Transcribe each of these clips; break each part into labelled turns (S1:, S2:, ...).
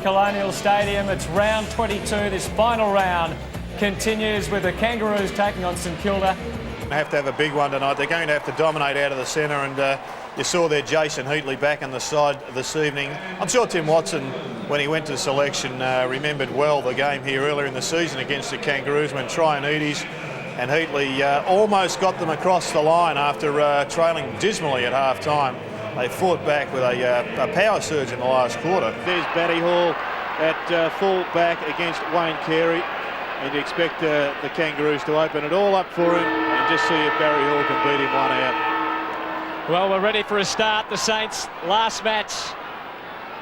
S1: Colonial Stadium. It's round 22. This final round continues with the Kangaroos taking on St Kilda.
S2: They have to have a big one tonight. They're going to have to dominate out of the centre, and you saw there Jason Heatley back on the side this evening. I'm sure Tim Watson, when he went to selection, remembered well the game here earlier in the season against the Kangaroos when Trianides and Heatley almost got them across the line after trailing dismally at half-time. They fought back with a power surge in the last quarter.
S3: There's Batty Hall at full back against Wayne Carey, and you expect the Kangaroos to open it all up for him and just see if Barry Hall can beat him one out.
S4: Well, we're ready for a start. The Saints' last match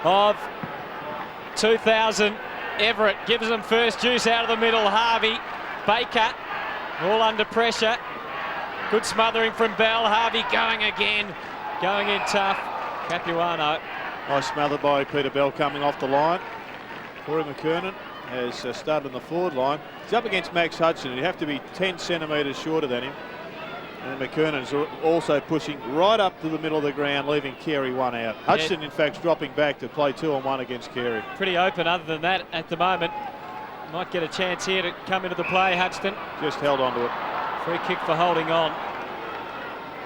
S4: of 2000. Everett gives them first juice out of the middle. Harvey, Baker, all under pressure. Good smothering from Bell. Harvey going again. Going in tough. Capuano.
S3: Nice smother by Peter Bell coming off the line. Corey McKernan has started on the forward line. He's up against Max Hudson, and you have to be 10 centimetres shorter than him. And McKernan's also pushing right up to the middle of the ground, leaving Carey one out. Hudson, in fact, dropping back to play 2-on-1 against Carey.
S4: Pretty open other than that at the moment. Might get a chance here to come into the play, Hudson.
S3: Just held onto it.
S4: Free kick for holding on.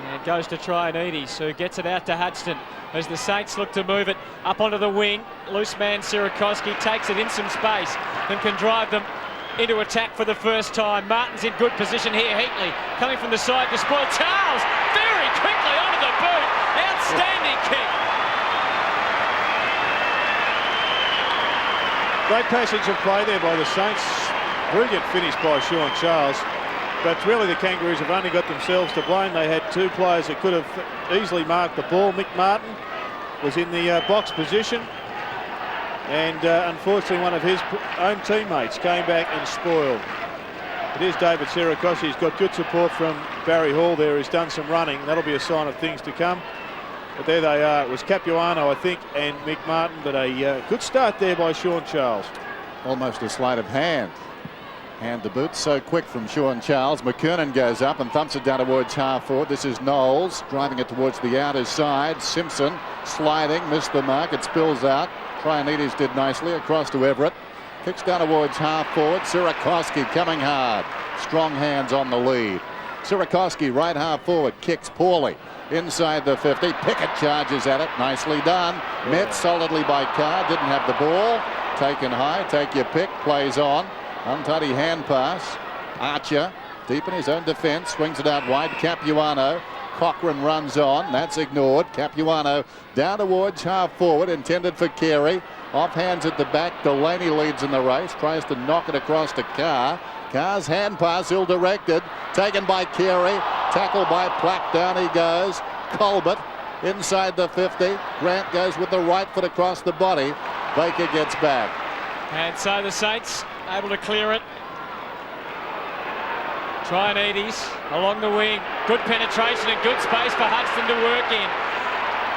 S4: And goes to Trianides, who gets it out to Hudson as the Saints look to move it up onto the wing. Loose man Sirakoski takes it in some space and can drive them into attack for the first time. Martin's in good position here. Heatley coming from the side to spoil. Charles very quickly onto the boot. Outstanding kick.
S3: Great passage of play there by the Saints. Brilliant finish by Sean Charles. But really the Kangaroos have only got themselves to blame. They had two players that could have easily marked the ball. Mick Martin was in the box position, and unfortunately one of his own teammates came back and spoiled. It is David Sirakoski. He's got good support from Barry Hall there. He's done some running. That'll be a sign of things to come. But there they are. It was Capuano, I think, and Mick Martin, but a good start there by Sean Charles.
S5: Almost a sleight of hand. And the boot so quick from Sean Charles. McKernan goes up and thumps it down towards half forward. This is Knowles driving it towards the outer side. Simpson sliding, missed the mark. It spills out. Trianides did nicely across to Everett. Kicks down towards half forward. Sirakoski coming hard. Strong hands on the lead. Sirakoski right half forward. Kicks poorly. Inside the 50. Pickett charges at it. Nicely done. Met solidly by Carr. Didn't have the ball. Taken high. Take your pick. Plays on. Untidy hand pass. Archer deep in his own defence. Swings it out wide. Capuano. Cochrane runs on. That's ignored. Capuano down towards half forward. Intended for Carey. Off hands at the back. Delaney leads in the race. Tries to knock it across to Carr. Carr's hand pass ill-directed. Taken by Carey. Tackled by Plack. Down he goes. Colbert inside the 50. Grant goes with the right foot across the body. Baker gets back.
S4: And so the Saints able to clear it. Trianides along the wing. Good penetration and good space for Hudson to work in.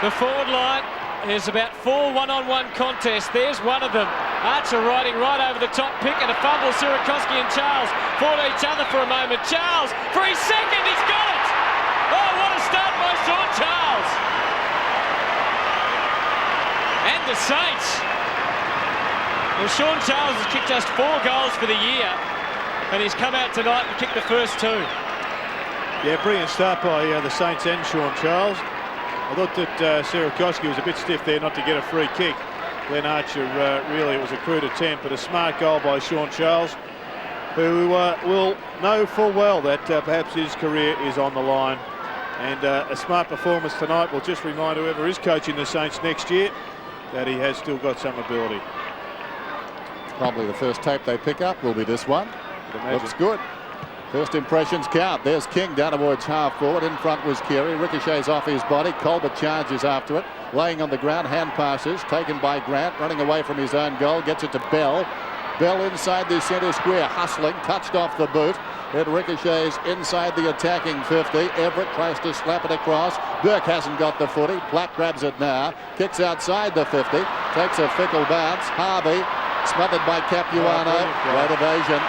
S4: The forward line is about 4 one-on-one contests. There's one of them. Archer riding right over the top. Pick and a fumble. Sirakoski and Charles fought each other for a moment. Charles for his second. He's got it. Oh, what a start by Sean Charles. And the Saints. Well, Sean Charles has kicked just 4 goals for the year, and he's come out tonight and kicked the first 2.
S3: Yeah, brilliant start by the Saints and Sean Charles. I thought that Sirakoski was a bit stiff there not to get a free kick. Glenn Archer, really, it was a crude attempt, but a smart goal by Sean Charles, who will know full well that perhaps his career is on the line. And a smart performance tonight will just remind whoever is coaching the Saints next year that he has still got some ability.
S5: Probably the first tape they pick up will be this one. Looks good. First impressions count. There's King down towards half forward. In front was Carey. Ricochets off his body. Colbert charges after it. Laying on the ground. Hand passes. Taken by Grant. Running away from his own goal. Gets it to Bell. Bell inside the centre square. Hustling. Touched off the boot. It ricochets inside the attacking 50. Everett tries to slap it across. Burke hasn't got the footy. Platt grabs it now. Kicks outside the 50. Takes a fickle bounce. Harvey. Smothered by Capuano. Great evasion.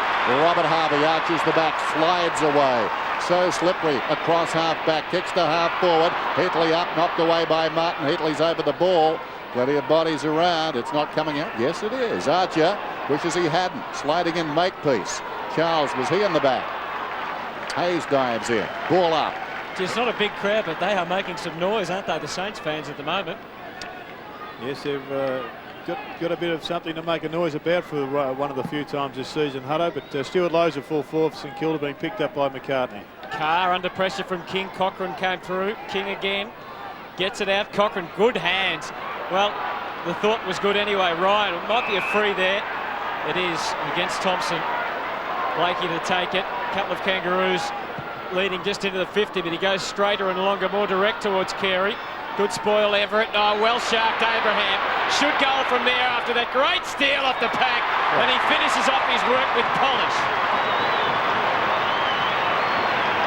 S5: Robert Harvey arches the back, slides away. So slippery across half back, kicks to half forward. Heatley up, knocked away by Martin. Heatley's over the ball. Plenty of bodies around. It's not coming out. Yes, it is. Archer wishes he hadn't. Sliding in Makepeace. Charles, was he in the back? Hayes dives in. Ball up.
S4: It's not a big crowd, but they are making some noise, aren't they, the Saints fans at the moment?
S3: Yes, they've got a bit of something to make a noise about for one of the few times this season, Hutto. But Stuart Lowe's at full forward for St Kilda, being picked up by McCartney.
S4: Carr under pressure from King. Cochrane came through. King again. Gets it out. Cochrane, good hands. Well, the thought was good anyway. Ryan, it might be a free there. It is against Thompson. Blakey to take it. A couple of Kangaroos leading just into the 50, but he goes straighter and longer, more direct towards Carey. Good spoil Everett. Oh, well sharked Abraham. Should goal from there after that great steal off the pack. And he finishes off his work with polish.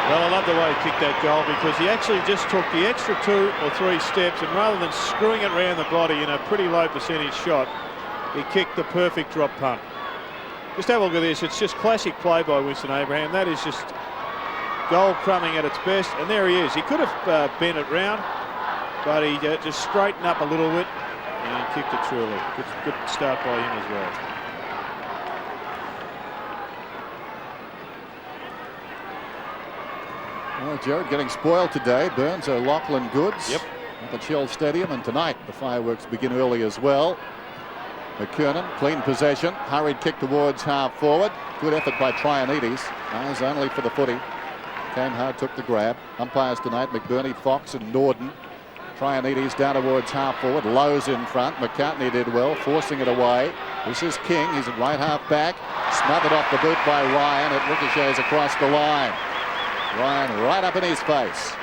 S3: Well, I love the way he kicked that goal, because he actually just took the extra 2 or 3 steps, and rather than screwing it around the body in a pretty low percentage shot, he kicked the perfect drop punt. Just have a look at this. It's just classic play by Winston Abraham. That is just goal crumbing at its best, and there he is. He could have bent it round, but he just straightened up a little bit and kicked it truly. Good start by him as well.
S5: Well, Jared getting spoiled today. Burns, O'Loughlin, Goods.
S3: Yep.
S5: At the Shell Stadium, and tonight the fireworks begin early as well. McKernan, clean possession. Hurried kick towards half forward. Good effort by Trianides. Eyes only for the footy. Came hard, took the grab. Umpires tonight, McBurney, Fox and Norden. Trianides down towards half forward. Lowe's in front. McCartney did well, forcing it away. This is King. He's at right half back. Smothered off the boot by Ryan. It ricochets across the line. Ryan right up in his face.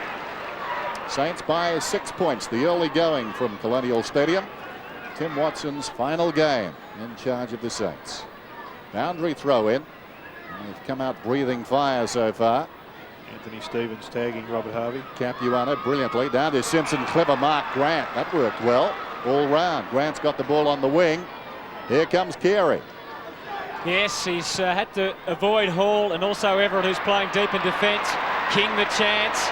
S5: Saints by 6 points. The early going from Colonial Stadium. Tim Watson's final game in charge of the Saints. Boundary throw in. They've come out breathing fire so far.
S3: Anthony Stevens tagging Robert Harvey.
S5: Capuano brilliantly down to Simpson. Clever mark. Grant. That worked well all round. Grant's got the ball on the wing. Here comes Carey.
S4: Yes, he's had to avoid Hall and also Everett, who's playing deep in defence. King the chance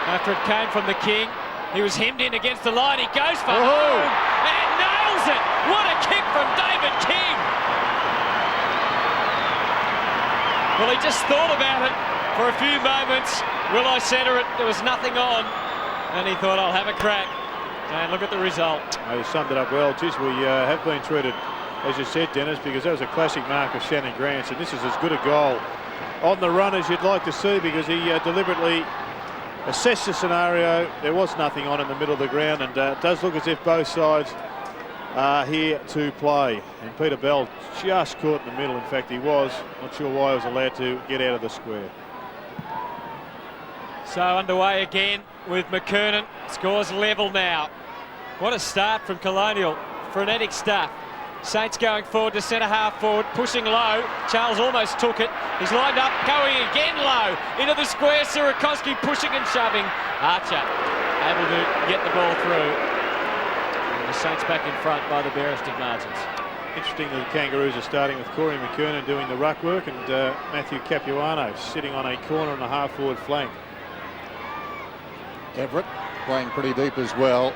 S4: after it came from the King. He was hemmed in against the line. He goes for home and nails it. What a kick from David King. Well, he just thought about it for a few moments. Will I centre it? There was nothing on. And he thought, I'll have a crack. And look at the result.
S3: You summed it up well. Geez, we have been treated, as you said, Dennis, because that was a classic mark of Shannon Grant, and this is as good a goal on the run as you'd like to see, because he deliberately assessed the scenario. There was nothing on in the middle of the ground, and it does look as if both sides are here to play. And Peter Bell just caught in the middle. In fact, he was. Not sure why he was allowed to get out of the square.
S4: So underway again with McKernan. Scores level now. What a start from Colonial. Frenetic stuff. Saints going forward to centre half forward, pushing low. Charles almost took it. He's lined up, going again low into the square. Sirakoski pushing and shoving. Archer able to get the ball through. And the Saints back in front by the barest of margins.
S3: Interesting that the Kangaroos are starting with Corey McKernan doing the ruck work, and Matthew Capuano sitting on a corner and a half forward flank.
S5: Everett playing pretty deep as well.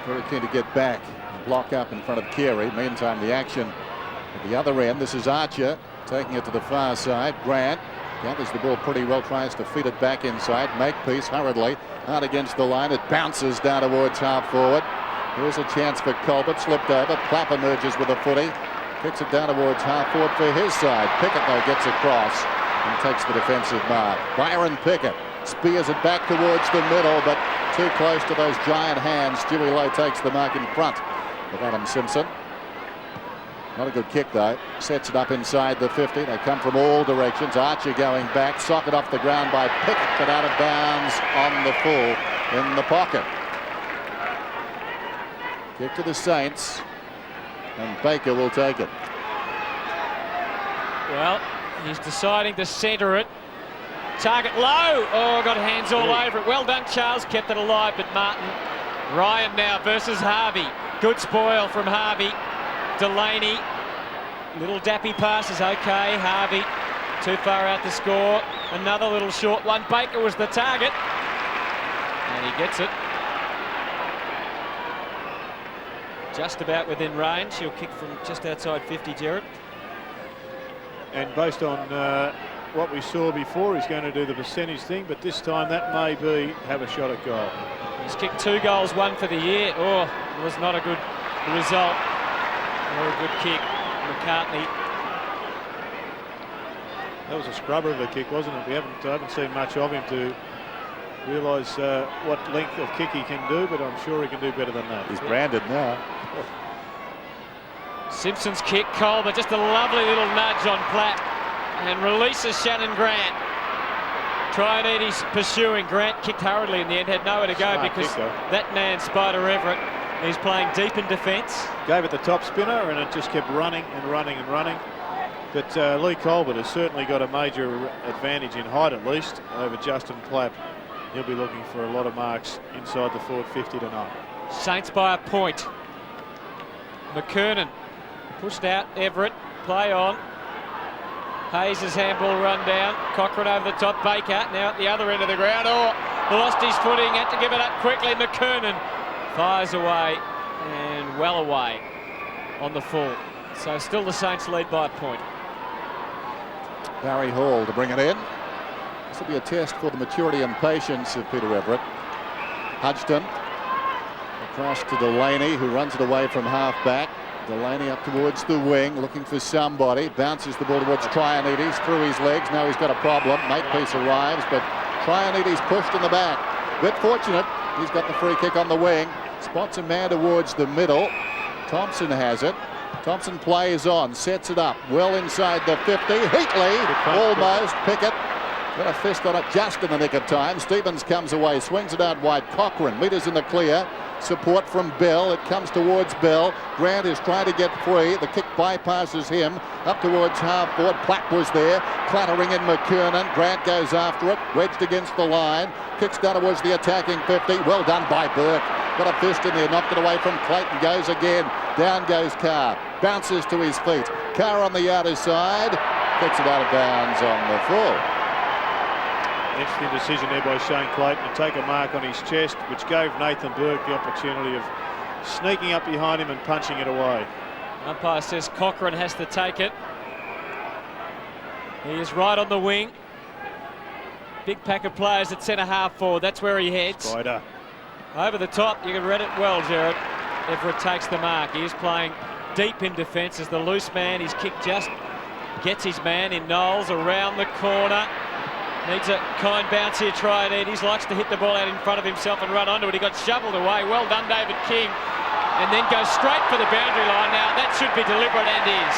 S5: Very keen to get back. Block up in front of Carey. Meantime, the action at the other end. This is Archer taking it to the far side. Grant gathers the ball pretty well, tries to feed it back inside. Makepeace hurriedly out against the line. It bounces down towards half forward. Here's a chance for Colbert. Slipped over. Plapp emerges with a footy. Kicks it down towards half forward for his side. Pickett, though, gets across and takes the defensive mark. Byron Pickett spears it back towards the middle, but too close to those giant hands. Stewie Lowe takes the mark in front of Adam Simpson. Not a good kick, though. Sets it up inside the 50. They come from all directions. Archer going back. Socket off the ground by Pickett, but out of bounds on the full in the pocket. Kick to the Saints, and Baker will take it.
S4: Well, he's deciding to centre it. Target low. Oh, got hands all over it. Well done, Charles. Kept it alive, but Martin. Ryan now versus Harvey. Good spoil from Harvey. Delaney. Little dappy pass is okay. Harvey too far out to score. Another little short one. Baker was the target. And he gets it. just about within range. He'll kick from just outside 50, Jared.
S3: And based on what we saw before, he's going to do the percentage thing, but this time that may be have a shot at goal.
S4: He's kicked 2 goals, 1 for the year. Oh, it was not a good result. Or a good kick. McCartney.
S3: That was a scrubber of a kick, wasn't it? I haven't seen much of him to realise what length of kick he can do, but I'm sure he can do better than that.
S5: He's branded now.
S4: Simpson's kick, Cole, but just a lovely little nudge on Platt and releases Shannon Grant. Traianides pursuing. Grant kicked hurriedly in the end, had nowhere to go because that man, Spider Everett, is playing deep in defence.
S3: Gave it the top spinner and it just kept running and running and running. But Lee Colbert has certainly got a major advantage in height, at least, over Justin Platt. He'll be looking for a lot of marks inside the forward 50 tonight.
S4: Saints by a point. McKernan pushed out Everett, play on. Hayes' handball run down. Cochrane over the top. Baker now at the other end of the ground. Oh, lost his footing, had to give it up quickly. McKernan fires away and well away on the full. So still the Saints lead by a point.
S5: Barry Hall to bring it in. This will be a test for the maturity and patience of Peter Everett. Hudson across to Delaney, who runs it away from half-back. Delaney up towards the wing, looking for somebody. Bounces the ball towards Traianides, through his legs. Now he's got a problem. Makepeace arrives, but Traianides pushed in the back. Bit fortunate. He's got the free kick on the wing. Spots a man towards the middle. Thompson has it. Thompson plays on, sets it up, well inside the 50. Heatley, almost. Pickett got a fist on it just in the nick of time. Stevens comes away, swings it out wide. Cochrane, meters in the clear. Support from Bell. It comes towards Bell. Grant is trying to get free. The kick bypasses him. Up towards half forward. Platt was there. Clattering in McKernan. Grant goes after it. Wedged against the line. Kicks down towards the attacking 50. Well done by Burke. Got a fist in there. Knocked it away from Clayton. Goes again. Down goes Carr. Bounces to his feet. Carr on the outer side. Kicks it out of bounds on the full.
S3: Interesting decision there by Shane Clayton to take a mark on his chest, which gave Nathan Burke the opportunity of sneaking up behind him and punching it away.
S4: Umpire says Cochrane has to take it. He is right on the wing. Big pack of players at centre half forward. That's where he heads.
S3: Spider.
S4: Over the top. You can read it well, Jared. Everett takes the mark. He is playing deep in defence as the loose man. His kick just gets his man in Knowles around the corner. Needs a kind bounce here, Traianides. Likes to hit the ball out in front of himself and run onto it. He got shoveled away. Well done, David King. And then goes straight for the boundary line. Now, that should be deliberate and is.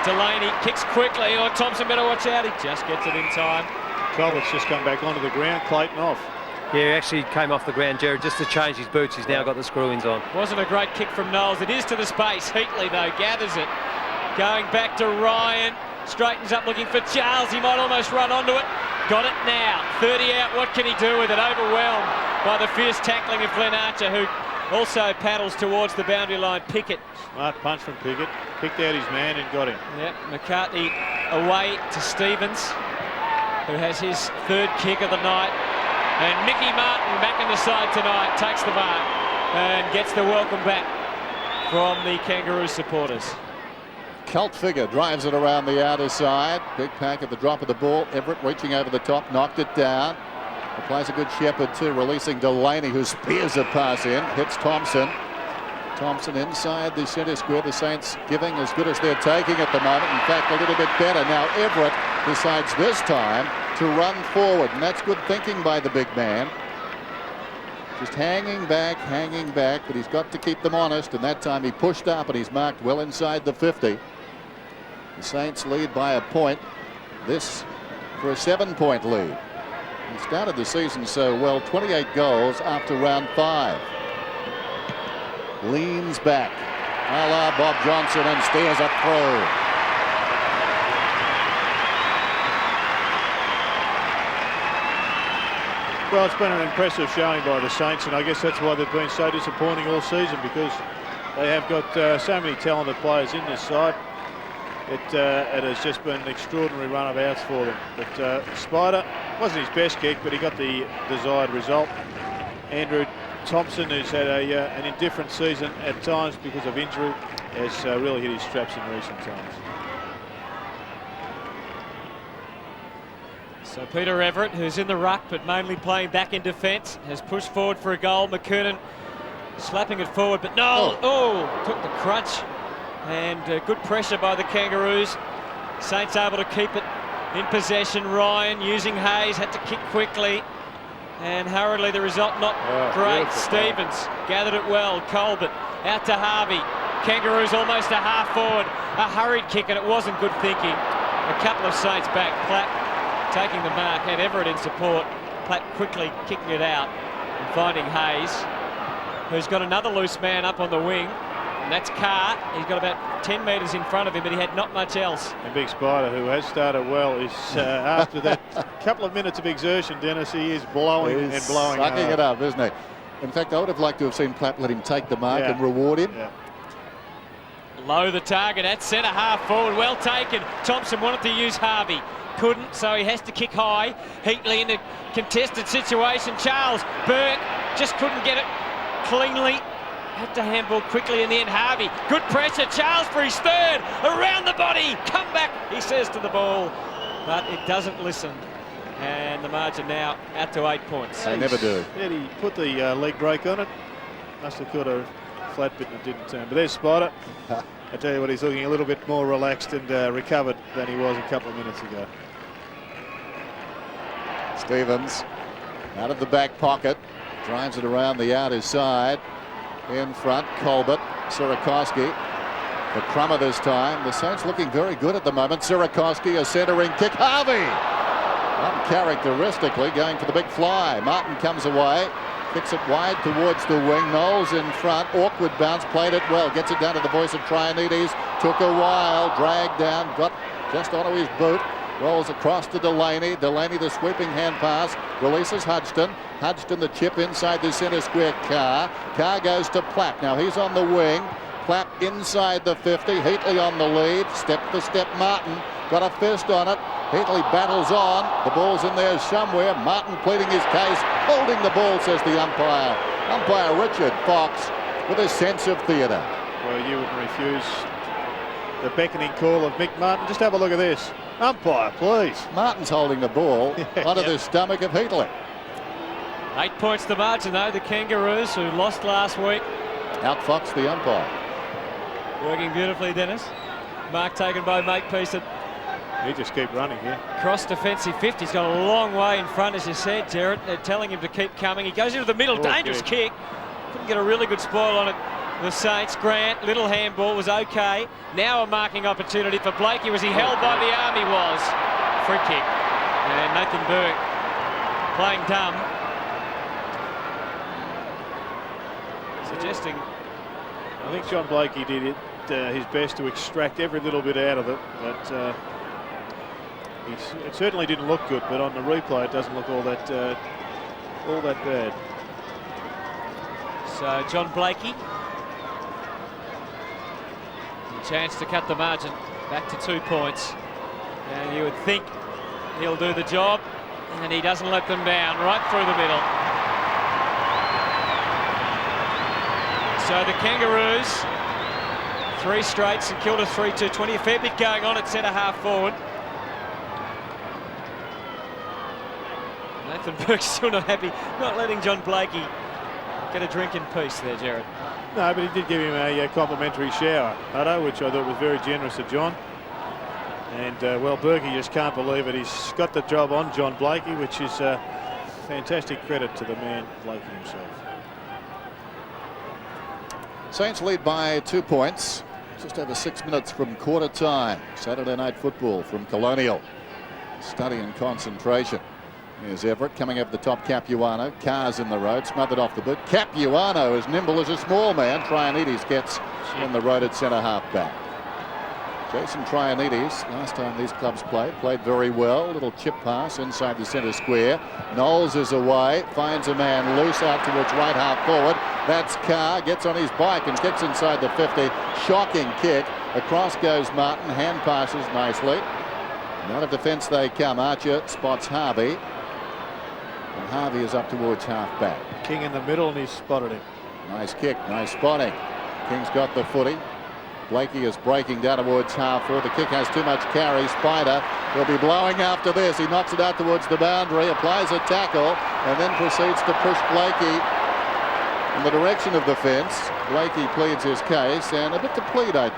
S4: Delaney kicks quickly. Oh, Thompson better watch out. He just gets it in time.
S3: Colbert's just come back onto the ground. Clayton off.
S6: Yeah, he actually came off the ground, Jared, just to change his boots. He's now got the screw-ins on.
S4: Wasn't a great kick from Knowles. It is to the space. Heatley, though, gathers it. Going back to Ryan. Straightens up looking for Charles. He might almost run onto it. Got it now. 30 out. What can he do with it? Overwhelmed by the fierce tackling of Glenn Archer, who also paddles towards the boundary line. Pickett.
S3: Smart punch from Pickett. Picked out his man and got him.
S4: Yep. McCartney away to Stevens, who has his third kick of the night. And Mickey Martin back in the side tonight. Takes the mark and gets the welcome back from the Kangaroo supporters.
S5: Cult figure drives it around the outer side. Big pack at the drop of the ball. Everett reaching over the top, knocked it down. Applies a good shepherd too, releasing Delaney, who spears a pass in. Hits Thompson. Thompson inside the centre square. The Saints giving as good as they're taking at the moment. In fact, a little bit better. Now Everett decides this time to run forward, and that's good thinking by the big man. Just hanging back, but he's got to keep them honest, and that time he pushed up and he's marked well inside the 50. The Saints lead by a point. This for a 7-point lead. He started the season so well, 28 goals after round 5. Leans back, a la Bob Johnson, and steers it through.
S3: Well, it's been an impressive showing by the Saints, and I guess that's why they've been so disappointing all season, because they have got so many talented players in this side. It has just been an extraordinary run of outs for them. But Spider wasn't his best kick, but he got the desired result. Andrew Thompson, who's had an indifferent season at times because of injury, has really hit his straps in recent times.
S4: So Peter Everett, who's in the ruck but mainly playing back in defence, has pushed forward for a goal. McKernan slapping it forward, but no, took the crunch. And good pressure by the Kangaroos. Saints able to keep it in possession. Ryan using Hayes, had to kick quickly. And hurriedly the result not great. Stevens gathered it well. Colbert out to Harvey. Kangaroos almost a half forward. A hurried kick and it wasn't good thinking. A couple of Saints back. Platt taking the mark, had Everett in support. Platt quickly kicking it out and finding Hayes, who's got another loose man up on the wing. And that's Carr. He's got about 10 metres in front of him, but he had not much else.
S3: And Big Spider, who has started well, is after that couple of minutes of exertion, Dennis, he is blowing and blowing
S5: sucking
S3: hard.
S5: it up, isn't he? In fact, I would have liked to have seen Platt let him take the mark and reward him.
S3: Yeah.
S4: Low the target at centre half forward, well taken. Thompson wanted to use Harvey, couldn't, so he has to kick high. Heatley in a contested situation. Charles Burke just couldn't get it cleanly. Had to handball quickly in the end. Harvey, good pressure. Charles for his third. Around the body. Come back, he says to the ball. But it doesn't listen. And the margin now out to 8 points.
S5: They never do.
S3: Yeah, he put the leg break on it. Must have caught a flat bit and it didn't turn. But there's Spider. I tell you what, he's looking a little bit more relaxed and recovered than he was a couple of minutes ago.
S5: Stevens out of the back pocket. Drives it around the outer side. In front, Colbert, Sierakowski. The Crummer this time. The Saints looking very good at the moment. Sierakowski, a centering kick. Harvey! Uncharacteristically going for the big fly. Martin comes away. Kicks it wide towards the wing. Knowles in front. Awkward bounce. Played it well. Gets it down to the voice of Trianides. Took a while. Dragged down. Got just onto his boot. Rolls across to Delaney. Delaney the sweeping hand pass. Releases Hodgson. Hodgson the chip inside the centre square. Carr. Carr goes to Platt. Now he's on the wing. Platt inside the 50. Heatley on the lead. Step for step Martin. Got a fist on it. Heatley battles on. The ball's in there somewhere. Martin pleading his case. Holding the ball, says the umpire. Umpire Richard Fox with a sense of theatre.
S3: Well, you wouldn't refuse the beckoning call of Mick Martin. Just have a look at this. Umpire, please.
S5: Martin's holding the ball onto the stomach of Heatley.
S4: 8 points the margin though. The Kangaroos, who lost last week,
S5: Outfoxed the umpire.
S4: working beautifully, Dennis. Mark taken by Makepeace at
S3: He just keep running here.
S4: cross defensive 50. He's got a long way in front, as you said, Jared. They're telling him to keep coming. He goes into the middle, dangerous kick. Couldn't get a really good spoil on it. The Saints. Grant, little handball, was okay. Now a marking opportunity for Blakey. Was he held by the arm? He was. Free kick. And Nathan Burke playing dumb. Suggesting.
S3: I think John Blakey did his best to extract every little bit out of it, but it certainly didn't look good. But on the replay, it doesn't look all that bad.
S4: So John Blakey. Chance to cut the margin back to 2 points. And you would think he'll do the job, and he doesn't let them down right through the middle. So the Kangaroos, 3 straight, St Kilda 3-2-20. A fair bit going on at centre half forward. Nathan Burke's still not happy, not letting John Blakey get a drink in peace there, Jared.
S3: No, but he did give him a complimentary shower, Hutto, which I thought was very generous of John. And, well, Berkey just can't believe it. He's got the job on John Blakey, which is fantastic credit to the man, Blakey himself.
S5: Saints lead by 2 points. Just over 6 minutes from quarter time. Saturday night football from Colonial. Study and concentration. Here's Everett coming over the top. Capuano. Carr's in the road. Smothered off the boot. Capuano, as nimble as a small man. Trianides gets in the road at centre half back. Jason Trianides, last time these clubs played very well. Little chip pass inside the centre square. Knowles is away. Finds a man loose out towards right half forward. That's Carr. Gets on his bike and gets inside the 50. Shocking kick. Across goes Martin. Hand passes nicely. Out of defence they come. Archer spots Harvey. And Harvey is up towards half-back.
S3: King in the middle, and he's spotted him.
S5: Nice kick, nice spotting. King's got the footy. Blakey is breaking down towards half-forward. The kick has too much carry. Spider will be blowing after this. He knocks it out towards the boundary, applies a tackle, and then proceeds to push Blakey in the direction of the fence. Blakey pleads his case, and a bit to plead, I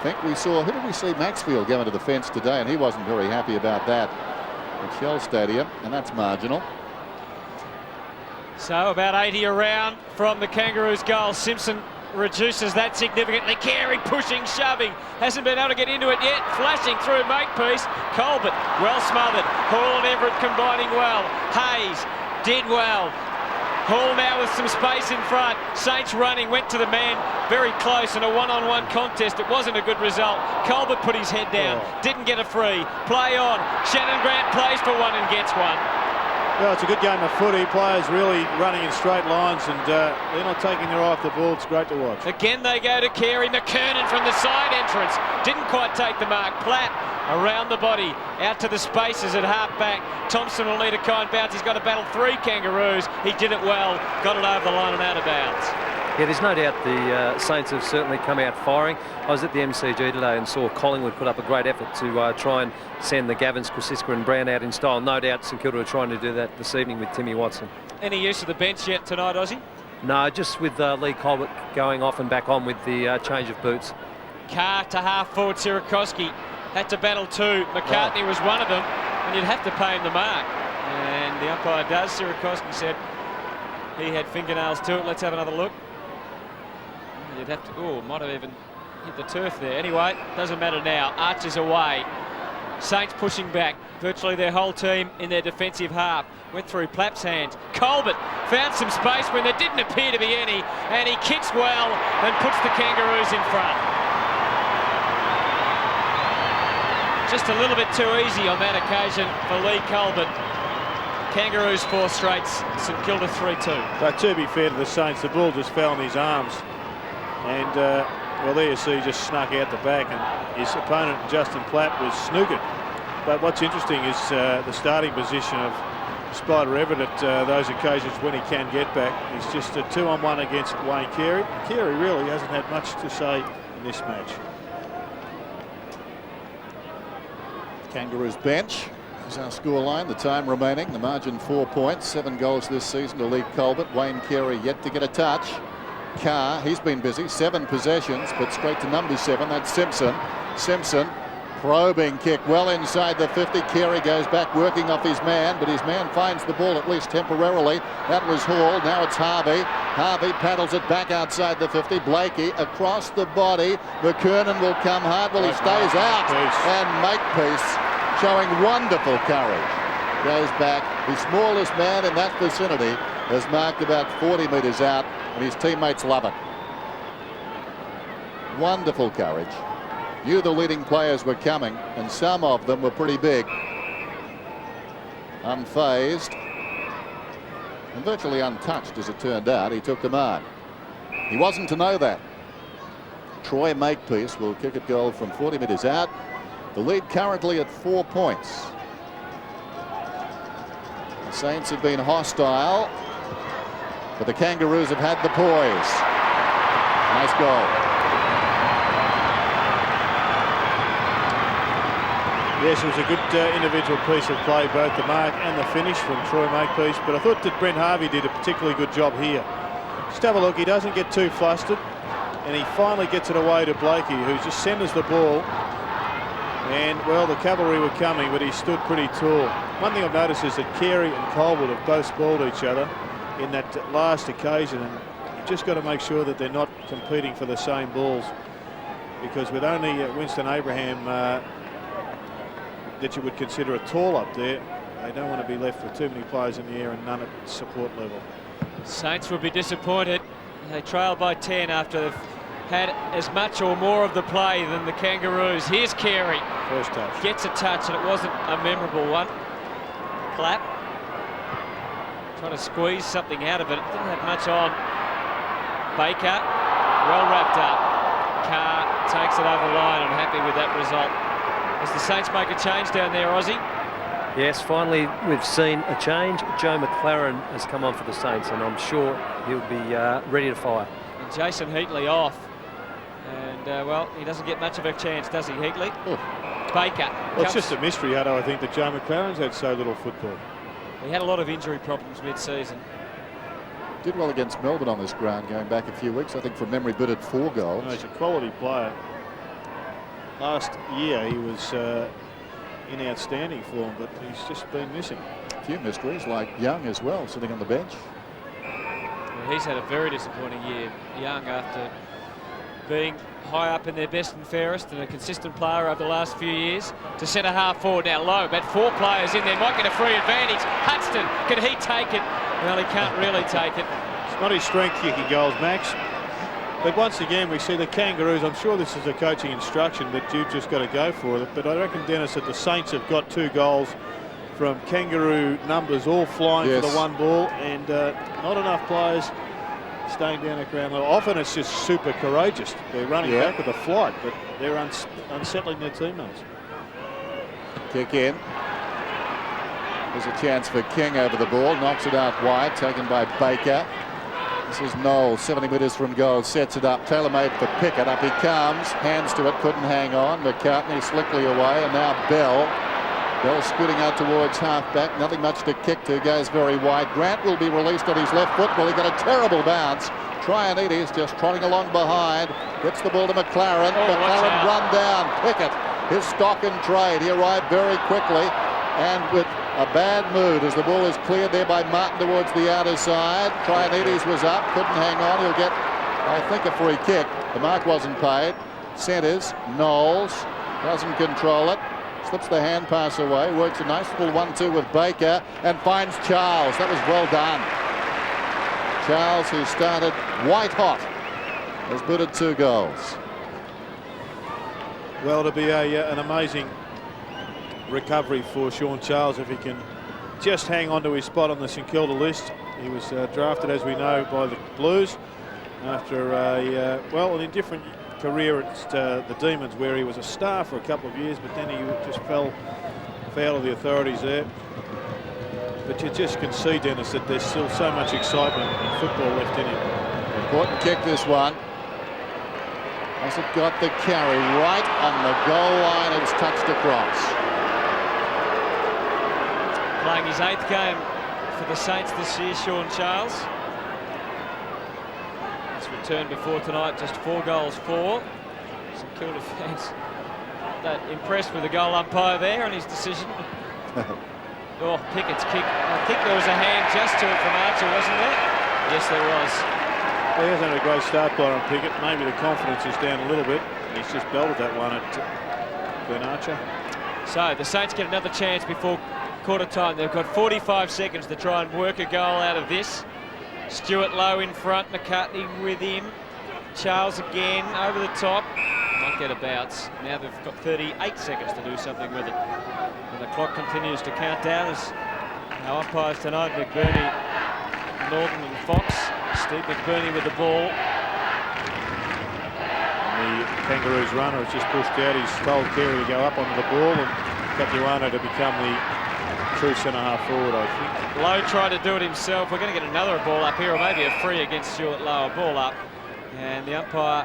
S5: think. We saw, who did we see? Maxfield going to the fence today, and he wasn't very happy about that at Shell Stadium, and that's marginal.
S4: So about 80 around from the Kangaroos goal. Simpson reduces that significantly. Carey pushing, shoving, hasn't been able to get into it yet. Flashing through Makepeace. Colbert well smothered. Hall and Everett combining well. Hayes did well. Hall now with some space in front. Saints running, went to the man very close in a one-on-one contest. It wasn't a good result. Colbert put his head down, didn't get a free. Play on. Shannon Grant plays for one and gets one.
S3: Well, it's a good game of footy. Players really running in straight lines, and they're not taking their eye off the ball. It's great to watch.
S4: Again they go to Carey. McKernan from the side entrance. Didn't quite take the mark. Platt around the body. Out to the spaces at half-back. Thompson will need a kind bounce. He's got to battle 3 Kangaroos. He did it well. Got it over the line and out of bounds.
S6: Yeah, there's no doubt the Saints have certainly come out firing. I was at the MCG today and saw Collingwood put up a great effort to try and send the Gavins, Krasiska and Brown out in style. No doubt St Kilda are trying to do that this evening with Timmy Watson.
S4: Any use of the bench yet tonight, Ozzy?
S6: No, just with Lee Colbert going off and back on with the change of boots.
S4: Carr to half-forward. Sirakoski had to battle 2. McCartney was one of them, and you'd have to pay him the mark. And the umpire does. Sirakoski said he had fingernails to it. Let's have another look. You'd have to, might have even hit the turf there. Anyway, doesn't matter now. Archer's away. Saints pushing back. Virtually their whole team in their defensive half. Went through Plapp's hands. Colbert found some space when there didn't appear to be any, and he kicks well and puts the Kangaroos in front. Just a little bit too easy on that occasion for Lee Colbert. Kangaroos 4 straights, St Kilda 3-2.
S3: But to be fair to the Saints, the ball just fell in his arms. And, well, there you see, he just snuck out the back, and his opponent, Justin Platt, was snookered. But what's interesting is the starting position of Spider Everett at those occasions when he can get back. He's just a 2-on-1 against Wayne Carey. Carey really hasn't had much to say in this match.
S5: Kangaroos bench is our scoreline. The time remaining, the margin 4 points. 7 goals this season to Lee Colbert. Wayne Carey yet to get a touch. Carr, he's been busy. 7 possessions, but straight to number 7. That's Simpson. Simpson, probing kick well inside the 50. Carey goes back working off his man, but his man finds the ball at least temporarily. That was Hall. Now it's Harvey. Harvey paddles it back outside the 50. Blakey across the body. McKernan will come hard. Well, he stays out. And Makepeace showing wonderful courage. Goes back. The smallest man in that vicinity has marked about 40 metres out, and his teammates love it. Wonderful courage. Knew the leading players were coming, and some of them were pretty big. Unfazed and virtually untouched, as it turned out. He took them on. He wasn't to know that. Troy Makepeace will kick it goal from 40 metres out. The lead currently at 4 points. The Saints have been hostile, but the Kangaroos have had the poise. Nice goal.
S3: Yes, it was a good individual piece of play, both the mark and the finish from Troy Makepeace. But I thought that Brent Harvey did a particularly good job here. Just have a look. He doesn't get too flustered, and he finally gets it away to Blakey, who just centres the ball. And, well, the cavalry were coming, but he stood pretty tall. One thing I've noticed is that Carey and Colbert have both spoiled each other in that last occasion, and you've just got to make sure that they're not competing for the same balls, because with only Winston Abraham that you would consider a tall up there, they don't want to be left with too many players in the air and none at support level.
S4: Saints would be disappointed. They trail by 10 after they've had as much or more of the play than the Kangaroos. Here's Carey.
S3: First touch.
S4: Gets a touch, and it wasn't a memorable one. Clap. Trying to squeeze something out of it. Didn't have much on. Baker, well wrapped up. Carr takes it over the line. I'm happy with that result. As the Saints make a change down there, Aussie.
S6: Yes, finally we've seen a change. Joe McLaren has come on for the Saints, and I'm sure he'll be ready to fire.
S4: And Jason Heatley off. And, well, he doesn't get much of a chance, does he, Heatley?
S3: Oh.
S4: Baker.
S3: Well, it's just a mystery, Hutto, I think, that Joe McLaren's had so little football.
S4: He had a lot of injury problems mid-season.
S5: Did well against Melbourne on this ground going back a few weeks. I think from memory booted 4 goals.
S3: No, he's a quality player. Last year he was in outstanding form, but he's just been missing.
S5: A few mysteries like Young as well, sitting on the bench.
S4: Well, he's had a very disappointing year, Young, after being high up in their best and fairest and a consistent player over the last few years. To centre half forward now low, but 4 players in there, might get a free advantage. Hudson, can he take it? Well, he can't really take it.
S3: It's not his strength kicking goals, Max. But once again, we see the Kangaroos. I'm sure this is a coaching instruction that you've just got to go for it. But I reckon, Dennis, that the Saints have got 2 goals from Kangaroo numbers all flying for the 1 ball, and not enough players staying down at ground level. Often it's just super courageous. They're running back with a flight, but they're unsettling their teammates.
S5: Kick in. There's a chance for King over the ball. Knocks it out wide, taken by Baker. This is Knowles, 70 metres from goal, sets it up, tailor-made for Pickett. Up he comes, hands to it, couldn't hang on. McCartney slickly away, and now Bell. Bell scooting out towards half-back, nothing much to kick to, goes very wide. Grant will be released on his left foot. Well, he got a terrible bounce. Traianides just trotting along behind, gets the ball to McLaren. McLaren run down. Pickett, his stock in trade. He arrived very quickly, and with a bad mood as the ball is cleared there by Martin towards the outer side. Traianides was up, couldn't hang on. He'll get, I think, a free kick. The mark wasn't paid. Centres, Knowles doesn't control it. Slips the hand pass away, works a nice little 1-2 with Baker and finds Charles. That was well done. Charles, who started white hot, has booted 2 goals.
S3: Well, it'll be an amazing recovery for Sean Charles if he can just hang on to his spot on the St Kilda list. He was drafted, as we know, by the Blues after an indifferent career at the Demons, where he was a star for a couple of years, but then he just fell foul of the authorities there. But you just can see, Dennis, that there's still so much excitement and football left in him.
S5: Important kick, this one. Has it got the carry right on the goal line? It's touched across.
S4: Playing his 8th game for the Saints this year, Sean Charles. He's returned before tonight, just 4 goals for. St Kilda fans that impressed with the goal umpire there and his decision. Oh, Pickett's kick. I think there was a hand just to it from Archer, wasn't there? Yes, there was.
S3: Well, he hasn't had a great start by on Pickett. Maybe the confidence is down a little bit. He's just belted that one at Ben Archer.
S4: So the Saints get another chance before quarter time. They've got 45 seconds to try and work a goal out of this. Stewart low in front, McCartney with him. Charles again over the top. Might get a bounce. Now they've got 38 seconds to do something with it. And the clock continues to count down as our umpires tonight, McBurney, Norton and Fox. Steve McBurney with the ball.
S3: And the Kangaroos runner has just pushed out. He's told Carey to go up onto the ball and Capuano to become the true centre-half forward, I think.
S4: Lowe tried to do it himself. We're going to get another ball up here, or maybe a free against Stuart Lowe. Ball up. And the umpire,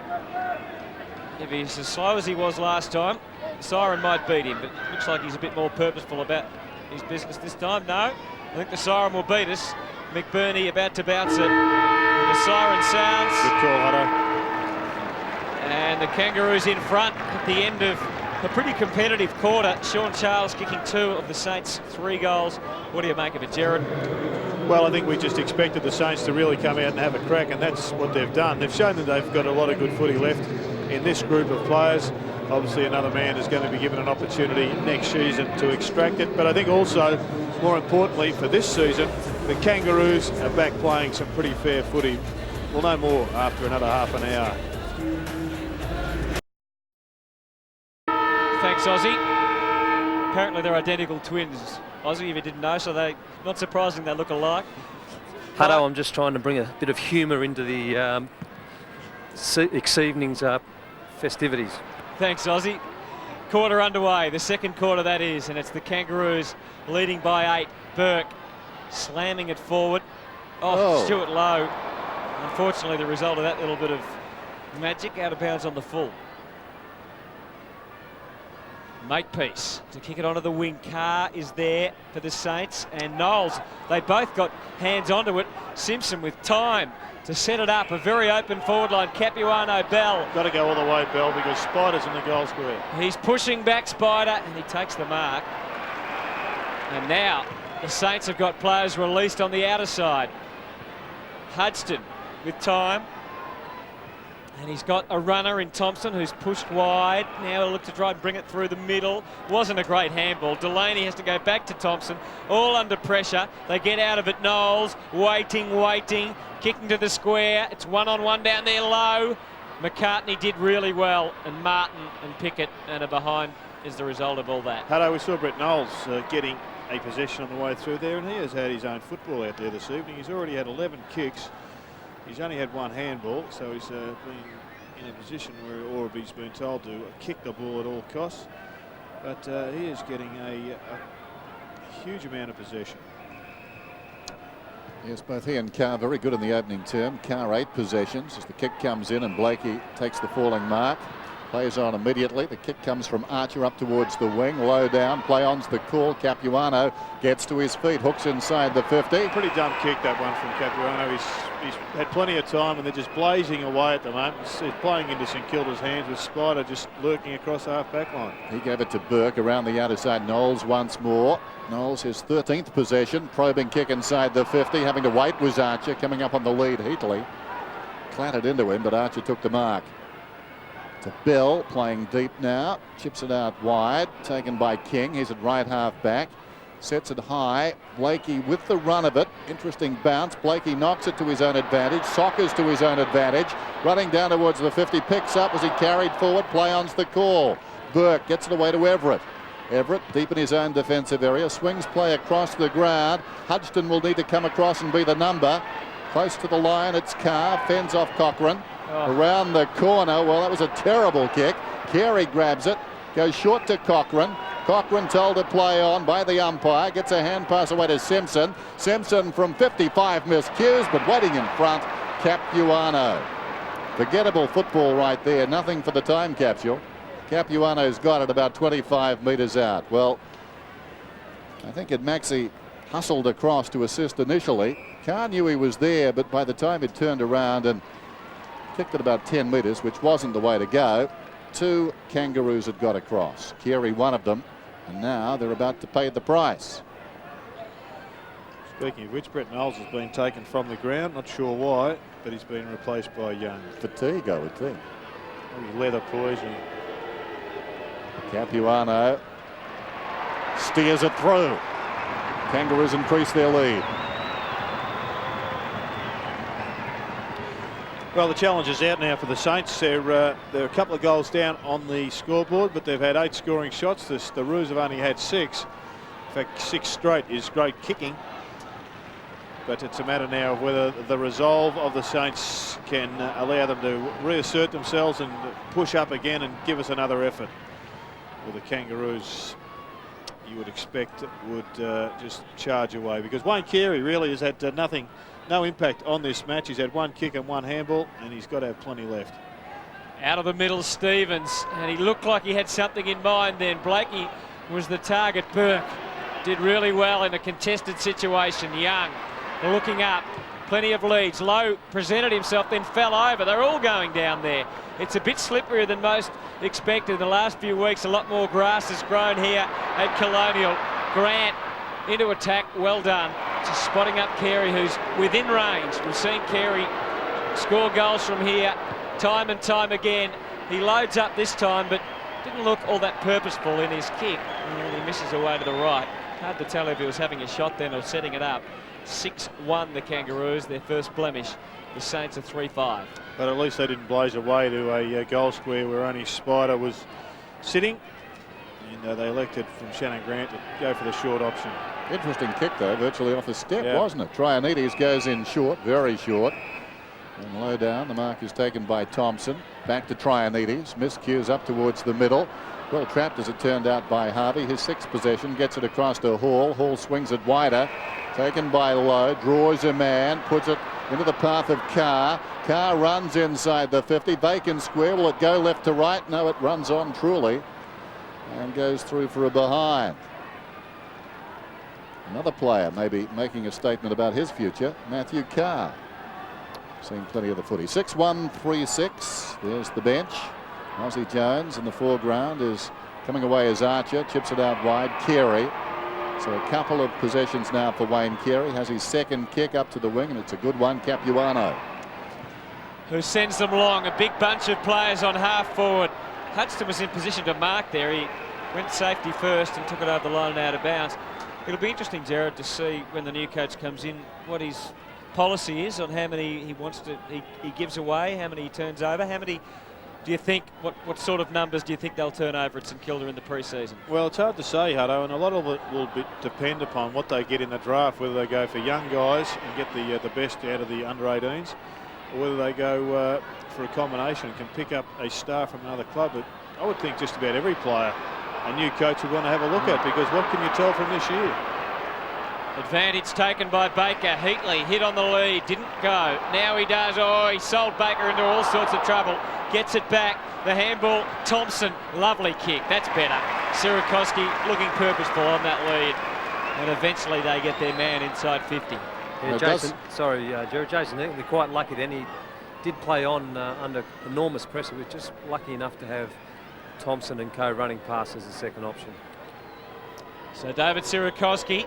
S4: if he's as slow as he was last time, Siren might beat him, but looks like he's a bit more purposeful about his business this time. No, I think the Siren will beat us. McBurney about to bounce it. And the Siren sounds.
S3: Good call, Hutto.
S4: And the Kangaroos in front at the end of a pretty competitive quarter. Sean Charles kicking 2 of the Saints' 3 goals. What do you make of it, Jared?
S3: Well, I think we just expected the Saints to really come out and have a crack, and that's what they've done. They've shown that they've got a lot of good footy left in this group of players. Obviously, another man is going to be given an opportunity next season to extract it. But I think also, more importantly for this season, the Kangaroos are back playing some pretty fair footy. We'll know more after another half an hour.
S4: Thanks, Ozzy. Apparently they're identical twins, Ozzy, if you didn't know, so they not surprising they look alike.
S6: Hutto, I'm just trying to bring a bit of humour into the evening's festivities.
S4: Thanks, Ozzy. quarter underway, the second quarter that is, and it's the Kangaroos leading by 8. Burke slamming it forward. Oh, Stuart Lowe. Unfortunately, the result of that little bit of magic, out of bounds on the full. Makepeace to kick it onto the wing. Carr is there for the Saints, and Knowles, they both got hands onto it. Simpson with time to set it up. A very open forward line. Capuano, Bell.
S3: Got to go all the way, Bell, because Spider's in the goal square.
S4: He's pushing back Spider, and he takes the mark. And now the Saints have got players released on the outer side. Hudson with time. And he's got a runner in Thompson who's pushed wide. Now he'll look to try and bring it through the middle. Wasn't a great handball. Delaney has to go back to Thompson, all under pressure. They get out of it. Knowles waiting, kicking to the square. It's one-on-one down there low. McCartney did really well, and Martin and Pickett and are behind as the result of all that.
S3: Hello, we saw Brett Knowles getting a possession on the way through there, and he has had his own football out there this evening. He's already had 11 kicks. He's only had 1 handball, so he's been in a position where Orby's been told to kick the ball at all costs. But he is getting a huge amount of possession.
S5: Yes, both he and Carr very good in the opening term. Carr 8 possessions as the kick comes in and Blakey takes the falling mark. Plays on immediately. The kick comes from Archer up towards the wing. Low down. Play on's the call. Capuano gets to his feet. Hooks inside the 50.
S3: Pretty dumb kick, that one from Capuano. He's had plenty of time and they're just blazing away at the moment. He's playing into St Kilda's hands with Spider just lurking across the half-back line.
S5: He gave it to Burke around the outer side. Knowles once more. Knowles his 13th possession. Probing kick inside the 50. Having to wait was Archer coming up on the lead. Heatley clattered into him, but Archer took the mark. To Bell, playing deep now, chips it out wide, taken by King. He's at right half back, sets it high. Blakey with the run of it, interesting bounce. Blakey knocks it to his own advantage, Sockers to his own advantage, running down towards the 50, picks up as he carried forward. Play on's the call. Burke gets it away to Everett. Everett deep in his own defensive area, swings play across the ground. Hudson will need to come across and be the number. Close to the line, it's Carr, fends off Cochrane. Around the corner, well, that was a terrible kick. Carey grabs it, goes short to Cochrane. Cochrane told to play on by the umpire, gets a hand pass away to Simpson. Simpson from 55 miscues, but waiting in front, Capuano. Forgettable football right there, nothing for the time capsule. Capuano's got it about 25 metres out. Well, I think Maxey hustled across to assist initially. Carr knew he was there, but by the time it turned around and kicked it about 10 metres, which wasn't the way to go, 2 Kangaroos had got across. Carey one of them, and now they're about to pay the price.
S3: Speaking of which, Brett Knowles has been taken from the ground. Not sure why, but he's been replaced by Young.
S5: Fatigue, I would think.
S3: Maybe leather poisoning.
S5: Capuano steers it through. Kangaroos increase their lead.
S3: Well, the challenge is out now for the Saints. They're a couple of goals down on the scoreboard, but they've had 8 scoring shots. The Roos have only had 6. In fact, 6 straight is great kicking. But it's a matter now of whether the resolve of the Saints can allow them to reassert themselves and push up again and give us another effort. Well, the Kangaroos, you would expect, would just charge away, because Wayne Carey really has had no impact on this match. He's had 1 kick and 1 handball, and he's got to have plenty left.
S4: Out of the middle, Stevens, and he looked like he had something in mind then. Blakey was the target. Burke did really well in a contested situation. Young looking up, plenty of leads. Lowe presented himself, then fell over. They're all going down there. It's a bit slipperier than most expected. In the last few weeks, a lot more grass has grown here at Colonial. Grant into attack, well done. Just spotting up Carey, who's within range. We've seen Carey score goals from here time and time again. He loads up this time, but didn't look all that purposeful in his kick. And he misses away to the right. Hard to tell if he was having a shot then or setting it up. 6-1 the Kangaroos, their first blemish. The Saints are 3-5.
S3: But at least they didn't blaze away to a goal square where only Spider was sitting. And they elected from Shannon Grant to go for the short option.
S5: Interesting kick though, virtually off a step, wasn't it? Trianides goes in short, very short. And low down, the mark is taken by Thompson. Back to Trianides. Miscues up towards the middle. Well trapped as it turned out by Harvey. His sixth possession, gets it across to Hall. Hall swings it wider. Taken by Lowe, draws a man, puts it into the path of Carr. Carr runs inside the 50. Bacon square. Will it go left to right? No, it runs on truly and goes through for a behind. Another player maybe making a statement about his future, Matthew Carr. Seen plenty of the footy. 6-1-3-6. There's the bench. Ozzie Jones in the foreground is coming away as Archer. Chips it out wide. Carey. So a couple of possessions now for Wayne Carey. Has his second kick up to the wing, and it's a good one. Capuano,
S4: who sends them long. A big bunch of players on half forward. Hudson was in position to mark there. He went safety first and took it over the line and out of bounds. It'll be interesting, Jared, to see when the new coach comes in what his policy is on how many he wants to he gives away, how many he turns over, how many do you think, what sort of numbers do you think they'll turn over at St Kilda in the pre-season?
S3: Well, it's hard to say, Hutto, and a lot of it will depend upon what they get in the draft, whether they go for young guys and get the best out of the under-18s, or whether they go for a combination and can pick up a star from another club. But I would think just about every player a new coach would want to have a look at, because what can you tell from this year?
S4: Advantage taken by Baker. Heatley hit on the lead, didn't go. Now he does. Oh, he sold Baker into all sorts of trouble. Gets it back. The handball. Thompson, lovely kick. That's better. Sierakowski looking purposeful on that lead. And eventually they get their man inside 50.
S6: Yeah, Jason, sorry, Jared, Jason, they're quite lucky then. He did play on under enormous pressure. He was just lucky enough to have Thompson and co running past as a second option.
S4: So David Sierakowski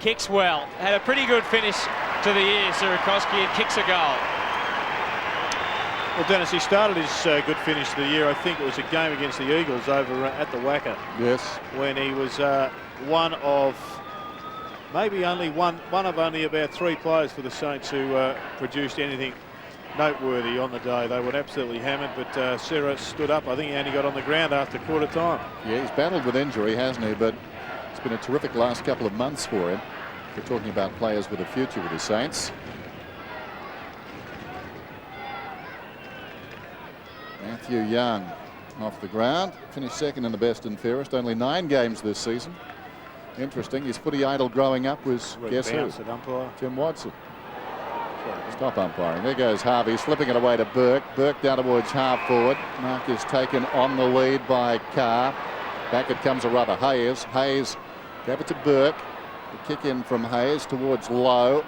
S4: kicks well. Had a pretty good finish to the year, Sierakowski, and kicks a goal.
S3: Well, Dennis, he started his good finish to the year. I think it was a game against the Eagles over at the Wacker.
S5: Yes.
S3: When he was one of only about 3 players for the Saints who produced anything noteworthy on the day. They were absolutely hammered, but Sierra stood up. I think he only got on the ground after quarter time. Yeah,
S5: he's battled with injury, hasn't he? But it's been a terrific last couple of months for him. We're talking about players with a future with the Saints. Matthew Young off the ground, finished second in the best and fairest. Only 9 games this season. Interesting. His footy idol growing up was, guess who? Tim Watson. Stop umpiring. There goes Harvey, slipping it away to Burke. Burke down towards half forward. Mark is taken on the lead by Carr. Back it comes a rubber. Hayes gave it to Burke. The kick in from Hayes towards Lowe.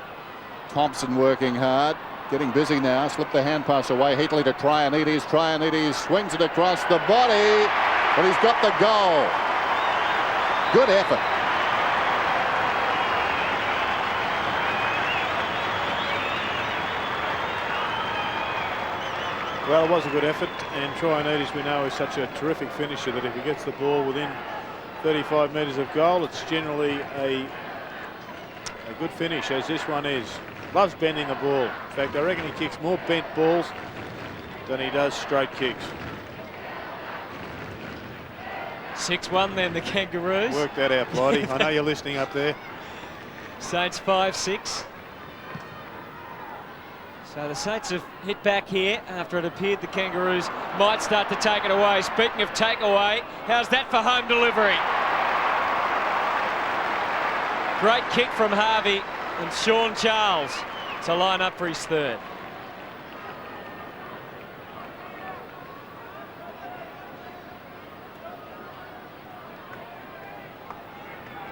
S5: Thompson working hard. Getting busy now. Slipped the hand pass away. Heatley to Trianides. Trianides swings it across the body. But he's got the goal. Good effort.
S3: Well, it was a good effort, and Trianides, we know, is such a terrific finisher that if he gets the ball within 35 metres of goal, it's generally a good finish, as this one is. Loves bending the ball. In fact, I reckon he kicks more bent balls than he does straight kicks.
S4: 6-1 then, the Kangaroos.
S3: Work that out, Blighty. I know you're listening up there.
S4: Saints 5-6. So the Saints have hit back here after it appeared the Kangaroos might start to take it away. Speaking of takeaway, how's that for home delivery? Great kick from Harvey and Sean Charles to line up for his third.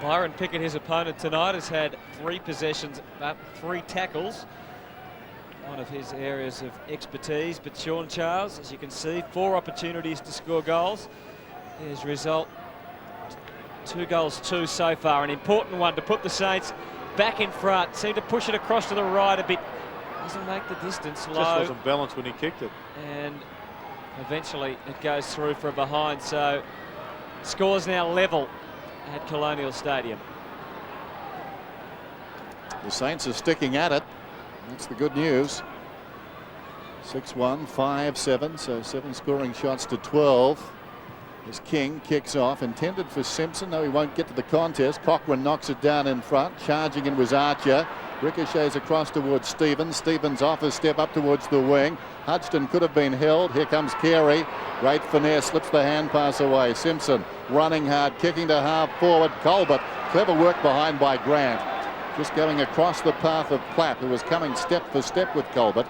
S4: Byron Pickett, his opponent tonight, has had 3 possessions, 3 tackles. One of his areas of expertise, but Sean Charles, as you can see, 4 opportunities to score goals. His result, 2 goals, 2 so far. An important one to put the Saints back in front. Seemed to push it across to the right a bit. Doesn't make the distance. Low.
S3: Just wasn't balanced when he kicked it.
S4: And eventually it goes through for a behind. So scores now level at Colonial Stadium.
S5: The Saints are sticking at it. That's the good news. 6-1, 5-7, so 7 scoring shots to 12. As King kicks off, intended for Simpson. No, he won't get to the contest. Cochrane knocks it down in front. Charging in was Archer. Ricochets across towards Stevens. Stevens off his step up towards the wing. Hudson could have been held. Here comes Carey. Great finesse. Slips the hand pass away. Simpson running hard, kicking to half forward. Colbert. Clever work behind by Grant. Just going across the path of Clapp, who was coming step for step with Colbert.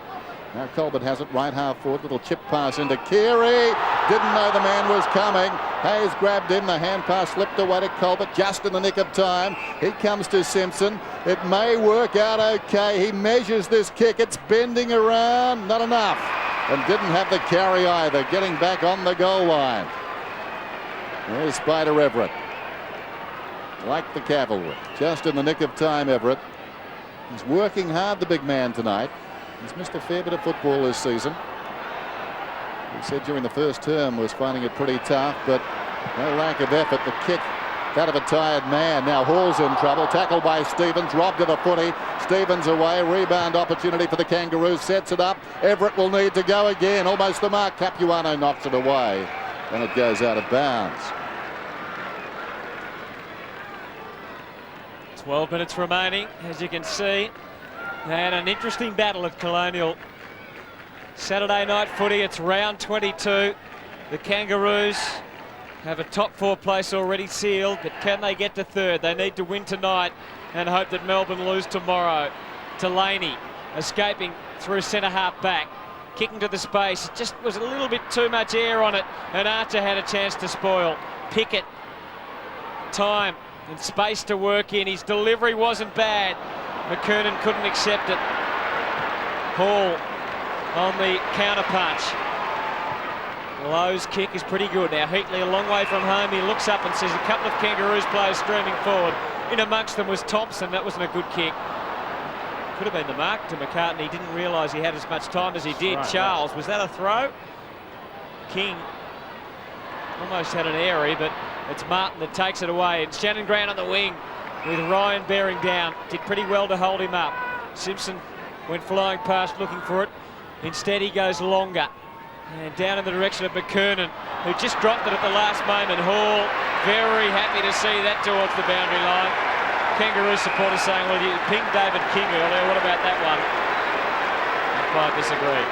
S5: Now Colbert has it right half forward. Little chip pass into Carey. Didn't know the man was coming. Hayes grabbed him. The hand pass slipped away to Colbert just in the nick of time. He comes to Simpson. It may work out okay. He measures this kick. It's bending around. Not enough. And didn't have the carry either. Getting back on the goal line. There's Spider Everett. Like the cavalry. Just in the nick of time, Everett. He's working hard, the big man, tonight. He's missed a fair bit of football this season. He said during the first term was finding it pretty tough, but no lack of effort. The kick, that of a tired man. Now Hall's in trouble. Tackled by Stevens. Robbed of the footy. Stevens away. Rebound opportunity for the Kangaroos. Sets it up. Everett will need to go again. Almost the mark. Capuano knocks it away. And it goes out of bounds.
S4: 12 minutes remaining, as you can see. And an interesting battle at Colonial. Saturday night footy, it's round 22. The Kangaroos have a top 4 place already sealed, but can they get to third? They need to win tonight and hope that Melbourne lose tomorrow. Delaney escaping through centre half back, kicking to the space. It just was a little bit too much air on it, and Archer had a chance to spoil. Pickett, time and space to work in. His delivery wasn't bad. McKernan couldn't accept it. Hall on the counter punch. Lowe's kick is pretty good. Now Heatley a long way from home. He looks up and sees a couple of Kangaroos players streaming forward. In amongst them was Thompson. That wasn't a good kick. Could have been the mark to McCartney. He didn't realise he had as much time as he did. Right, Charles, was that a throw? King almost had an airy, but it's Martin that takes it away. And Shannon Grant on the wing with Ryan bearing down. Did pretty well to hold him up. Simpson went flying past looking for it. Instead he goes longer. And down in the direction of McKernan, who just dropped it at the last moment. Hall very happy to see that towards the boundary line. Kangaroo supporters saying, well, you pinged David King earlier. What about that one? I quite disagree.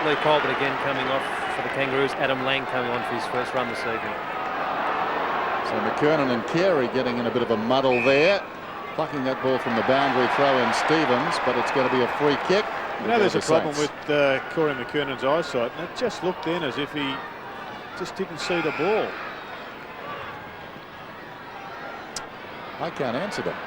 S6: Lee Colbert again coming off for the Kangaroos. Adam Lang coming on for his first run this evening.
S5: So McKernan and Carey getting in a bit of a muddle there. Plucking that ball from the boundary, throw in Stevens, but it's going to be a free kick.
S3: You know, there's a problem with Corey McKernan's eyesight, and it just looked then as if he just didn't see the ball.
S5: I can't answer that.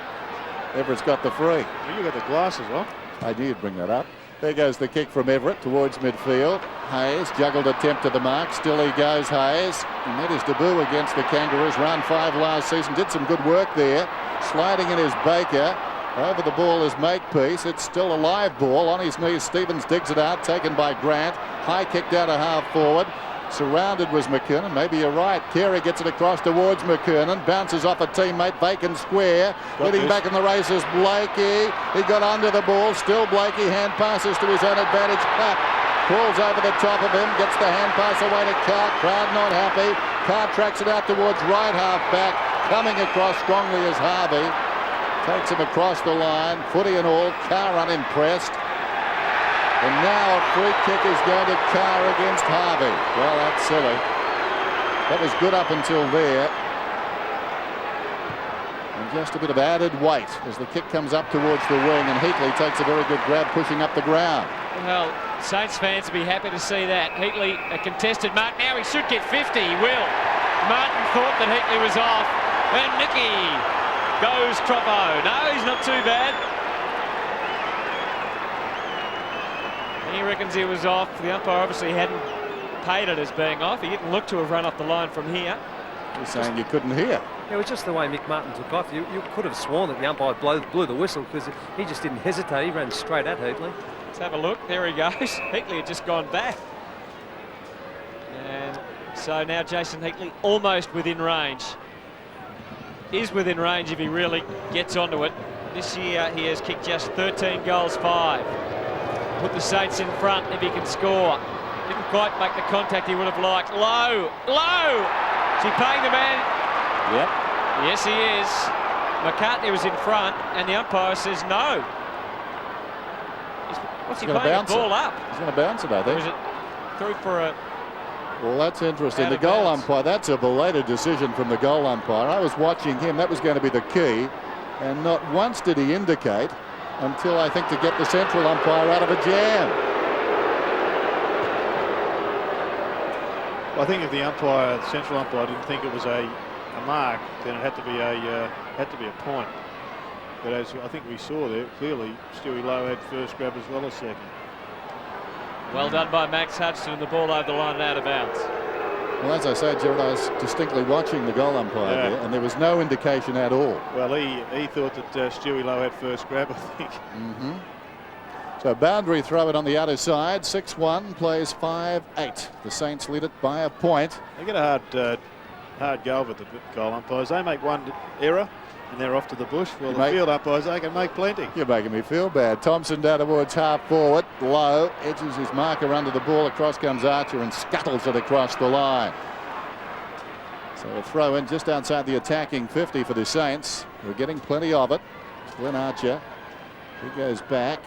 S5: Everett's got the free.
S3: Well, you got the glasses on.
S5: I knew you'd bring that up. There goes the kick from Everett towards midfield. Hayes, juggled attempt to the mark. Still he goes, Hayes. He made his debut against the Kangaroos. Round 5 last season. Did some good work there. Sliding in his Baker. Over the ball is Makepeace. It's still a live ball. On his knees, Stevens digs it out. Taken by Grant. High kick down to half forward. Surrounded was McKernan. Maybe you're right. Carey gets it across towards McKernan. Bounces off a teammate. Bacon square. Leading back in the race is Blakey. He got under the ball. Still Blakey. Hand passes to his own advantage. Clapp crawls over the top of him. Gets the hand pass away to Carr. Crowd not happy. Carr tracks it out towards right half back. Coming across strongly is Harvey. Takes him across the line. Footy and all. Carr unimpressed. And now a free kick is going to Carr against Harvey. Well, that's silly. That was good up until there. And just a bit of added weight as the kick comes up towards the wing, and Heatley takes a very good grab pushing up the ground.
S4: Well, Saints fans will be happy to see that. Heatley, a contested mark. Now he should get 50. He will. Martin thought that Heatley was off. And Nicky goes Troppo. No, he's not too bad. He reckons he was off. The umpire obviously hadn't paid it as being off. He didn't look to have run off the line from here.
S5: You're saying you couldn't hear.
S6: It was just the way Mick Martin took off. You could have sworn that the umpire blew the whistle because he just didn't hesitate. He ran straight at Heatley.
S4: Let's have a look. There he goes. Heatley had just gone back. And so now Jason Heatley almost within range. Is within range if he really gets onto it. This year he has kicked just 13 goals, 5. Put the Saints in front if he can score. Didn't quite make the contact he would have liked. Low. Is he paying the man?
S5: Yep.
S4: Yes, he is. McCartney was in front, and the umpire says no. What's he paying the ball up?
S5: He's going to bounce it, I
S4: Or
S5: think.
S4: is it through for a...
S5: Well, that's interesting.
S4: Out
S5: The
S4: of
S5: goal
S4: bounds.
S5: umpire, that's a belated decision from the goal umpire. I was watching him. That was going to be the key. And not once did he indicate until, I think, to get the central umpire out of a jam.
S3: Well, I think if the central umpire, didn't think it was a mark, then it had to be a point. But as I think we saw there, clearly Stewie Lowe had first grab as well as second.
S4: Well done by Max Hudson, and the ball over the line and out of bounds.
S5: Well, as I say, Gerard, I was distinctly watching the goal umpire there, and there was no indication at all.
S3: Well, he thought that Stewie Lowe had first grab, I think.
S5: So boundary throw it on the outer side. 6-1, plays 5-8. The Saints lead it by a point.
S3: They get a hard go with the goal umpires. They make one error and they're off to the bush. Well, the field umpires, they can make plenty.
S5: You're making me feel bad. Thompson down towards half forward. Low edges his marker under the ball. Across comes Archer and scuttles it across the line. So a throw in just outside the attacking 50 for the Saints. We're getting plenty of it. Glenn Archer. He goes back.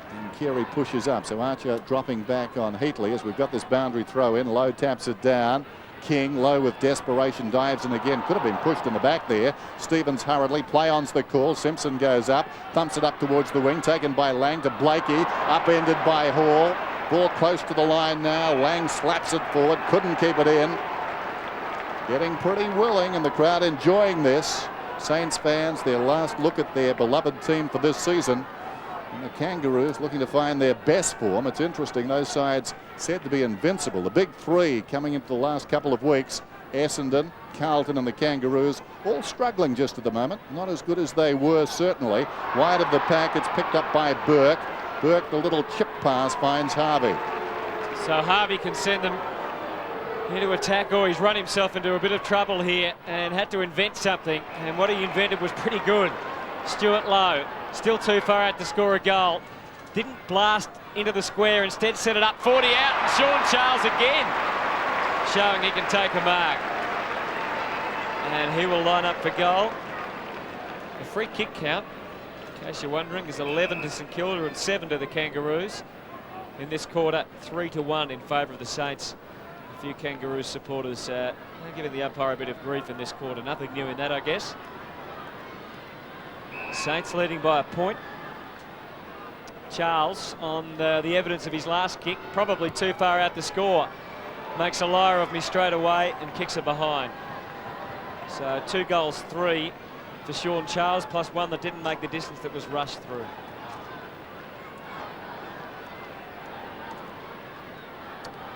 S5: And Carey pushes up. So Archer dropping back on Heatley as we've got this boundary throw in. Low taps it down. King, Low with desperation, dives in again. Could have been pushed in the back there. Stevens hurriedly. Play-on's the call. Simpson goes up. Thumps it up towards the wing. Taken by Lang to Blakey. Upended by Hall. Ball close to the line now. Lang slaps it forward. Couldn't keep it in. Getting pretty willing, and the crowd enjoying this. Saints fans, their last look at their beloved team for this season. And the Kangaroos looking to find their best form. It's interesting, those sides said to be invincible. The big three coming into the last couple of weeks. Essendon, Carlton and the Kangaroos all struggling just at the moment. Not as good as they were, certainly. Wide of the pack, it's picked up by Burke. Burke, the little chip pass, finds Harvey.
S4: So Harvey can send them into attack, or he's run himself into a bit of trouble here and had to invent something. And what he invented was pretty good. Stuart Lowe, still too far out to score a goal. Didn't blast into the square, instead set it up 40 out, and Sean Charles again showing he can take a mark. And he will line up for goal. The free kick count, in case you're wondering, is 11 to St Kilda and 7 to the Kangaroos. In this quarter, 3-1 in favour of the Saints. A few Kangaroos supporters giving the umpire a bit of grief in this quarter. Nothing new in that, I guess. Saints leading by a point. Charles, on the evidence of his last kick, probably too far out to score, makes a liar of me straight away and kicks it behind. So 2 goals, 3 for Sean Charles, plus 1 that didn't make the distance, that was rushed through.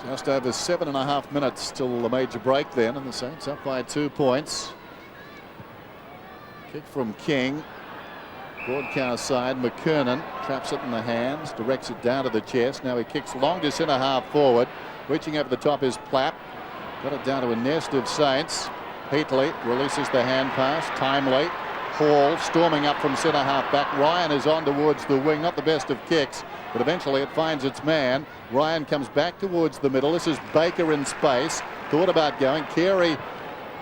S5: Just over 7.5 minutes till the major break then, and the Saints up by 2 points. Kick from King. Broadcast side, McKernan traps it in the hands, directs it down to the chest. Now he kicks long to centre half forward. Reaching over the top is Plapp. Got it down to a nest of Saints. Heatley releases the hand pass, timely. Hall storming up from centre half back. Ryan is on towards the wing, not the best of kicks, but eventually it finds its man. Ryan comes back towards the middle. This is Baker in space. Thought about going. Carey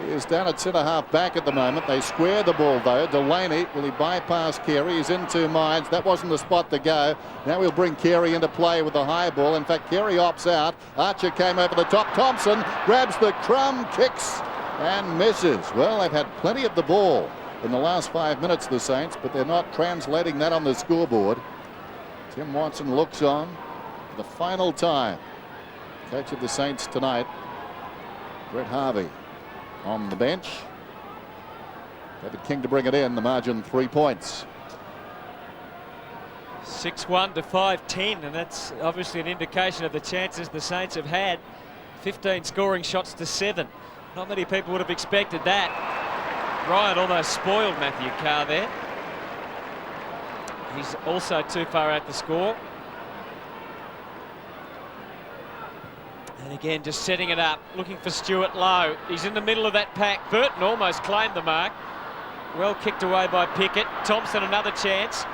S5: is down at centre half back at the moment. They square the ball though. Delaney, will he bypass Carey? He's in 2 minds. That wasn't the spot to go. Now we'll bring Carey into play with the high ball. In fact, Carey opts out. Archer came over the top. Thompson grabs the crumb, kicks and misses. Well, they've had plenty of the ball in the last 5 minutes, the Saints, but they're not translating that on the scoreboard. Tim Watson looks on for the final time. Coach of the Saints tonight, Brett Harvey, on the bench. David King to bring it in. The margin 3 points.
S4: 6-1 to 5-10, and that's obviously an indication of the chances the Saints have had. 15 scoring shots to 7. Not many people would have expected that. Ryan almost spoiled Matthew Carr there. He's also too far out to score. And again, just setting it up, looking for Stuart Lowe. He's in the middle of that pack. Burton almost claimed the mark. Well kicked away by Pickett. Thompson another chance.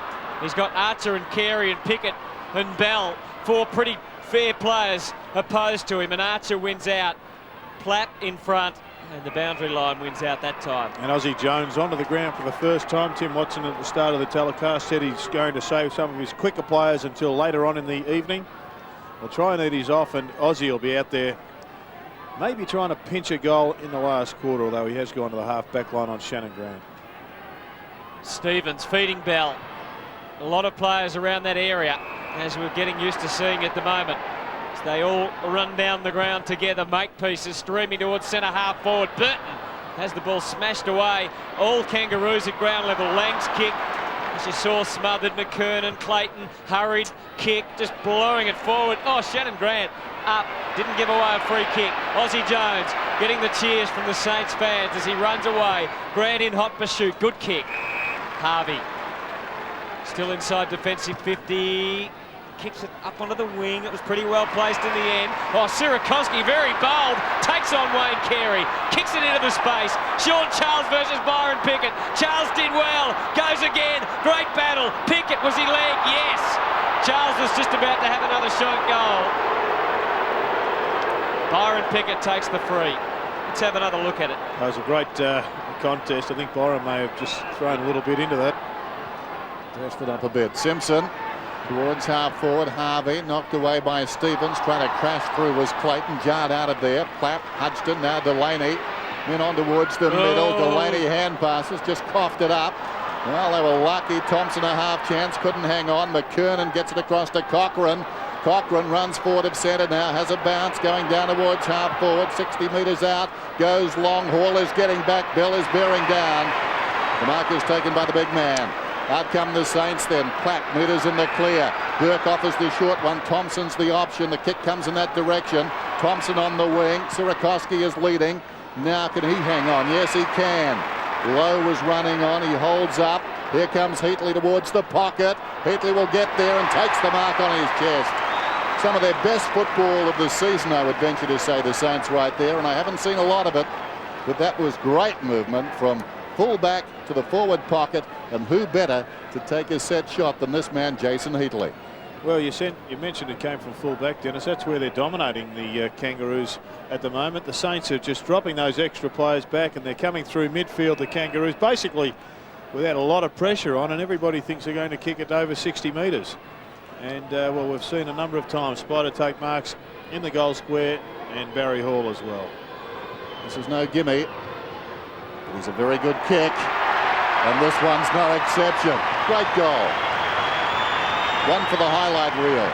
S4: He's got Archer and Carey and Pickett and Bell. 4 pretty fair players opposed to him, and Archer wins out. Platt in front, and the boundary line wins out that time.
S3: And Aussie Jones onto the ground for the first time. Tim Watson at the start of the telecast said he's going to save some of his quicker players until later on in the evening. We'll try and eat his off, and Aussie will be out there maybe trying to pinch a goal in the last quarter, although he has gone to the half-back line on Shannon Grant.
S4: Stevens feeding bell. A lot of players around that area, as we're getting used to seeing at the moment. As they all run down the ground together, make pieces streaming towards centre half forward. Burton has the ball smashed away. All Kangaroos at ground level. Lang's kick, as you saw, smothered. McKernan, Clayton, hurried, kick, just blowing it forward. Oh, Shannon Grant up, didn't give away a free kick. Aussie Jones getting the cheers from the Saints fans as he runs away. Grant in hot pursuit, good kick. Harvey still inside defensive 50. Kicks it up onto the wing. It was pretty well placed in the end. Oh, Sirakoski, very bold, takes on Wayne Carey, kicks it into the space. Sean Charles versus Byron Pickett. Charles did well, goes again, great battle. Pickett, was he leg? Yes. Charles was just about to have another shot goal. Byron Pickett takes the free. Let's have another look at it.
S3: That was a great contest. I think Byron may have just thrown a little bit into that.
S5: Dressed it up a bit. Simpson towards half forward. Harvey knocked away by Stevens. Trying to crash through was Clayton. Jarred out of there. Platt, Hudson, now Delaney. Then on towards the middle. Delaney hand passes. Just coughed it up. Well, they were lucky. Thompson a half chance. Couldn't hang on. McKernan gets it across to Cochrane. Cochrane runs forward of centre now. Has a bounce going down towards half forward. 60 metres out. Goes long. Hall is getting back. Bell is bearing down. The mark is taken by the big man. Out come the Saints then. Platt meters in the clear. Burke offers the short one. Thompson's the option. The kick comes in that direction. Thompson on the wing. Sirakoski is leading. Now can he hang on? Yes, he can. Lowe was running on. He holds up. Here comes Heatley towards the pocket. Heatley will get there and takes the mark on his chest. Some of their best football of the season, I would venture to say, the Saints right there, and I haven't seen a lot of it, but that was great movement from full-back to the forward pocket, and who better to take a set shot than this man, Jason Heatley.
S3: Well, you mentioned it came from full-back, Dennis. That's where they're dominating the Kangaroos at the moment. The Saints are just dropping those extra players back, and they're coming through midfield, the Kangaroos, basically without a lot of pressure on, and everybody thinks they're going to kick it over 60 metres. And, well, we've seen a number of times Spider take marks in the goal square, and Barry Hall as well.
S5: This is no gimme. But he's a very good kick, and this one's no exception. Great goal. One for the highlight reel.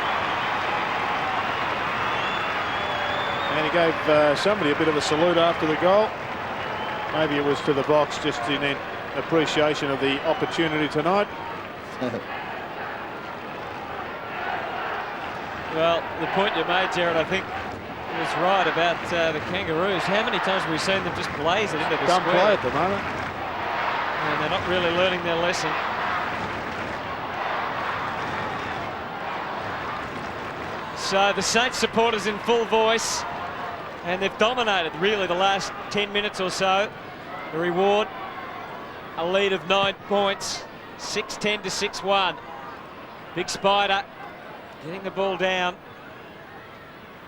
S3: And he gave somebody a bit of a salute after the goal. Maybe it was to the box, just in appreciation of the opportunity tonight.
S4: Well, the point you made, Jared, I think was right about the Kangaroos. How many times have we seen them just blaze it into the
S3: Don't
S4: square?
S3: play at the moment.
S4: And they're not really learning their lesson. So the Saints supporters in full voice, and they've dominated really the last 10 minutes or so. The reward, a lead of 9 points, 6-10 to 6-1. Big Spider getting the ball down.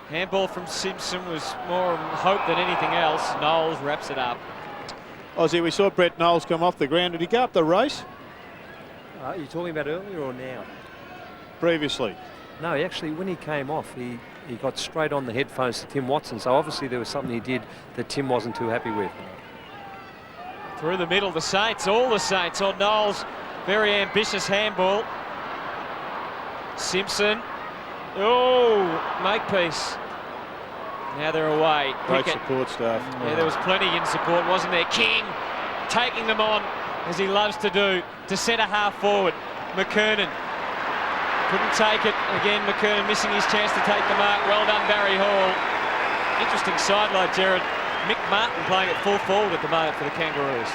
S4: Handball from Simpson was more hope than anything else. Knowles wraps it up.
S3: Aussie, we saw Brett Knowles come off the ground. Did he go up the race?
S6: Are you talking about earlier or now?
S3: Previously.
S6: No, actually, when he came off, he got straight on the headphones to Tim Watson. So obviously there was something he did that Tim wasn't too happy with.
S4: Through the middle, the Saints, all the Saints on Knowles. Very ambitious handball. Simpson. Oh, makepeace. Now they're away.
S3: Great
S4: Pickett.
S3: support staff.
S4: Yeah, there was plenty in support, wasn't there? King taking them on, as he loves to do, to centre half forward. McKernan couldn't take it. Again, McKernan missing his chance to take the mark. Well done, Barry Hall. Interesting sideline, Jared. Mick Martin playing at full forward at the moment for the Kangaroos.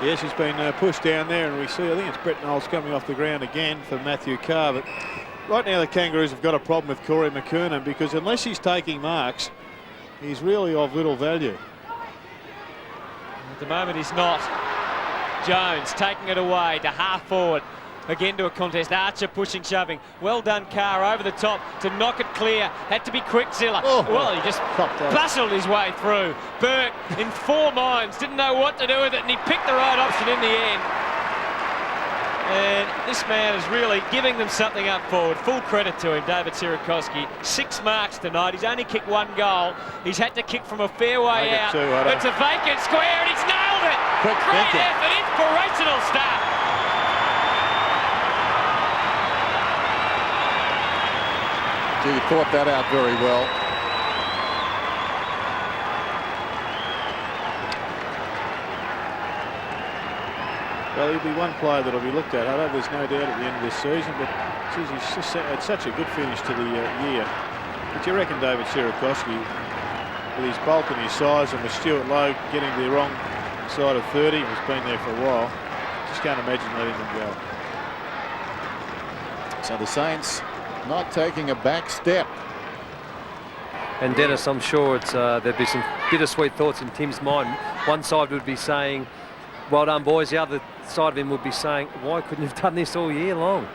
S3: Yes, he's been pushed down there, and we see, I think it's Brett Knowles coming off the ground again for Matthew Carr. But right now the Kangaroos have got a problem with Corey McKernan, because unless he's taking marks, he's really of little value.
S4: At the moment he's not. Jones taking it away to half forward. again to a contest. Archer pushing, shoving. Well done, Carr, over the top to knock it clear. Had to be quick, Zilla.
S5: Oh.
S4: Well, he just bustled his way through. Burke in 4 minds, didn't know what to do with it, and he picked the right option in the end. And this man is really giving them something up forward. Full credit to him, David Sierakowski. 6 marks tonight. He's only kicked 1 goal. He's had to kick from a fair way out. It's a vacant square, and he's nailed it. Great effort, inspirational stuff.
S5: He thought that out very well.
S3: Well, he'll be one player that'll be looked at. I know there's no doubt at the end of this season, but geez, he's just had such a good finish to the year. But you reckon David Sierakowski, with his bulk and his size, and with Stuart Lowe getting to the wrong side of 30, he's been there for a while, just can't imagine letting them go.
S5: So the Saints not taking a back step.
S6: And Dennis, I'm sure it's there'd be some bittersweet thoughts in Tim's mind. One side would be saying, well done, boys. The other side of him would be saying, why couldn't you have done this all year long?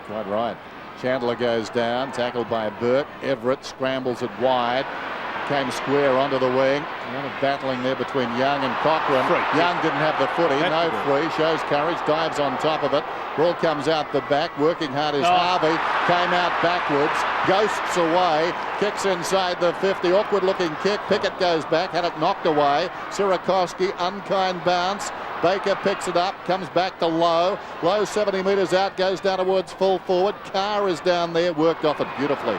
S5: Quite right. Chandler goes down, tackled by Burke. Everett scrambles it wide. Came square onto the wing. A lot of battling there between Young and Cochrane. Young didn't have the footy. No free. Shows courage. Dives on top of it. Ball comes out the back. Working hard is Harvey. Came out backwards. Ghosts away. Kicks inside the 50. Awkward looking kick. Pickett goes back. Had it knocked away. Sierakowski. Unkind bounce. Baker picks it up. Comes back to Lowe. Lowe 70 metres out. Goes down towards full forward. Carr is down there. Worked off it beautifully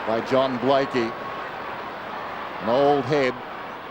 S5: by John Blakey. An old head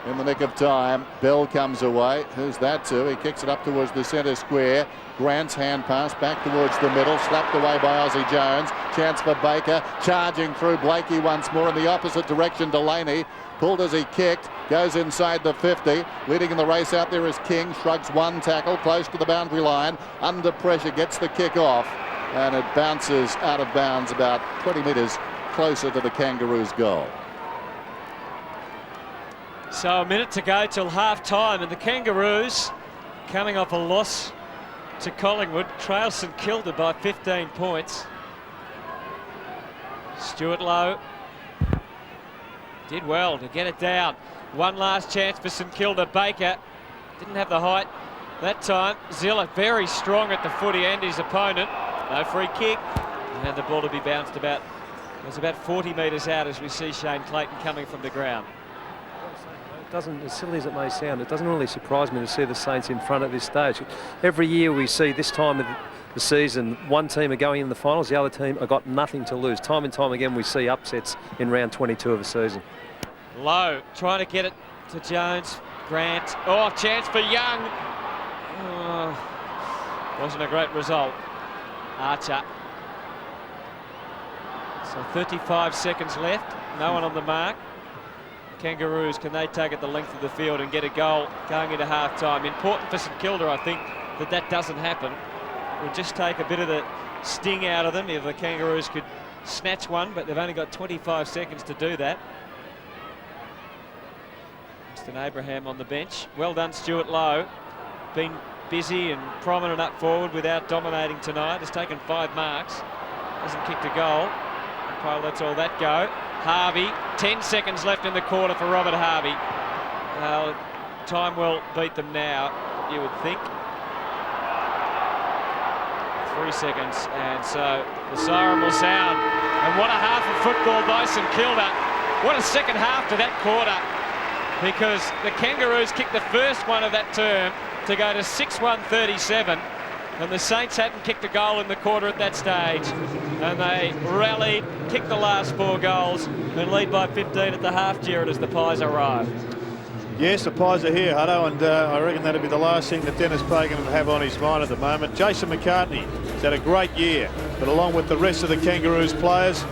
S5: in the nick of time. Bell comes away. Who's that to? He kicks it up towards the centre square. Grant's hand pass back towards the middle. Slapped away by Ozzie Jones. Chance for Baker. Charging through Blakey once more in the opposite direction. Delaney pulled as he kicked. Goes inside the 50. Leading in the race out there is King. Shrugs one tackle close to the boundary line. Under pressure. Gets the kick off. And it bounces out of bounds about 20 metres closer to the Kangaroos' goal.
S4: So a minute to go till half-time, and the Kangaroos, coming off a loss to Collingwood, trail St Kilda by 15 points. Stuart Lowe did well to get it down. One last chance for St Kilda. Baker didn't have the height that time. Zilla very strong at the footy and his opponent. No free kick, and the ball to be bounced about. It's about 40 metres out as we see Shane Clayton coming from the ground.
S6: Doesn't, as silly as it may sound, it doesn't really surprise me to see the Saints in front at this stage. Every year we see this time of the season, one team are going in the finals, the other team have got nothing to lose. Time and time again we see upsets in round 22 of the season.
S4: Lowe trying to get it to Jones. Grant. Oh, chance for Young. Oh, wasn't a great result. Archer. So 35 seconds left. No one on the mark. Kangaroos, can they take it the length of the field and get a goal going into half-time? Important for St Kilda, I think, that doesn't happen. It would just take a bit of the sting out of them if the Kangaroos could snatch one, but they've only got 25 seconds to do that. Winston Abraham on the bench. Well done, Stuart Lowe. Been busy and prominent up forward without dominating tonight. Has taken 5 marks. Hasn't kicked a goal. Umpire lets all that go. Harvey, 10 seconds left in the quarter for Robert Harvey. Time will beat them now, you would think. 3 seconds, and so the siren will sound. And what a half of football by St Kilda. What a second half to that quarter, because the Kangaroos kicked the first one of that term to go to 6-1-37. And the Saints hadn't kicked a goal in the quarter at that stage. And they rallied, kicked the last 4 goals, and lead by 15 at the half, Jared, as the Pies arrive.
S3: Yes, the Pies are here, Hutto, and I reckon that'll be the last thing that Dennis Pagan will have on his mind at the moment. Jason McCartney has had a great year, but along with the rest of the Kangaroos players,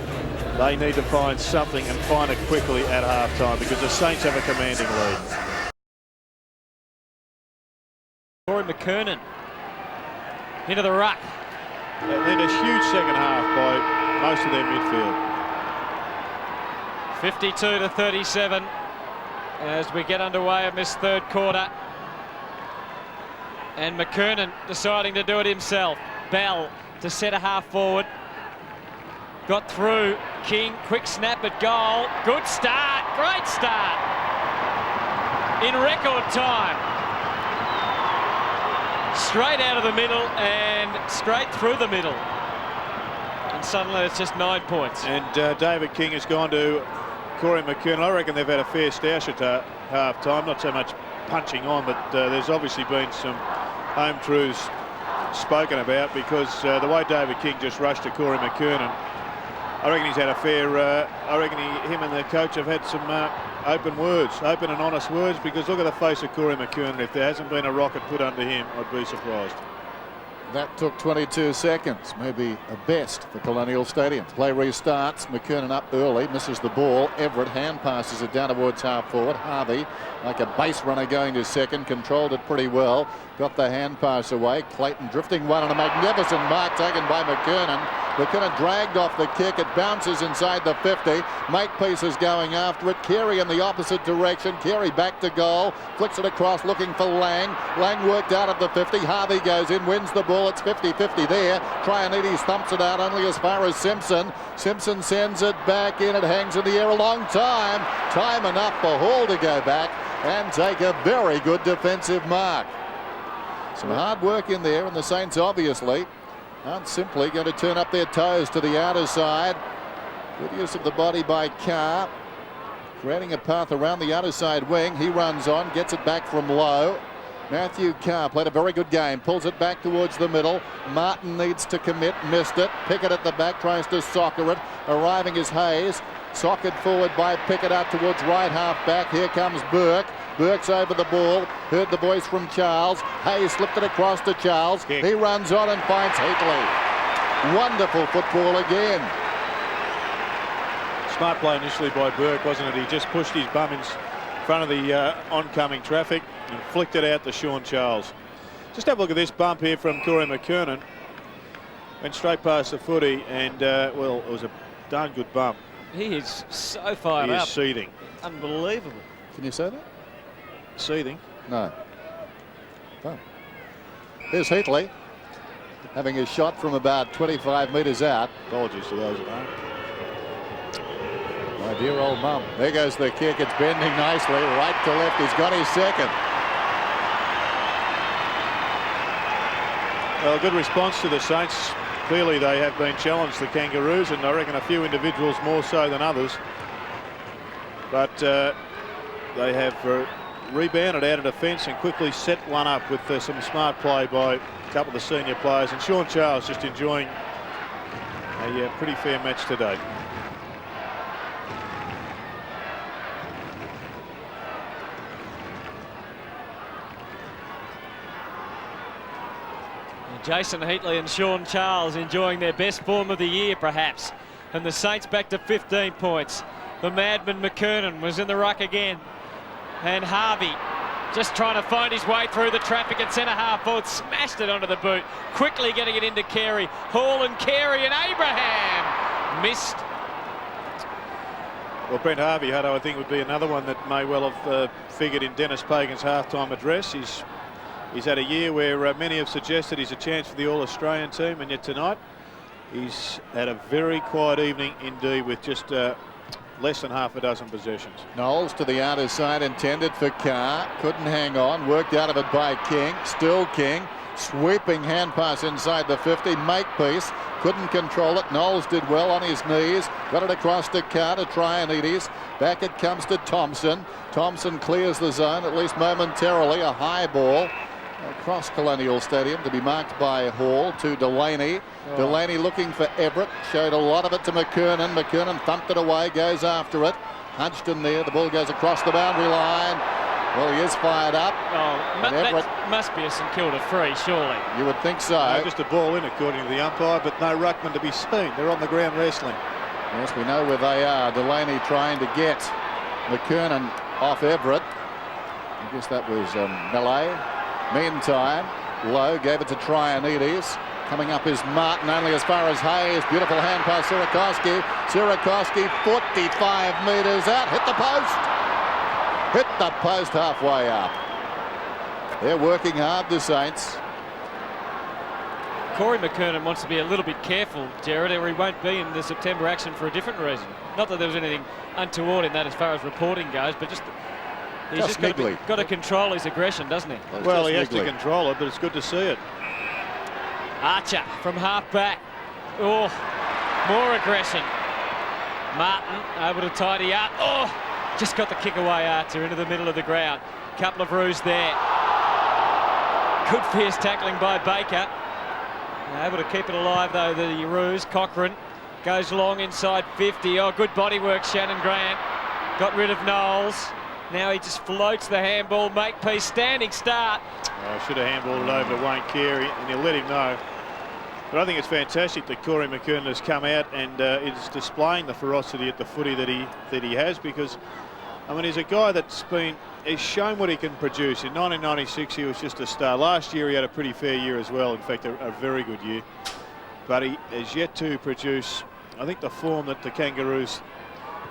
S3: they need to find something and find it quickly at half-time, because the Saints have a commanding lead.
S4: Rory McKernan into the ruck.
S3: They need a huge second half by most of their midfield.
S4: 52-37 as we get underway in this third quarter. And McKernan deciding to do it himself. Bell to centre half forward. Got through. King, quick snap at goal. Good start. Great start. In record time. Straight out of the middle and straight through the middle. And suddenly it's just 9 points.
S3: And David King has gone to Corey McKernan. I reckon they've had a fair stoush at half time. Not so much punching on, but there's obviously been some home truths spoken about, because the way David King just rushed to Corey McKernan, I reckon he's had a fair, I reckon him and the coach have had some open and honest words, because look at the face of Corey McKernan. If there hasn't been a rocket put under him, I'd be surprised.
S5: That took 22 seconds, maybe a best for Colonial Stadium. Play restarts. McKernan up early, misses the ball. Everett hand passes it down towards half forward. Harvey, like a base runner going to second, controlled it pretty well. Got the hand pass away. Clayton drifting one, and a magnificent mark taken by McKernan. McKernan dragged off the kick. It bounces inside the 50. Makepeace is going after it. Carey in the opposite direction. Carey back to goal. Flicks it across looking for Lang. Lang worked out of the 50. Harvey goes in, wins the ball. It's 50-50 there. Trianides thumps it out only as far as Simpson. Simpson sends it back in. It hangs in the air a long time. Time enough for Hall to go back and take a very good defensive mark. Some hard work in there, and the Saints obviously aren't simply going to turn up their toes to the outer side. Good use of the body by Carr, creating a path around the outer side wing. He runs on, gets it back from low. Matthew Carr played a very good game, pulls it back towards the middle. Martin needs to commit, missed it. Pickett at the back tries to soccer it. Arriving is Hayes. Socked forward by Pickett out towards right half back. Here comes Burke. Burke's over the ball. Heard the voice from Charles. Hayes slipped it across to Charles. He runs on and finds Heatley. Wonderful football again.
S3: Smart play initially by Burke, wasn't it? He just pushed his bum in front of the oncoming traffic and flicked it out to Sean Charles. Just have a look at this bump here from Corey McKernan. Went straight past the footy, and well, it was a darn good bump.
S4: He is so fired up.
S3: He is seething.
S4: Unbelievable.
S5: Can you say that?
S3: Seething?
S5: No. Oh. Here's Heatley having a shot from about 25 metres out.
S3: Apologies to those at home.
S5: My dear old mum. There goes the kick. It's bending nicely right to left. He's got his second.
S3: Well, good response to the Saints. Clearly they have been challenged, the Kangaroos, and I reckon a few individuals more so than others. But they have rebounded out of defence and quickly set one up with some smart play by a couple of the senior players. And Sean Charles just enjoying a pretty fair match today.
S4: Jason Heatley and Sean Charles enjoying their best form of the year, perhaps. And the Saints back to 15 points. The madman McKernan was in the ruck again. And Harvey just trying to find his way through the traffic at centre half forward. Smashed it onto the boot. Quickly getting it into Carey. Hall and Carey and Abraham. Missed.
S3: Well, Brent Harvey, Hutto, I think would be another one that may well have figured in Dennis Pagan's halftime address. He's had a year where many have suggested he's a chance for the All-Australian team, and yet tonight he's had a very quiet evening indeed, with just less than half a dozen possessions.
S5: Knowles to the outer side, intended for Carr. Couldn't hang on. Worked out of it by King. Still King. Sweeping hand pass inside the 50. Makepeace couldn't control it. Knowles did well on his knees. Got it across to Carr to Trianides. Back it comes to Thompson. Thompson clears the zone, at least momentarily. A high ball across Colonial Stadium to be marked by Hall to Delaney. Oh. Delaney looking for Everett. Showed a lot of it to McKernan. McKernan thumped it away, goes after it. Hunched in there. The ball goes across the boundary line. Well, he is fired up.
S4: Oh, that must be a St Kilda free, surely.
S5: You would think so.
S3: No, just a ball in, according to the umpire, but no ruckman to be seen. They're on the ground wrestling.
S5: Yes, we know where they are. Delaney trying to get McKernan off Everett. I guess that was Melee. Meantime, Lowe gave it to Trianides. Coming up is Martin, only as far as Hayes. Beautiful hand pass, Sierakowski. Sierakowski, 45 metres out. Hit the post. Hit the post halfway up. They're working hard, the Saints.
S4: Corey McKernan wants to be a little bit careful, Jared, or he won't be in the September action for a different reason. Not that there was anything untoward in that as far as reporting goes, but he's just got to control his aggression, doesn't he?
S3: Well, he has to control it, but it's good to see it.
S4: Archer from half back. Oh, more aggression. Martin able to tidy up. Oh, just got the kick away, Archer, into the middle of the ground. Couple of roos there. Good fierce tackling by Baker. Able to keep it alive, though, the roos. Cochrane goes long inside 50. Oh, good body work, Shannon Grant. Got rid of Knowles. Now he just floats the handball. Makepeace, standing start.
S3: Should have handballed it over to Wayne Carey, and he'll let him know. But I think it's fantastic that Corey McKernan has come out and is displaying the ferocity at the footy that he has, because I mean, he's a guy he's shown what he can produce. In 1996 he was just a star. Last year he had a pretty fair year as well, in fact a very good year, but he has yet to produce, I think, the form that the Kangaroos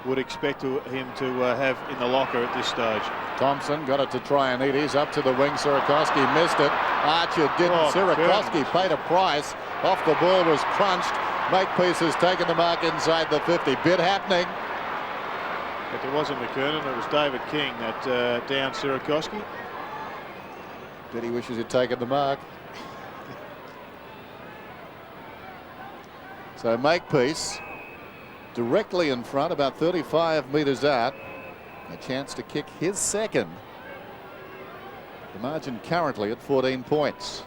S3: would expect him to have in the locker at this stage.
S5: Thompson got it to Traianides, up to the wing. Sierakowski missed it. Archer didn't. Sierakowski paid a price. Off the ball, was crunched. Makepeace has taken the mark inside the 50. Bit happening.
S3: But there wasn't McKernan, it was David King that downed Sierakowski.
S5: But he wishes he'd taken the mark. So Makepeace directly in front, about 35 metres out. A chance to kick his second. The margin currently at 14 points.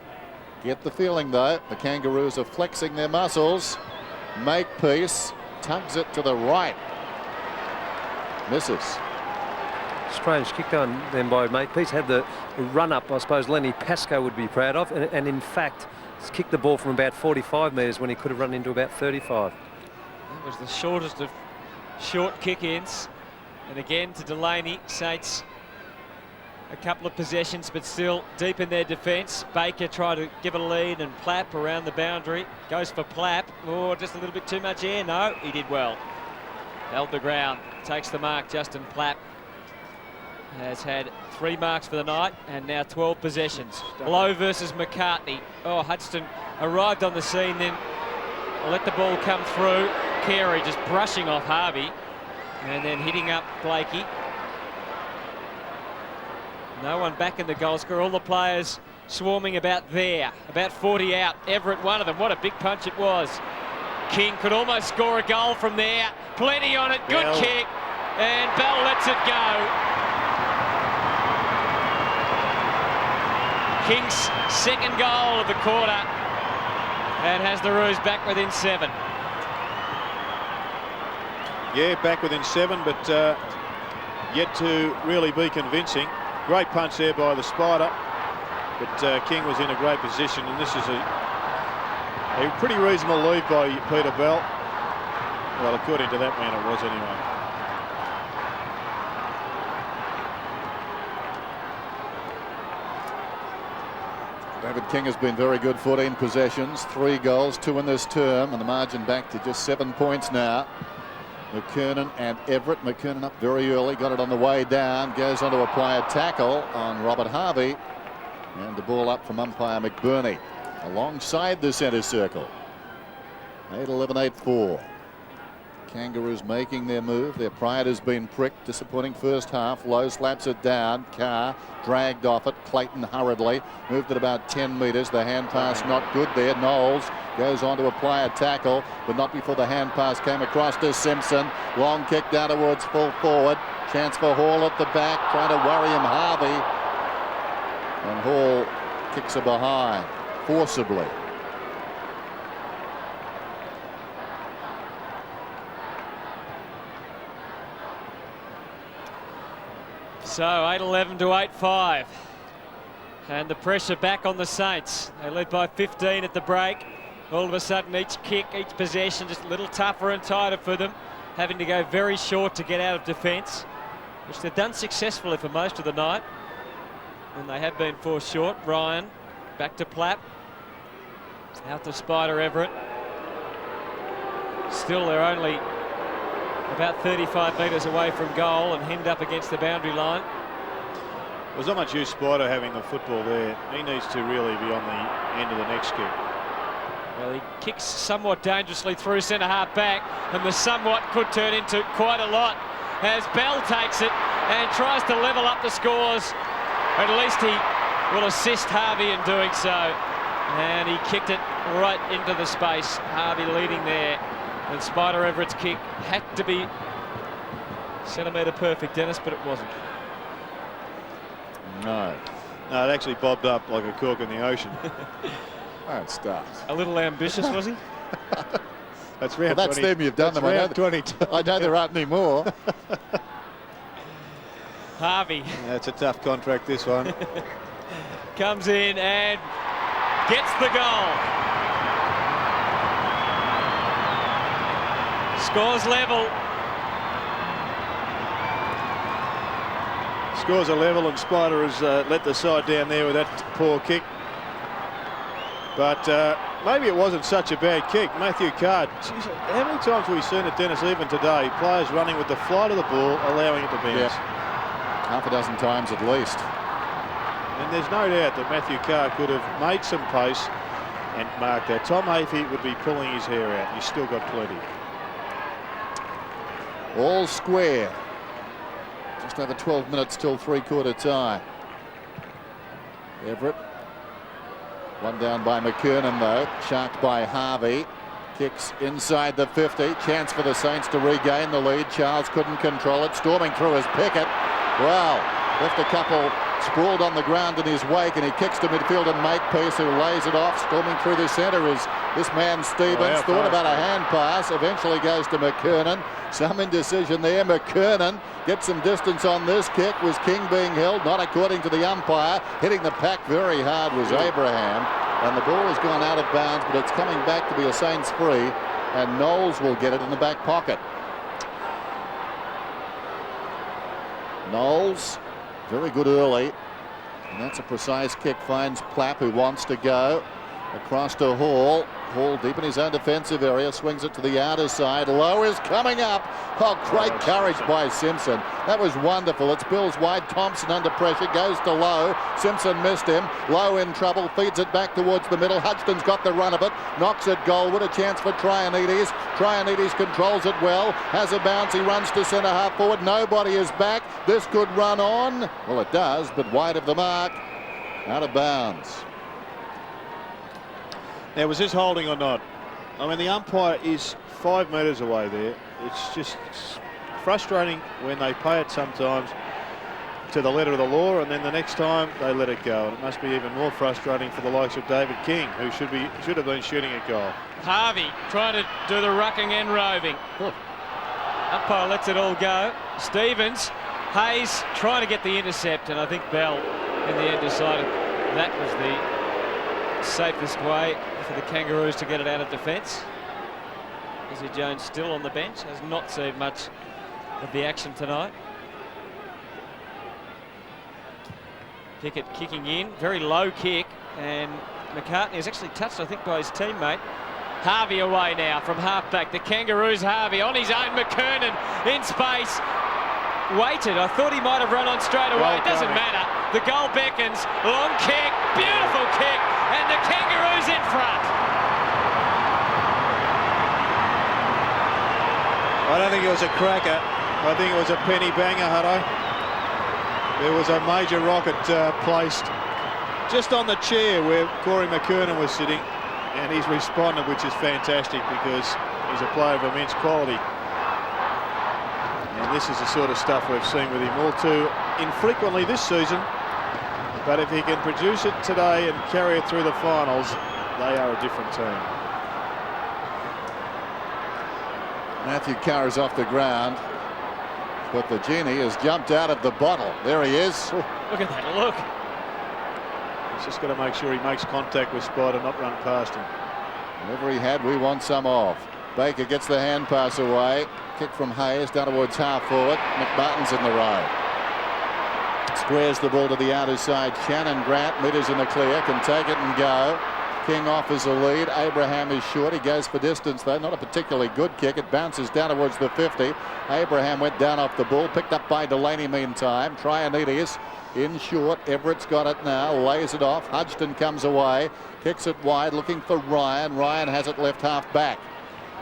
S5: Get the feeling, though, the Kangaroos are flexing their muscles. Makepeace tugs it to the right. Misses.
S6: Strange kick on then by Makepeace. Had the run up, I suppose Lenny Pascoe would be proud of, and in fact he's kicked the ball from about 45 metres when he could have run into about 35.
S4: That was the shortest of short kick-ins. And again to Delaney. Saints a couple of possessions, but still deep in their defence. Baker tried to give a lead, and Plapp around the boundary. Goes for Plapp. Oh, just a little bit too much air. No, he did well. Held the ground. Takes the mark. Justin Plapp has had 3 marks for the night and now 12 possessions. Lowe versus McCartney. Oh, Hudson arrived on the scene, then let the ball come through. Carey just brushing off Harvey and then hitting up Blakey. No one back in the goal score. All the players swarming about there. About 40 out. Everett, one of them. What a big punch it was. King could almost score a goal from there. Plenty on it. Good kick. And Bell lets it go. King's second goal of the quarter. And has the Roos back within 7.
S3: Yeah, back within 7, but yet to really be convincing. Great punch there by the Spider, but King was in a great position, and this is a pretty reasonable lead by Peter Bell. Well, according to that man, it was anyway.
S5: David King has been very good. 14 possessions, 3 goals, 2 in this term, and the margin back to just 7 points now. McKernan and Everett. McKernan up very early, got it on the way down, goes on to apply a tackle on Robert Harvey, and the ball up from umpire McBurney alongside the centre circle. 8-11, 8-4. Kangaroos making their move. Their pride has been pricked. Disappointing first half. Lowe slaps it down. Carr dragged off it. Clayton hurriedly moved it about 10 metres. The hand pass not good there. Knowles goes on to apply a tackle, but not before the hand pass came across to Simpson. Long kick down towards full forward. Chance for Hall at the back, trying to worry him, Harvey. And Hall kicks her behind forcibly.
S4: So 8-11 to 8-5. And the pressure back on the Saints. They led by 15 at the break. All of a sudden, each kick, each possession, just a little tougher and tighter for them. Having to go very short to get out of defence, which they've done successfully for most of the night. And they have been forced short. Ryan back to Plapp. Out to Spider Everett. Still, they're only about 35 metres away from goal and hemmed up against the boundary line.
S3: There's not much use Spider having the football there. He needs to really be on the end of the next kick.
S4: Well, he kicks somewhat dangerously through centre-half back, and the somewhat could turn into quite a lot as Bell takes it and tries to level up the scores. At least he will assist Harvey in doing so. And he kicked it right into the space. Harvey leading there. And Spider Everett's kick had to be centimetre perfect, Dennis, but it wasn't.
S3: No, it actually bobbed up like a cork in the ocean.
S5: Don't start.
S4: A little ambitious, was he?
S3: That's round
S5: Well, that's
S3: 20.
S5: them. You've done
S3: That's
S5: them. I know,
S3: round 22.
S5: I know there aren't any more.
S4: Harvey
S3: That's a tough contract, this one.
S4: comes in and gets the goal. Scores level.
S3: Scores a level, and Spider has let the side down there with that poor kick. But maybe it wasn't such a bad kick. Matthew Card, geez, how many times have we seen it, Dennis, even today? Players running with the flight of the ball, allowing it to bounce.
S5: Yep. Half a dozen times at least.
S3: And there's no doubt that Matthew Carr could have made some pace and marked that. Tom Hafey would be pulling his hair out. He's still got plenty.
S5: All square. Just over 12 minutes till three-quarter time. Everett. One down by McKernan, though. Sharked by Harvey. Kicks inside the 50. Chance for the Saints to regain the lead. Charles couldn't control it. Storming through his Pickett. Well, left a couple sprawled on the ground in his wake, and he kicks to midfield, and Makepeace, who lays it off. Storming through the centre is this man Stevens. Thought about a hand pass. Eventually goes to McKernan. Some indecision there. McKernan gets some distance on this kick. Was King being held? Not according to the umpire. Hitting the pack very hard was Abraham. And the ball has gone out of bounds, but it's coming back to be a Saints free. And Knowles will get it in the back pocket. Knowles, very good early. And that's a precise kick. Finds Plapp, who wants to go. Across to Hall. Hall deep in his own defensive area. Swings it to the outer side. Lowe is coming up. Oh, great courage by Simpson. That was wonderful. It's Bills wide. Thompson under pressure. Goes to Lowe. Simpson missed him. Lowe in trouble. Feeds it back towards the middle. Hudgston's got the run of it. Knocks it goalward. A chance for Trianides. Trianides controls it well. Has a bounce. He runs to centre half forward. Nobody is back. This could run on. Well, it does, but wide of the mark. Out of bounds.
S3: Now, was this holding or not? I mean, the umpire is 5 metres away there. It's just frustrating when they pay it sometimes to the letter of the law, and then the next time they let it go. And it must be even more frustrating for the likes of David King, who should have been shooting a goal.
S4: Harvey trying to do the rucking and roving. Umpire lets it all go. Stevens, Hayes trying to get the intercept, and I think Bell in the end decided that was the safest way for the Kangaroos to get it out of defence. Izzy Jones still on the bench, has not seen much of the action tonight. Pickett kicking in, very low kick, and McCartney is actually touched, I think, by his teammate. Harvey away now from halfback. The Kangaroos, Harvey on his own. McKernan in space. Waited. I thought he might have run on straight away. It doesn't matter. The goal beckons. Long kick. Beautiful kick. And the Kangaroos in front.
S3: I don't think it was a cracker. I think it was a penny banger, Hutto. There was a major rocket placed just on the chair where Corey McKernan was sitting, and he's responded, which is fantastic because he's a player of immense quality. And this is the sort of stuff we've seen with him all too infrequently this season. But if he can produce it today and carry it through the finals, they are a different team.
S5: Matthew Carr is off the ground, but the genie has jumped out of the bottle. There he is.
S4: Look at that look.
S3: He's just got to make sure he makes contact with Spider, not run past him.
S5: Whatever he had, we want some of. Baker gets the hand pass away. Kick from Hayes down towards half forward. McMartin's in the row. Squares the ball to the outer side. Shannon Grant, meters in the clear, can take it and go. King offers a lead. Abraham is short. He goes for distance, though. Not a particularly good kick. It bounces down towards the 50. Abraham went down off the ball. Picked up by Delaney meantime. Trianides in short. Everett's got it now. Lays it off. Hudson comes away. Kicks it wide, looking for Ryan. Ryan has it left half back.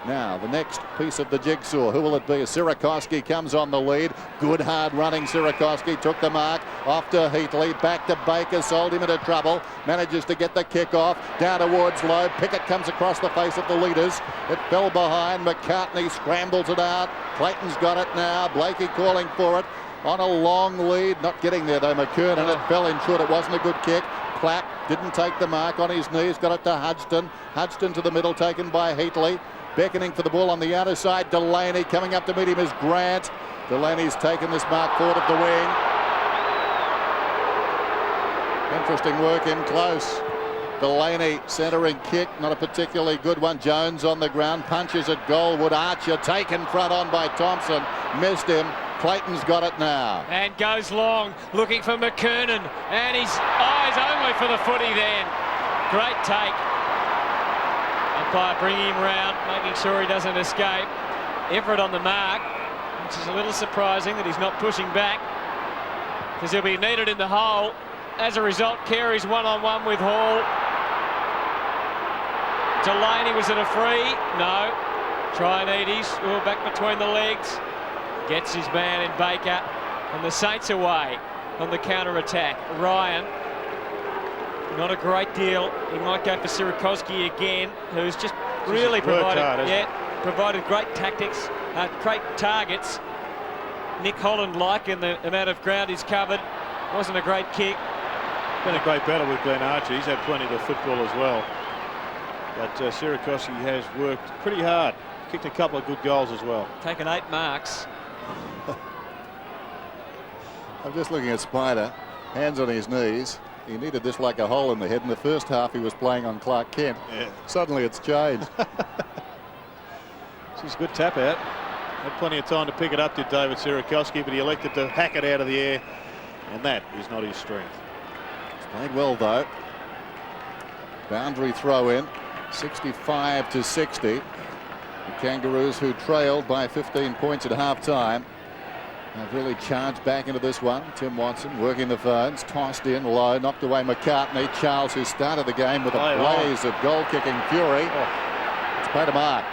S5: Now, the next piece of the jigsaw, who will it be? Sierakowski comes on the lead. Good hard running Sierakowski, took the mark, off to Heatley, back to Baker, sold him into trouble, manages to get the kick off, down towards low. Pickett comes across the face of the leaders. It fell behind, McCartney scrambles it out. Clayton's got it now, Blakey calling for it. On a long lead, not getting there though, McKernan. It fell in short, it wasn't a good kick. Clapp didn't take the mark, on his knees, got it to Hudson. Hudson to the middle, taken by Heatley. Beckoning for the ball on the outer side. Delaney coming up to meet him is Grant. Delaney's taken this mark forward of the wing. Interesting work in close. Delaney centering kick, not a particularly good one. Jones on the ground, punches at Goldwood. Archer taken front on by Thompson. Missed him. Clayton's got it now.
S4: And goes long, looking for McKernan. And his eyes only for the footy then. Great take. Umpire bringing him round, making sure he doesn't escape. Everett on the mark, which is a little surprising that he's not pushing back, because he'll be needed in the hole. As a result, Carey's one-on-one with Hall. Delaney, was it a free? No. Trianides, back between the legs. Gets his man in Baker, and the Saints away on the counter-attack. Ryan. Not a great deal. He might go for Sierakowski again, who's just really provided great tactics, great targets. Nick Holland-like in the amount of ground he's covered. Wasn't a great kick.
S3: Been a great battle with Glenn Archer. He's had plenty of football as well. But Sierakowski has worked pretty hard. Kicked a couple of good goals as well.
S4: Taken 8 marks.
S5: I'm just looking at Spider. Hands on his knees. He needed this like a hole in the head. In the first half, he was playing on Clark Kent.
S3: Yeah.
S5: Suddenly, it's changed.
S3: This is a good tap out. Had plenty of time to pick it up, did David Sierakowski, but he elected to hack it out of the air, and that is not his strength.
S5: He's played well, though. Boundary throw in, 65 to 60. The Kangaroos, who trailed by 15 points at half-time, have really charged back into this one. Tim Watson working the phones, tossed in low, knocked away McCartney. Charles, who started the game with a blaze of goal-kicking fury. It's paid a mark.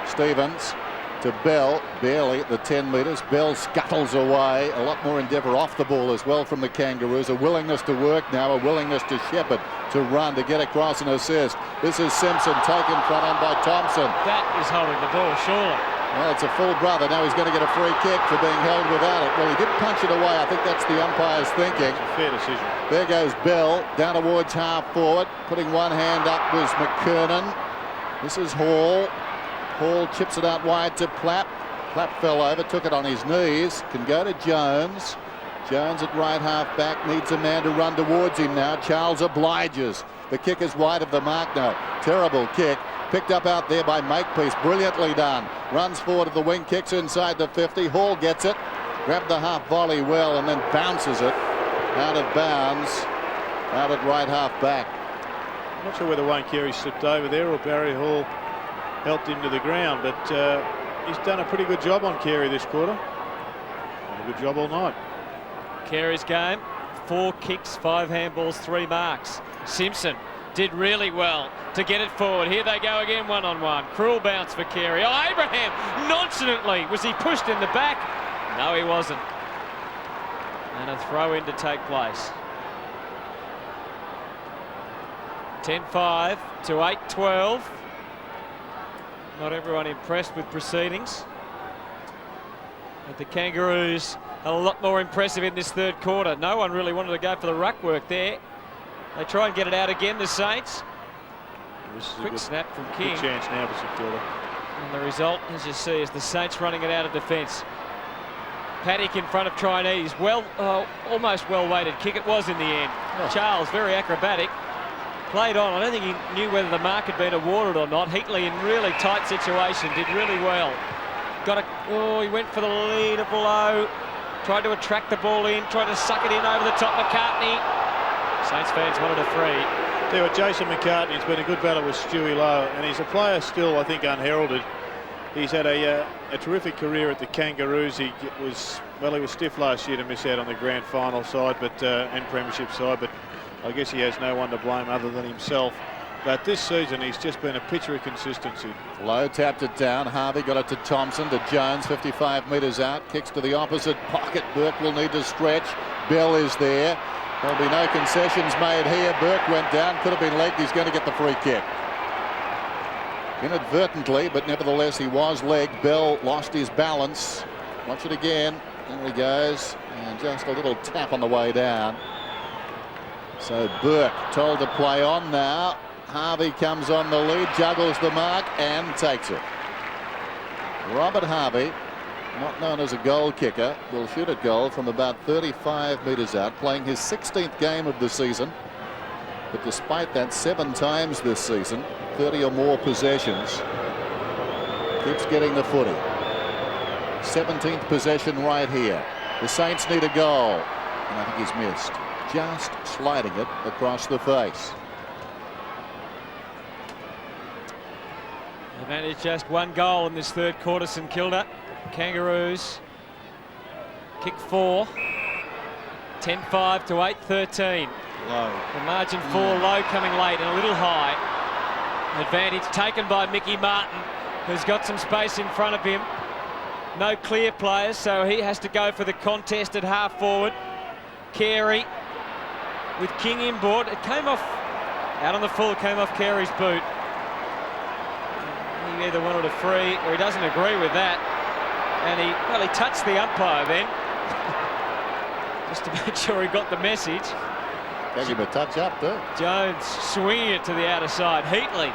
S5: Stevens to Bell, barely at the 10 metres. Bell scuttles away. A lot more endeavour off the ball as well from the Kangaroos. A willingness to work now, a willingness to shepherd, to run, to get across and assist. This is Simpson taken front on by Thompson.
S4: That is holding the ball, surely.
S5: Well, it's a full brother. Now he's going to get a free kick for being held without it. Well, he did punch it away. I think that's the umpire's thinking.
S3: It's a fair decision.
S5: There goes Bell down towards half forward. Putting one hand up was McKernan. This is Hall. Hall chips it out wide to Clapp. Clapp fell over, took it on his knees. Can go to Jones. Jones at right half back needs a man to run towards him now. Charles obliges. The kick is wide of the mark now. Terrible kick. Picked up out there by Makepeace. Brilliantly done. Runs forward of the wing, kicks inside the 50. Hall gets it. Grabbed the half volley well and then bounces it out of bounds. Out at right half back.
S3: I'm not sure whether Wayne Carey slipped over there or Barry Hall helped him to the ground, but he's done a pretty good job on Carey this quarter. Done a good job all night.
S4: Carey's game, 4 kicks, 5 handballs, 3 marks. Simpson did really well to get it forward. Here they go again, one-on-one. Cruel bounce for Carey. Oh, Abraham, nonchalantly, was he pushed in the back? No, he wasn't. And a throw in to take place. 10-5 to 8-12. Not everyone impressed with proceedings. But the Kangaroos a lot more impressive in this third quarter. No one really wanted to go for the ruck work there. They try and get it out again, the Saints.
S3: This is
S4: Quick snap from King.
S3: Good chance now for St Kilda.
S4: And the result, as you see, is the Saints running it out of defence. Paddock in front of Trianides. Almost well-weighted kick it was in the end. Charles, very acrobatic. Played on. I don't think he knew whether the mark had been awarded or not. Heatley in really tight situation, did really well. He went for the leader below. Tried to attract the ball in, tried to suck it in over the top. McCartney. Saints fans wanted a free.
S3: Tell you what, Jason McCartney's been a good battle with Stewie Lowe, and he's a player still, I think, unheralded. He's had a terrific career at the Kangaroos. He was stiff last year to miss out on the grand final side, and premiership side, but I guess he has no one to blame other than himself. But this season, he's just been a picture of consistency.
S5: Lowe tapped it down. Harvey got it to Thompson, to Jones, 55 metres out. Kicks to the opposite pocket. Burke will need to stretch. Bell is there. There'll be no concessions made here. Burke went down. Could have been legged. He's going to get the free kick. Inadvertently, but nevertheless, he was legged. Bell lost his balance. Watch it again. There he goes. And just a little tap on the way down. So Burke told to play on now. Harvey comes on the lead, juggles the mark and takes it. Robert Harvey, not known as a goal kicker, will shoot at goal from about 35 metres out, playing his 16th game of the season. But despite that, 7 times this season, 30 or more possessions, keeps getting the footy. 17th possession right here. The Saints need a goal, and I think he's missed. Just sliding it across the face.
S4: Advantage just 1 goal in this third quarter, St Kilda. Kangaroos kick 4. 10-5 to 8-13.
S3: Low.
S4: The margin 4 low coming late and a little high. Advantage taken by Mickey Martin, who's got some space in front of him. No clear players, so he has to go for the contest at half forward. Carey with King inboard. It came off out on the full, came off Carey's boot. He either wanted a free or he doesn't agree with that. And he touched the umpire then. Just to make sure he got the message.
S5: Gave him a touch up too.
S4: Jones swinging it to the outer side. Heatley.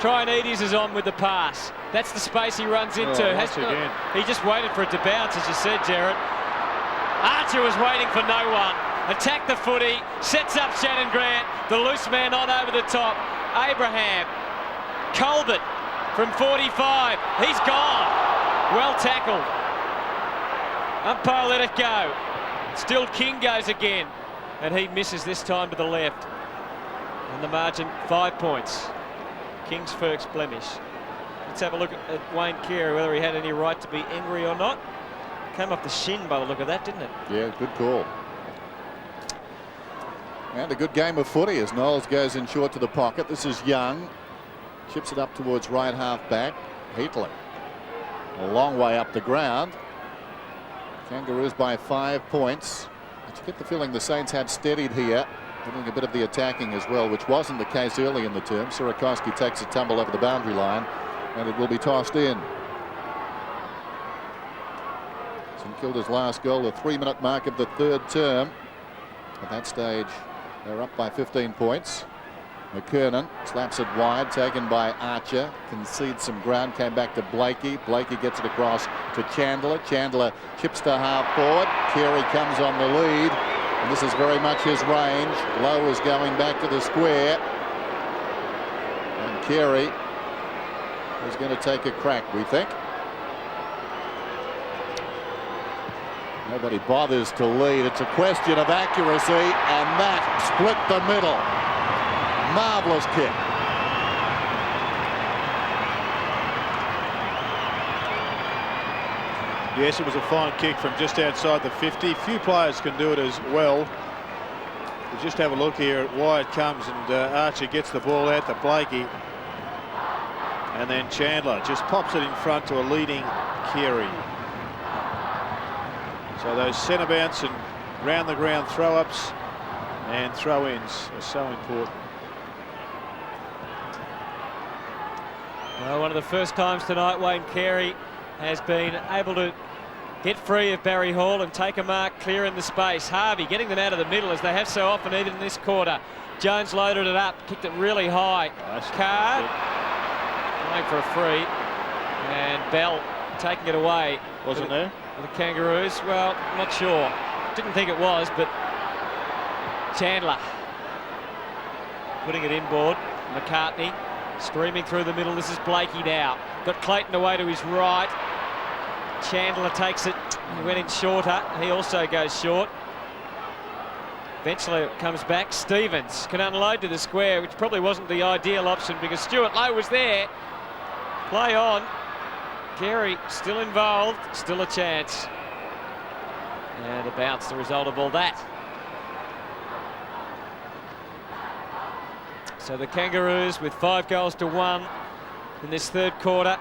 S4: Trinides is on with the pass. That's the space he runs into.
S3: Again.
S4: He just waited for it to bounce, as you said, Jared. Archer was waiting for no one. Attacked the footy, sets up Shannon Grant. The loose man on over the top. Abraham. Colbert from 45. He's gone. Well tackled. Umpire let it go. Still King goes again. And he misses this time to the left. And the margin 5 points. King's first blemish. Let's have a look at Wayne Carey, whether he had any right to be angry or not. Came off the shin by the look of that, didn't it?
S5: Yeah, good call. And a good game of footy as Knowles goes in short to the pocket. This is Young. Chips it up towards right half back. Heatley. A long way up the ground. Kangaroos by 5 points. But you get the feeling the Saints have steadied here, doing a bit of the attacking as well, which wasn't the case early in the term. Sierakowski takes a tumble over the boundary line, and it will be tossed in. St Kilda's last goal, the 3-minute mark of the third term. At that stage, they're up by 15 points. McKernan slaps it wide, taken by Archer, concedes some ground, came back to Blakey. Blakey gets it across to Chandler. Chandler chips to half forward. Carey comes on the lead, and this is very much his range. Lowe is going back to the square, and Carey is going to take a crack, we think. Nobody bothers to lead. It's a question of accuracy, and that split the middle. Marvellous kick.
S3: Yes, it was a fine kick from just outside the 50. Few players can do it as well. We'll just have a look here at why it comes, and Archer gets the ball out to Blakey. And then Chandler just pops it in front to a leading Carey. So those centre bounce and round the ground throw-ups and throw-ins are so important.
S4: Well, one of the first times tonight Wayne Carey has been able to get free of Barry Hall and take a mark clear in the space. Harvey getting them out of the middle, as they have so often even in this quarter. Jones loaded it up, kicked it really high.
S3: Nice.
S4: Card going for a free, and Bell taking it away.
S3: Wasn't there?
S4: The Kangaroos, well, not sure. Didn't think it was, but Chandler putting it inboard. McCartney streaming through the middle. This is Blakey now. Got Clayton away to his right. Chandler takes it. He went in shorter. He also goes short. Eventually it comes back. Stevens can unload to the square, which probably wasn't the ideal option because Stuart Lowe was there. Play on. Carey still involved, still a chance. And a bounce, the result of all that. So the Kangaroos, with 5 goals to 1 in this third quarter,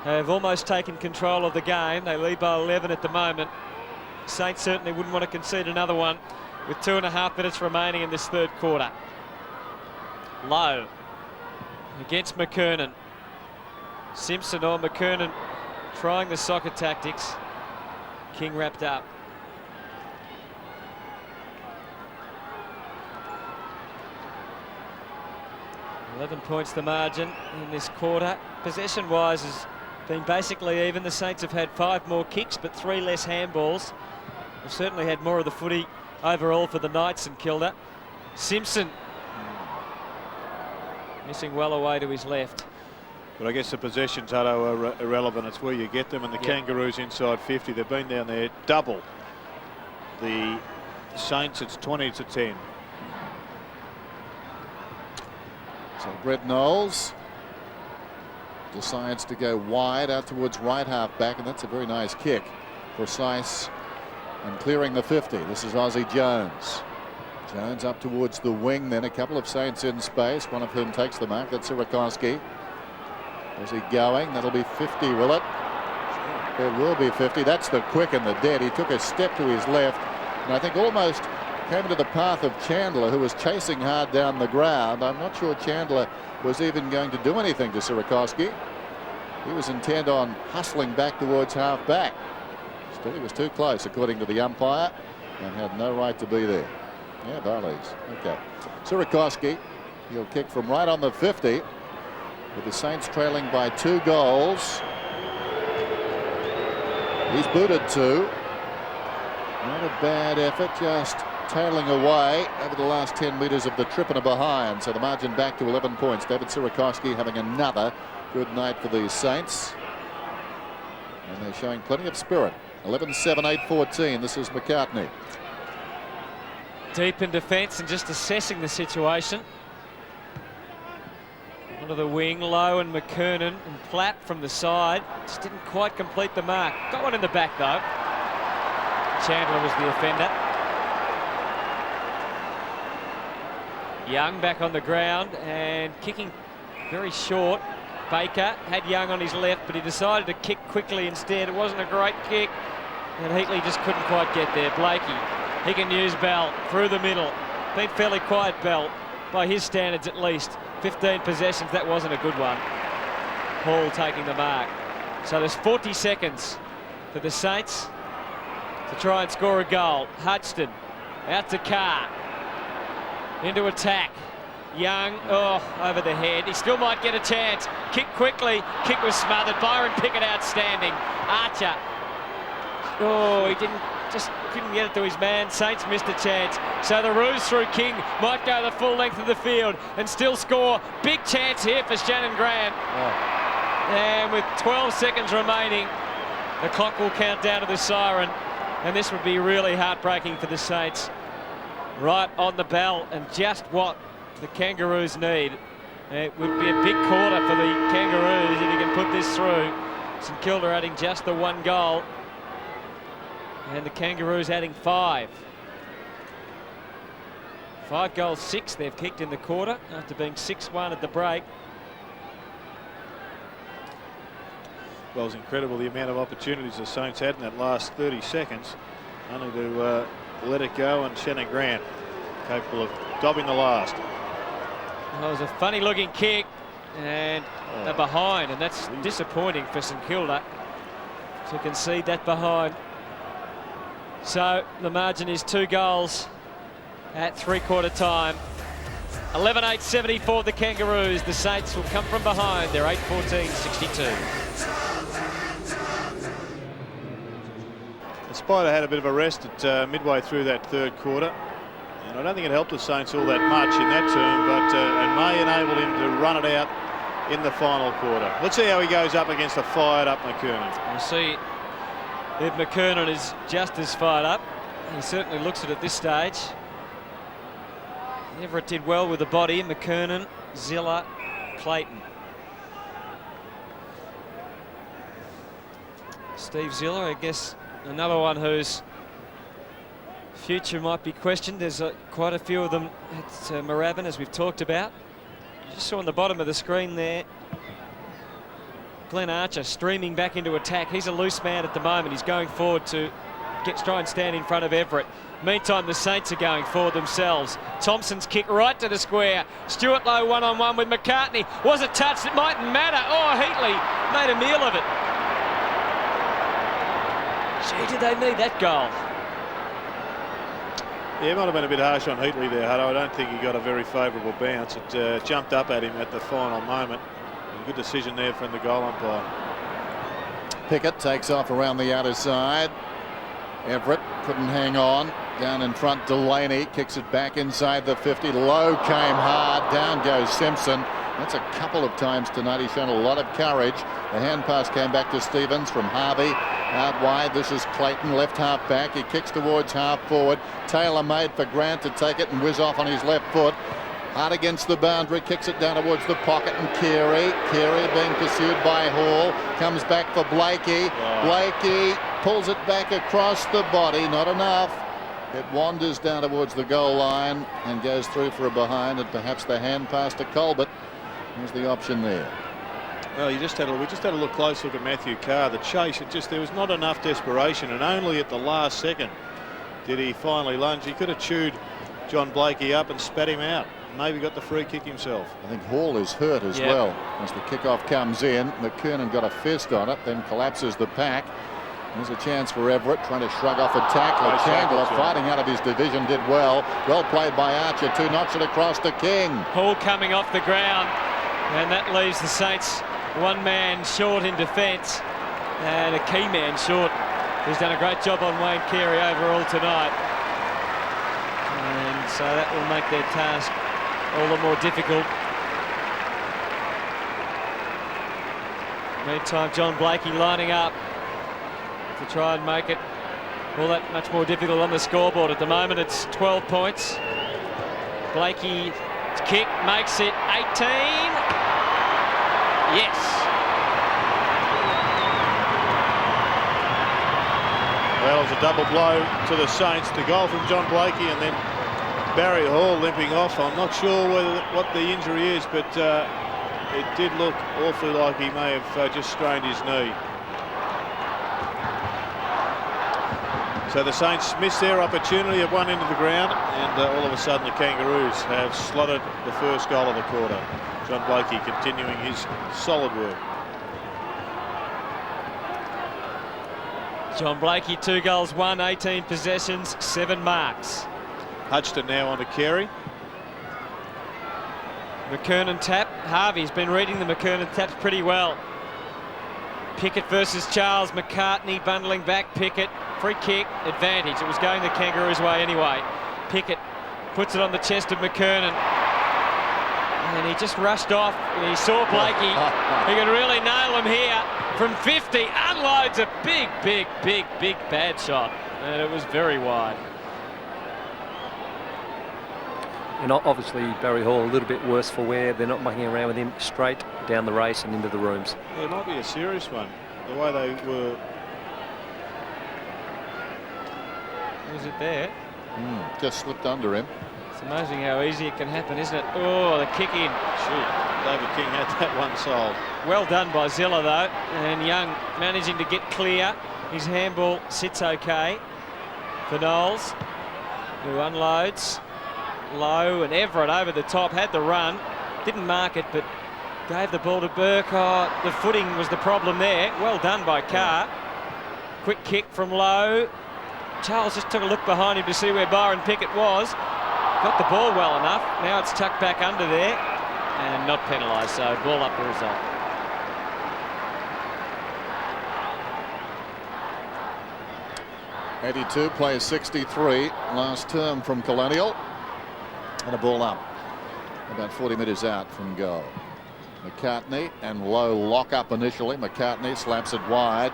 S4: have almost taken control of the game. They lead by 11 at the moment. Saints certainly wouldn't want to concede another one with 2.5 minutes remaining in this third quarter. Lowe against McKernan. Simpson or McKernan trying the soccer tactics. King wrapped up. $11 points the margin in this quarter. Possession-wise has been basically even. The Saints have had 5 more kicks but 3 less handballs. They've certainly had more of the footy overall for the Knights in Kilda. Simpson missing well away to his left.
S3: But I guess the possessions are irrelevant. It's where you get them, and the Kangaroos inside 50. They've been down there double. The Saints, it's 20-10.
S5: So Brett Knowles decides to go wide out towards right half back, and that's a very nice kick. Precise and clearing the 50. This is Aussie Jones. Jones up towards the wing, then a couple of Saints in space, one of whom takes the mark. That's Sierakowski. Is he going? That'll be 50, will it? It will be 50. That's the quick and the dead. He took a step to his left, and I think almost came into the path of Chandler, who was chasing hard down the ground. I'm not sure Chandler was even going to do anything to Sierakowski. He was intent on hustling back towards half back. Still, he was too close, according to the umpire, and had no right to be there. Yeah, Barley's. Okay. Sierakowski, he'll kick from right on the 50, with the Saints trailing by 2 goals. He's booted 2. Not a bad effort, just tailing away over the last 10 metres of the trip and a behind. So the margin back to 11 points. David Sierakowski having another good night for these Saints. And they're showing plenty of spirit. 11-7, 8-14. This is McCartney.
S4: Deep in defence and just assessing the situation. Onto the wing, Lowe and McKernan, and Platt from the side. Just didn't quite complete the mark. Got one in the back though. Chandler was the offender. Young back on the ground and kicking very short. Baker had Young on his left, but he decided to kick quickly instead. It wasn't a great kick, and Heatley just couldn't quite get there. Blakey, he can use Bell through the middle. Been fairly quiet, Bell, by his standards at least. 15 possessions, that wasn't a good one. Hall taking the mark. So there's 40 seconds for the Saints to try and score a goal. Hudson out to Carr. Into attack. Young, over the head. He still might get a chance. Kick quickly. Kick was smothered. Byron Pickett outstanding. Archer. He couldn't get it to his man. Saints missed a chance. So the ruse through King might go the full length of the field and still score. Big chance here for Shannon Grant. And with 12 seconds remaining, the clock will count down to the siren. And this would be really heartbreaking for the Saints. Right on the bell, and just what the Kangaroos need. It would be a big quarter for the Kangaroos if you can put this through. St Kilda adding just the 1 goal, and the Kangaroos adding 5. 5 goals, 6 they've kicked in the quarter after being 6-1 at the break.
S3: Well, it's incredible the amount of opportunities the Saints had in that last 30 seconds, only to let it go, and Shannon Grant capable of dobbing the last.
S4: Well, it was a funny looking kick and a behind, and that's disappointing for St Kilda to concede that behind. So the margin is 2 goals at 3/4 time. 11-8-74 the Kangaroos. The Saints will come from behind. They're 8-14-62.
S3: Spider had a bit of a rest at midway through that third quarter, and I don't think it helped the Saints all that much in that term, but it may enable him to run it out in the final quarter. Let's see how he goes up against a fired up McKernan.
S4: We'll see if McKernan is just as fired up He certainly looks it at this stage. Everett did well with the body. McKernan, Ziller, Clayton. Steve Ziller, I guess, another one whose future might be questioned. There's quite a few of them at Moorabbin, as we've talked about. You just saw on the bottom of the screen there, Glenn Archer streaming back into attack. He's a loose man at the moment. He's going forward to try and stand in front of Everett. Meantime, the Saints are going forward themselves. Thompson's kick right to the square. Stuart Lowe one-on-one with McCartney. Was it touched? It mightn't matter. Oh, Heatley made a meal of it. Gee, did they need that goal?
S3: Yeah, it might have been a bit harsh on Heatley there, Hutto. I don't think he got a very favourable bounce. It jumped up at him at the final moment. Good decision there from the goal umpire.
S5: Pickett takes off around the outer side. Everett couldn't hang on. Down in front, Delaney kicks it back inside the 50. Lowe came hard. Down goes Simpson. That's a couple of times tonight. He's shown a lot of courage. The hand pass came back to Stevens from Harvey. Out wide, this is Clayton, left half back. He kicks towards half forward. Taylor made for Grant to take it and whiz off on his left foot. Hard against the boundary, kicks it down towards the pocket, and Carey being pursued by Hall, comes back for Blakey. Blakey pulls it back across the body, not enough. It wanders down towards the goal line and goes through for a behind, and perhaps the hand pass to Colbert. Here's the option there.
S3: Well, we just had a look close look at Matthew Carr. The chase, there was not enough desperation, and only at the last second did he finally lunge. He could have chewed John Blakey up and spat him out. Maybe got the free kick himself.
S5: I think Hall is hurt as well as the kickoff comes in. McKernan got a fist on it, then collapses the pack. There's a chance for Everett trying to shrug off a tackle. Chandler fighting out of his division did well. Well played by Archer. Two knocks it across to King.
S4: Hall coming off the ground, and that leaves the Saints one man short in defence and a key man short, who's done a great job on Wayne Carey overall tonight. And so that will make their task all the more difficult. Meantime, John Blakey lining up to try and make it all that much more difficult on the scoreboard. At the moment, it's 12 points. Blakey's kick makes it 18. Yes.
S3: Well, it was a double blow to the Saints. The goal from John Blakey, and then Barry Hall limping off. I'm not sure what the injury is, but it did look awfully like he may have just strained his knee. So the Saints missed their opportunity at one end of the ground, and all of a sudden the Kangaroos have slotted the first goal of the quarter. John Blakey continuing his solid work.
S4: John Blakey, 2 goals, 1, 18 possessions, 7 marks.
S3: Hudson now on to Carey.
S4: McKernan tap. Harvey's been reading the McKernan taps pretty well. Pickett versus Charles. McCartney bundling back. Pickett, free kick, advantage. It was going the Kangaroos' way anyway. Pickett puts it on the chest of McKernan. And he just rushed off. He saw Blakey. He could really nail him here. From 50, unloads a big bad shot. And it was very wide.
S6: And obviously Barry Hall a little bit worse for wear. They're not mucking around with him. Straight down the race and into the rooms.
S3: Yeah, it might be a serious one. The way they were.
S4: Was it there?
S5: Just slipped under him.
S4: It's amazing how easy it can happen, isn't it? Oh, the kick in.
S3: Shoot, David King had that one sold.
S4: Well done by Ziller though, and Young managing to get clear. His handball sits okay for Knowles, who unloads. Lowe and Everett over the top, had the run, didn't mark it, but gave the ball to Burke. Oh, the footing was the problem there. Well done by Carr. Quick kick from Lowe. Charles just took a look behind him to see where Byron Pickett was. Got the ball well enough. Now it's tucked back under there and not penalised, so ball up the result.
S5: '82 plays 63, last term from Colonial. And a ball up, about 40 metres out from goal. McCartney and Lowe lock up initially. McCartney slaps it wide.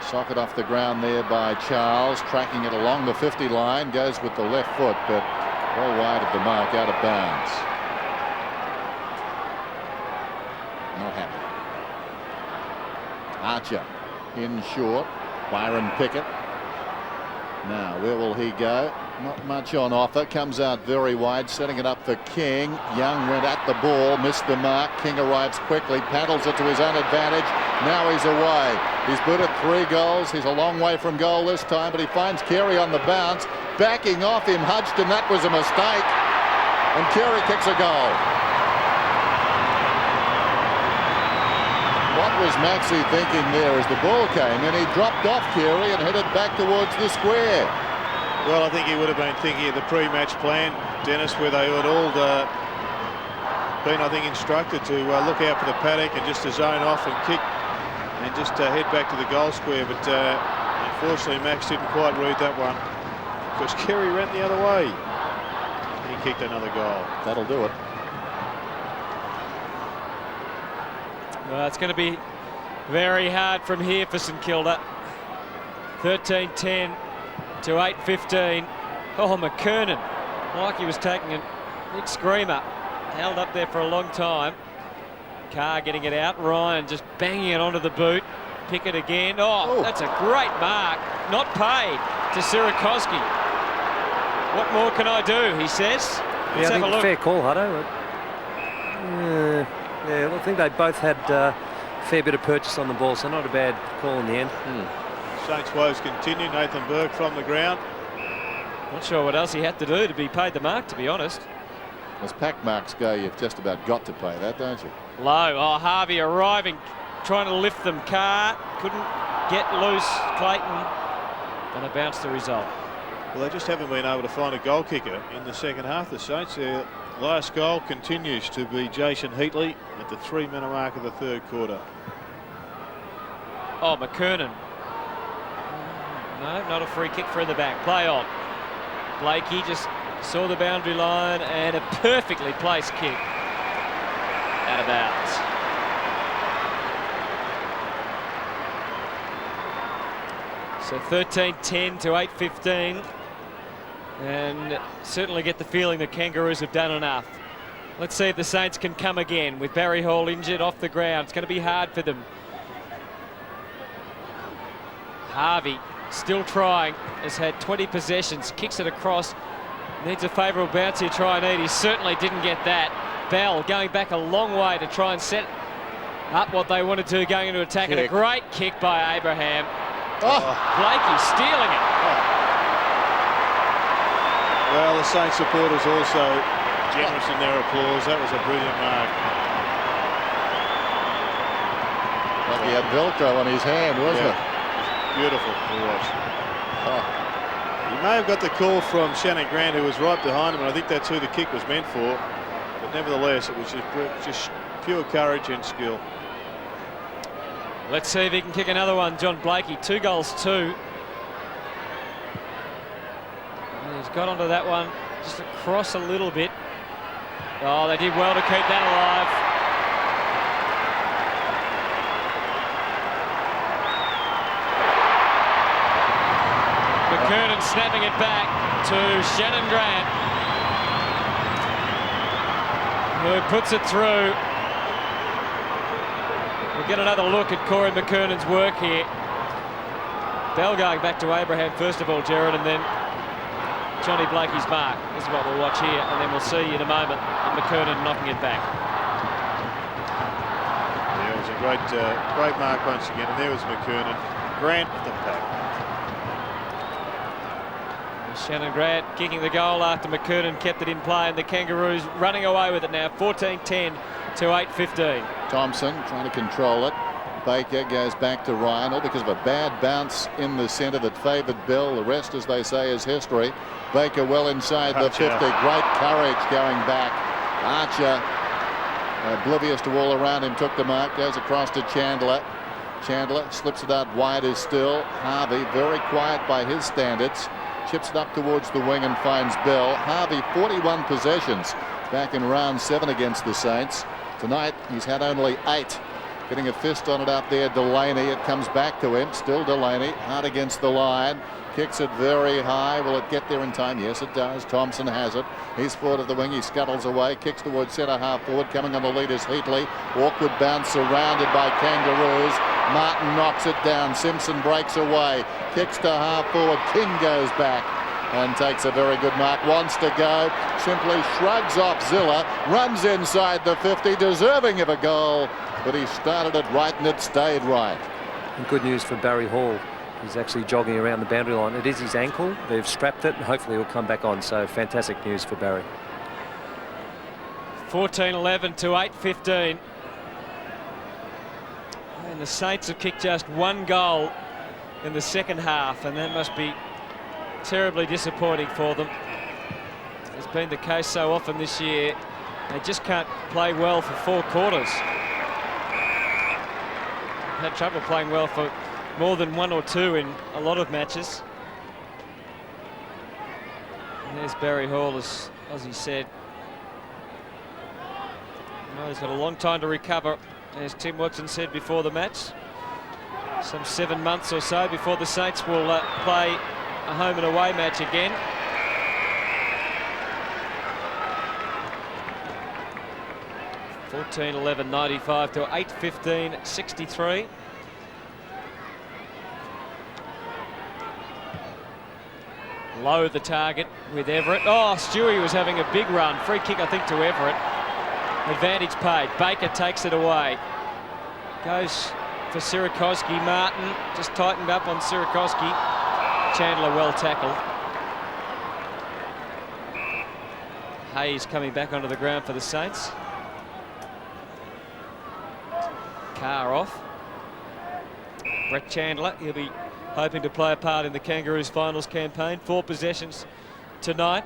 S5: Socket off the ground there by Charles, tracking it along the 50 line, goes with the left foot, but well wide of the mark, out of bounds. Not happy. Archer in short. Byron Pickett. Now, where will he go? Not much on offer. Comes out very wide, setting it up for King. Young went at the ball, missed the mark. King arrives quickly, paddles it to his own advantage. Now he's away. He's booted 3 goals. He's a long way from goal this time, but he finds Carey on the bounce. Backing off him, Hudson. That was a mistake. And Carey kicks a goal. What was Maxey thinking there as the ball came in? He dropped off Carey and headed back towards the square.
S3: Well, I think he would have been thinking of the pre-match plan, Dennis, where they had all been, I think, instructed to look out for the paddock and just to zone off and kick and just head back to the goal square. But unfortunately, Max didn't quite read that one because Carey ran the other way. He kicked another goal.
S5: That'll do it.
S4: Well, it's going to be very hard from here for St Kilda. 13-10 to 8-15. Oh, McKernan, like he was taking a big screamer. Held up there for a long time. Carr getting it out. Ryan just banging it onto the boot. Pickett again. Oh, that's a great mark. Not paid to Sirakoski. What more can I do, he says. Let's have a look.
S6: Fair call, Hutto. Yeah, well, I think they both had a fair bit of purchase on the ball, so not a bad call in the end.
S3: Saints woes continue. Nathan Burke from the ground.
S4: Not sure what else he had to do to be paid the mark, to be honest.
S5: As pack marks go, you've just about got to pay that, don't you?
S4: Low. Oh, Harvey arriving, trying to lift them. Carr couldn't get loose. Clayton gonna bounce the result.
S3: Well, they just haven't been able to find a goal kicker in the second half. The Saints, their last goal continues to be Jason Heatley at the 3-minute mark of the third quarter.
S4: Oh, McKernan. No, not a free kick for the back. Play on. Blakey just saw the boundary line and a perfectly placed kick. Out of bounds. So 13-10 to 8-15. And certainly get the feeling the Kangaroos have done enough. Let's see if the Saints can come again with Barry Hall injured off the ground. It's going to be hard for them. Harvey still trying, has had 20 possessions, kicks it across, needs a favourable bounce here, try and eat. He certainly didn't get that. Bell going back a long way to try and set up what they wanted to going into attack. And a great kick by Abraham. Blakey stealing it.
S3: Well, the Saints supporters also generous in their applause. That was a brilliant mark.
S5: Like he had Velcro on his hand, wasn't it?
S3: Beautiful to watch. He may have got the call from Shannon Grant, who was right behind him, and I think that's who the kick was meant for. But nevertheless, it was just pure courage and skill.
S4: Let's see if he can kick another one. John Blakey, 2 goals, 2. And he's got onto that one just across a little bit. Oh, they did well to keep that alive. McKernan snapping it back to Shannon Grant, who puts it through. We'll get another look at Corey McKernan's work here. Bell going back to Abraham first of all, Jared, and then Johnny Blakey's mark. This is what we'll watch here, and then we'll see in a moment McKernan knocking it back.
S3: Yeah, it was a great mark once again, and there was McKernan. Grant with the pack.
S4: Shannon Grant kicking the goal after McKernan kept it in play, and the Kangaroos running away with it now, 14-10 to 8-15.
S5: Thompson trying to control it. Baker goes back to Ryan, all because of a bad bounce in the centre that favoured Bell. The rest, as they say, is history. Baker well inside the 50. Great courage going back. Archer, oblivious to all around him, took the mark, goes across to Chandler. Chandler slips it out wider still. Harvey, very quiet by his standards, chips it up towards the wing and finds Bell. Harvey, 41 possessions back in round 7 against the Saints. Tonight, he's had only 8. Getting a fist on it out there, Delaney. It comes back to him. Still Delaney, hard against the line. Kicks it very high. Will it get there in time? Yes, it does. Thompson has it. He's forward of the wing. He scuttles away. Kicks towards centre half forward. Coming on the lead is Heatley. Awkward bounce surrounded by Kangaroos. Martin knocks it down. Simpson breaks away. Kicks to half forward. King goes back and takes a very good mark. Wants to go. Simply shrugs off Zilla. Runs inside the 50. Deserving of a goal. But he started it right and it stayed right.
S6: And good news for Barry Hall. He's actually jogging around the boundary line. It is his ankle. They've strapped it and hopefully he'll come back on. So fantastic news for Barry.
S4: 14-11 to 8-15. And the Saints have kicked just one goal in the second half, and that must be terribly disappointing for them. It's been the case so often this year. They just can't play well for 4 quarters. Had trouble playing well for more than 1 or 2 in a lot of matches. And there's Barry Hall, as he said. Well, he's got a long time to recover, as Tim Watson said before the match. Some 7 months or so before the Saints will play a home and away match again. (14-11) 95 to 8-15 63. Low the target with Everett. Oh, Stewie was having a big run. Free kick, I think, to Everett. Advantage paid. Baker takes it away. Goes for Sierakowski. Martin just tightened up on Sierakowski. Chandler well tackled. Hayes coming back onto the ground for the Saints. Carr off. Brett Chandler, he'll be hoping to play a part in the Kangaroos finals campaign. 4 possessions tonight.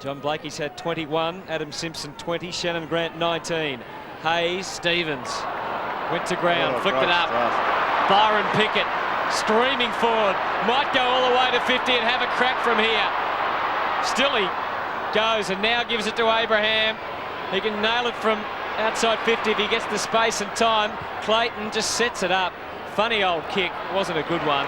S4: John Blakey's had 21, Adam Simpson 20, Shannon Grant 19. Hayes, Stevens went to ground, flicked it up. Byron Pickett streaming forward, might go all the way to 50 and have a crack from here. Still he goes and now gives it to Abraham. He can nail it from outside 50 if he gets the space and time. Clayton just sets it up. Funny old kick, wasn't a good one.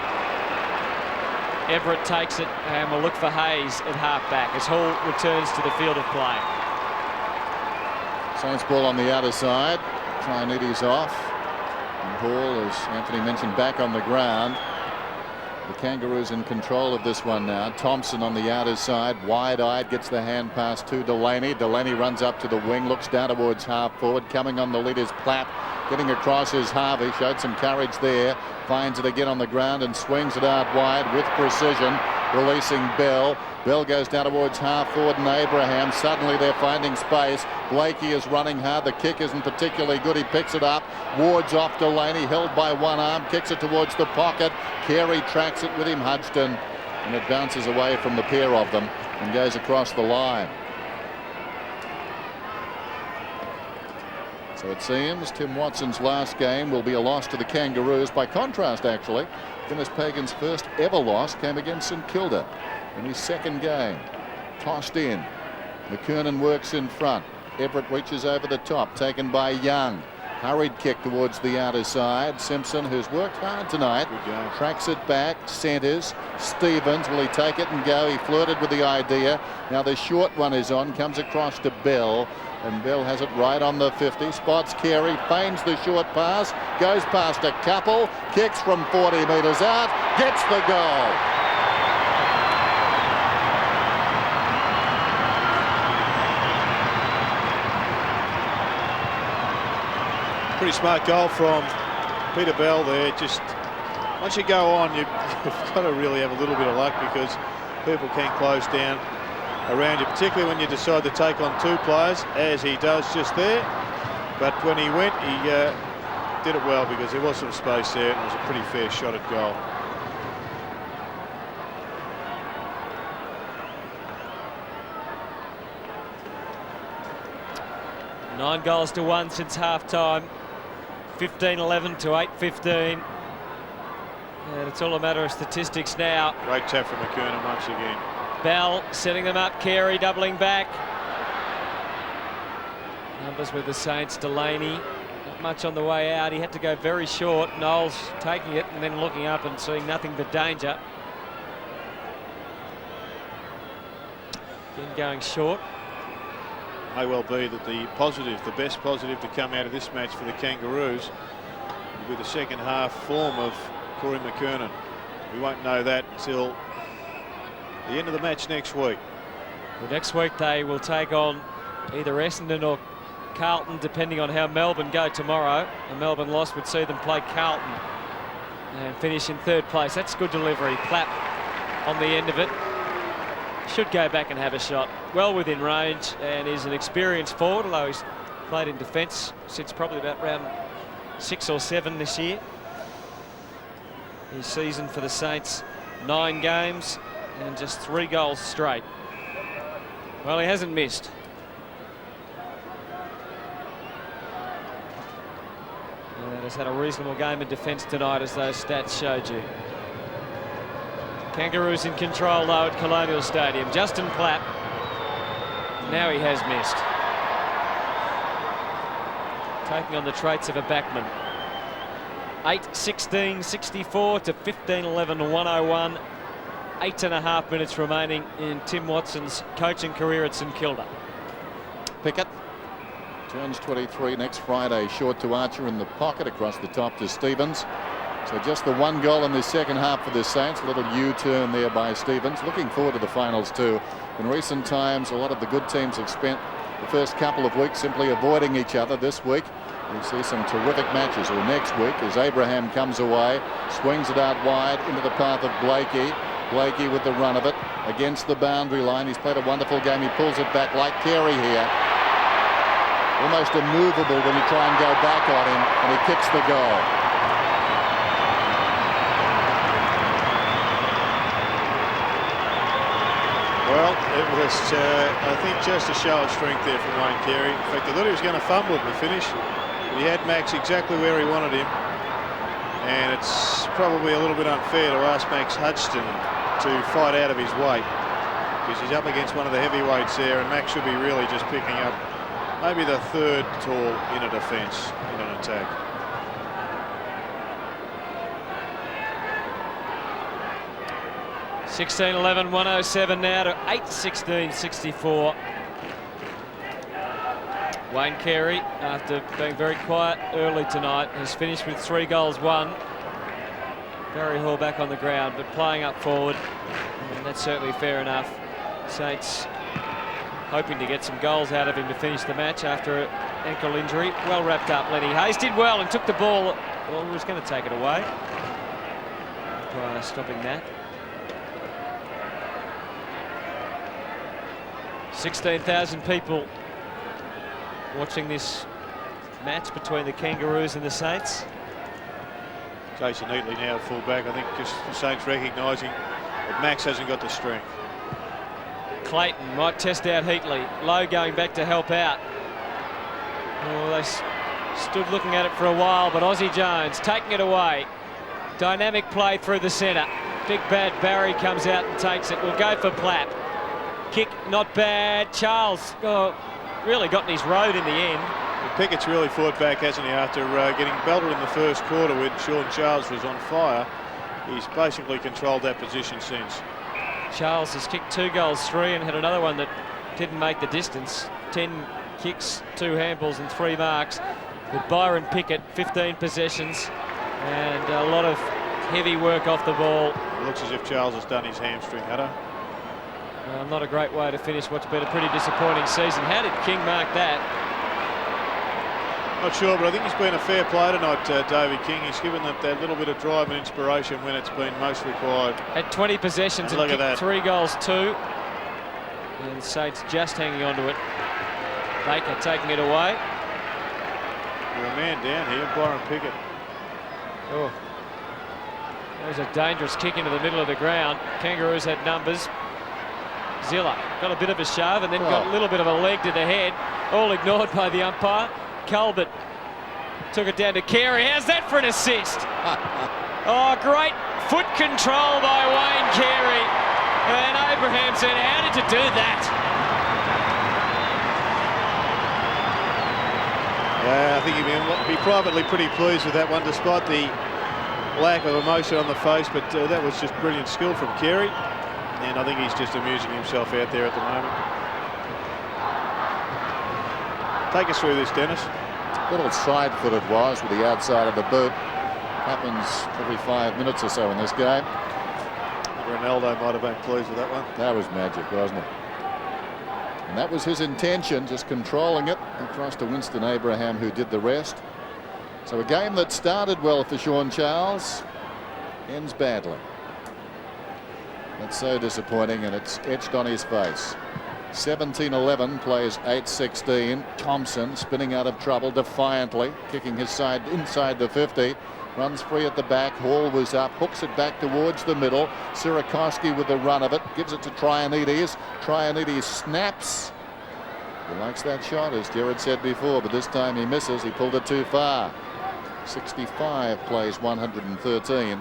S4: Everett takes it and will look for Hayes at half-back as Hall returns to the field of play.
S5: Saints ball on the outer side. Trianides off. And Hall, as Anthony mentioned, back on the ground. The Kangaroos in control of this one now. Thompson on the outer side, wide-eyed, gets the hand pass to Delaney. Delaney runs up to the wing, looks down towards half-forward. Coming on the lead is Platt. Getting across is Harvey. Showed some courage there. Finds it again on the ground and swings it out wide with precision. Releasing Bell. Bell goes down towards half-forward and Abraham. Suddenly they're finding space. Blakey is running hard. The kick isn't particularly good. He picks it up. Wards off Delaney, held by one arm. Kicks it towards the pocket. Carey tracks it with him, Hudson. And it bounces away from the pair of them and goes across the line. So it seems Tim Watson's last game will be a loss to the Kangaroos. By contrast, actually, Dennis Pagan's first ever loss came against St Kilda in his second game. Tossed in. McKernan works in front. Everett reaches over the top, taken by Young. Hurried kick towards the outer side. Simpson, who's worked hard tonight, tracks it back, centres. Stevens, will he take it and go? He flirted with the idea. Now the short one is on, comes across to Bell. And Bell has it right on the 50. Spots Carey, feigns the short pass, goes past a couple, kicks from 40 metres out, gets the goal.
S3: Pretty smart goal from Peter Bell there. Just once you go on, you've got to really have a little bit of luck because people can close down around you, particularly when you decide to take on 2 players, as he does just there. But when he went, he did it well because there was some space there and it was a pretty fair shot at goal.
S4: Nine goals to 1 since half-time. 15-11 to 8-15. And it's all a matter of statistics now.
S3: Great tap from McKernan once again.
S4: Bell setting them up. Carey doubling back. Numbers with the Saints. Delaney Not much on the way out. He had to go very short. Knowles taking it and then looking up and seeing nothing but danger. Again going short.
S3: May well be that the best positive to come out of this match for the Kangaroos will be the second half form of Corey McKernan. We won't know that until the end of the match next week.
S4: Well, next week they will take on either Essendon or Carlton, depending on how Melbourne go tomorrow. A Melbourne loss would see them play Carlton and finish in third place. That's good delivery. Platt on the end of it. Should go back and have a shot. Well within range, and is an experienced forward, although he's played in defence since probably about round 6 or 7 this year. His season for the Saints, 9 games and just 3 goals straight. Well, he hasn't missed. And has had a reasonable game in defence tonight, as those stats showed you. Kangaroos in control though at Colonial Stadium. Justin Platt. Now he has missed. Taking on the traits of a backman. 8:16:64 to 15:11:101. 8.5 minutes remaining in Tim Watson's coaching career at St Kilda.
S5: Pickett turns 23 next Friday. Short to Archer in the pocket, across the top to Stevens. So just the 1 goal in the second half for the Saints. A little U-turn there by Stevens. Looking forward to the finals too. In recent times, a lot of the good teams have spent the first couple of weeks simply avoiding each other. This week, we see some terrific matches. Or next week, as Abraham comes away, swings it out wide into the path of Blakey. Blakey with the run of it against the boundary line. He's played a wonderful game. He pulls it back like Carey here. Almost immovable when you try and go back on him, and he kicks the goal.
S3: Well, it was, I think, just a show of strength there from Wayne Carey. In fact, I thought he was going to fumble at the finish. But he had Max exactly where he wanted him. And it's probably a little bit unfair to ask Max Hutchison to fight out of his weight, because he's up against one of the heavyweights there, and Max should be really just picking up maybe the third tall in a defence, in an attack.
S4: (16:11:107) now to 8:16:64. Wayne Carey, after being very quiet early tonight, has finished with 3 goals, 1. Barry Hall back on the ground, but playing up forward, and that's certainly fair enough. Saints hoping to get some goals out of him to finish the match after an ankle injury. Well wrapped up. Lenny Hayes did well and took the ball. Well, he was going to take it away. Prior stopping that. 16,000 people watching this match between the Kangaroos and the Saints.
S3: Jason Heatley now at full back. I think just the Saints recognising that Max hasn't got the strength.
S4: Clayton might test out Heatley. Lowe going back to help out. Oh, they stood looking at it for a while, but Aussie Jones taking it away. Dynamic play through the centre. Big bad Barry comes out and takes it. We'll go for Platt. Kick not bad. Charles really got in his road in the end.
S3: Pickett's really fought back, hasn't he, after getting belted in the first quarter when Sean Charles was on fire. He's basically controlled that position since.
S4: Charles has kicked 2 goals, 3, and had another one that didn't make the distance. 10 kicks, 2 handballs and 3 marks. With Byron Pickett, 15 possessions and a lot of heavy work off the ball.
S3: It looks as if Charles has done his hamstring, Hutto.
S4: Not a great way to finish what's been a pretty disappointing season. How did King mark that?
S3: Not sure, but I think he's been a fair player tonight, David King. He's given them that little bit of drive and inspiration when it's been most required.
S4: Had 20 possessions and kicked 3 goals, 2. And Saints just hanging on to it. Baker taking it away.
S3: You're a man down here, Byron Pickett.
S4: Oh, that was a dangerous kick into the middle of the ground. Kangaroos had numbers. Zilla got a bit of a shove and then got a little bit of a leg to the head. All ignored by the umpire. Colbert took it down to Carey. How's that for an assist? Oh, great foot control by Wayne Carey. And Abraham said, how did you do that?
S3: Yeah, I think he'd be privately pretty pleased with that one, despite the lack of emotion on the face. But that was just brilliant skill from Carey, and I think he's just amusing himself out there at the moment. Take us through this, Dennis.
S5: Little side-foot it was with the outside of the boot. Happens every 5 minutes or so in this game.
S3: Ronaldo might have been pleased with that one.
S5: That was magic, wasn't it? And that was his intention, just controlling it across to Winston Abraham, who did the rest. So a game that started well for Sean Charles ends badly. That's so disappointing, and it's etched on his face. 17-11 plays 8-16. Thompson spinning out of trouble defiantly, kicking his side inside the 50. Runs free at the back. Hall was up, hooks it back towards the middle. Sierakowski with the run of it, gives it to Trianides. Trianides snaps. He likes that shot, as Jared said before, but this time he misses. He pulled it too far. 65 plays 113.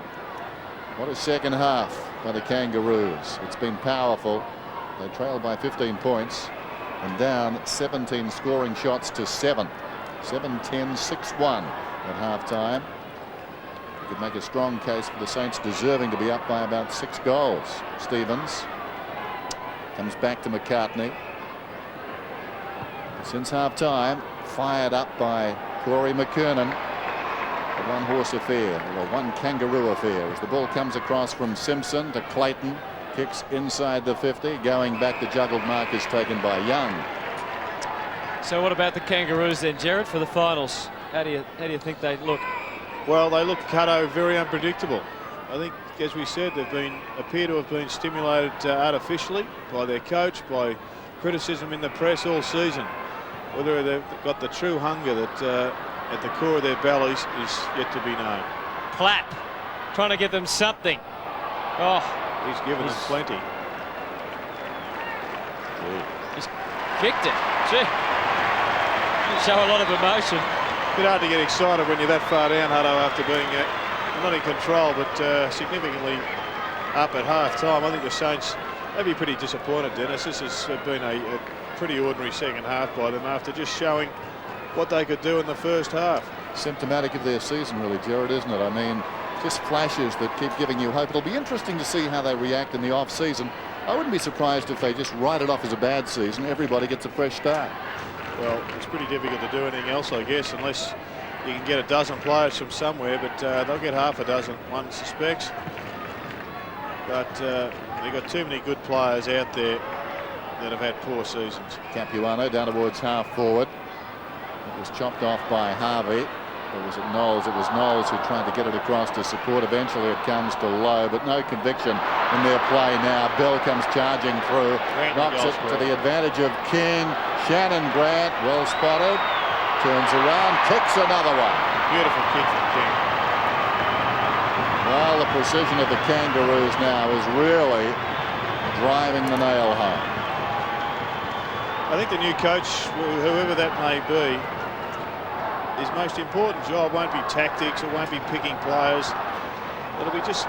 S5: What a second half by the Kangaroos. It's been powerful. They trailed by 15 points and down 17 scoring shots to 7. 7-10, 6-1 at half-time. You could make a strong case for the Saints deserving to be up by about 6 goals. Stevens comes back to McCartney. Since half-time, fired up by Corey McKernan. A one-horse affair, or a one kangaroo affair, as the ball comes across from Simpson to Clayton. Kicks inside the 50, going back. The juggled mark is taken by Young.
S4: So what about the Kangaroos then, Jared, for the finals? How do you think they look?
S3: Well, they look, Cutto, very unpredictable. I think, as we said, appear to have been stimulated artificially by their coach, by criticism in the press all season. Whether they've got the true hunger that at the core of their bellies is yet to be known.
S4: Clapp trying to give them something. Oh,
S3: he's given them plenty.
S4: He's kicked it. Gee. Didn't show a lot of emotion.
S3: Bit hard to get excited when you're that far down, Hutto, after being not in control, but significantly up at half-time. I think the Saints, they'd be pretty disappointed, Dennis. This has been a pretty ordinary second half by them after just showing what they could do in the first half.
S5: Symptomatic of their season, really, Jared, isn't it? I mean, just flashes that keep giving you hope. It'll be interesting to see how they react in the off-season. I wouldn't be surprised if they just write it off as a bad season. Everybody gets a fresh start.
S3: Well, it's pretty difficult to do anything else, I guess, unless you can get a dozen players from somewhere, but they'll get half a dozen, one suspects. But they've got too many good players out there that have had poor seasons.
S5: Capuano down towards half forward. It was chopped off by Harvey. Or was it Knowles? It was Knowles who tried to get it across to support. Eventually it comes to Lowe, but no conviction in their play now. Bell comes charging through, knocks it to the advantage of King. Shannon Grant, well spotted, turns around, kicks another one.
S3: Beautiful kick from King.
S5: Well, the precision of the Kangaroos now is really driving the nail home.
S3: I think the new coach, whoever that may be, his most important job won't be tactics, it won't be picking players. It'll be just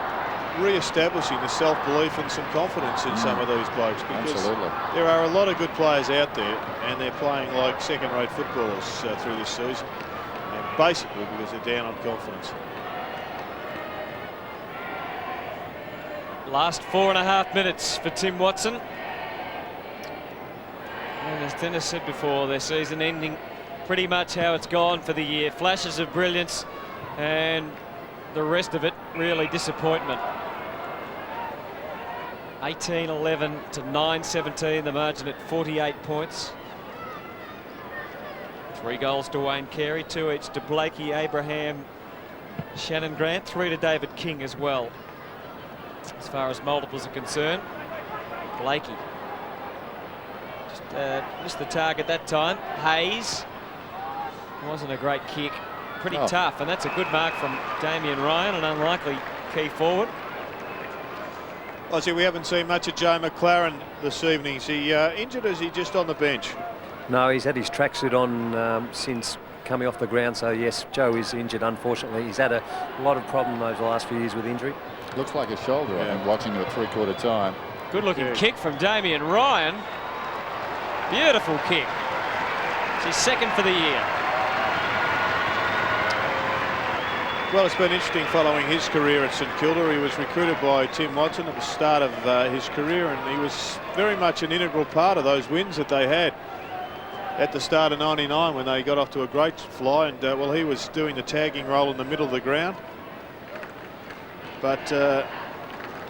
S3: re-establishing the self-belief and some confidence in some of these blokes, because
S5: Absolutely.
S3: There are a lot of good players out there and they're playing like second-rate footballers through this season, and basically because they're down on confidence.
S4: Last 4.5 minutes for Tim Watson. And as Dennis said before, their season ending pretty much how it's gone for the year. Flashes of brilliance and the rest of it really disappointment. 18-11 to 9-17, the margin at 48 points. 3 goals to Wayne Carey, 2 each to Blakey, Abraham, Shannon Grant, 3 to David King as well. As far as multiples are concerned, Blakey just missed the target that time. Hayes, wasn't a great kick, pretty tough, and that's a good mark from Damien Ryan, an unlikely key forward.
S3: Ozzy, we haven't seen much of Joe McLaren this evening. Is he injured, or is he just on the bench?
S6: No, he's had his tracksuit on since coming off the ground, so yes, Joe is injured, unfortunately. He's had a lot of problem over the last few years with injury.
S5: Looks like a shoulder, I think, watching it at 3/4 time.
S4: Good looking kick from Damien Ryan. Beautiful kick. It's his second for the year.
S3: Well, it's been interesting following his career at St Kilda. He was recruited by Tim Watson at the start of his career, and he was very much an integral part of those wins that they had at the start of '99 when they got off to a great fly. And well, he was doing the tagging role in the middle of the ground. But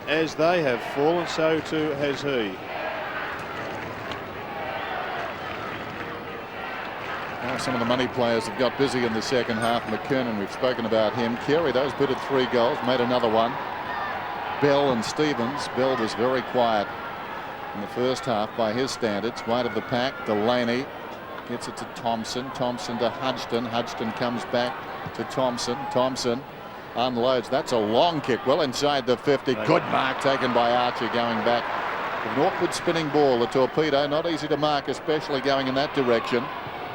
S3: as they have fallen, so too has he.
S5: Now some of the money players have got busy in the second half. McKernan, we've spoken about him. Carey, those booted 3 goals, made another one. Bell and Stevens. Bell was very quiet in the first half by his standards. Wide of the pack, Delaney gets it to Thompson. Thompson to Hudson. Hudson comes back to Thompson. Thompson unloads. That's a long kick, well inside the 50. Good mark taken by Archer going back. An awkward spinning ball, the torpedo, not easy to mark, especially going in that direction.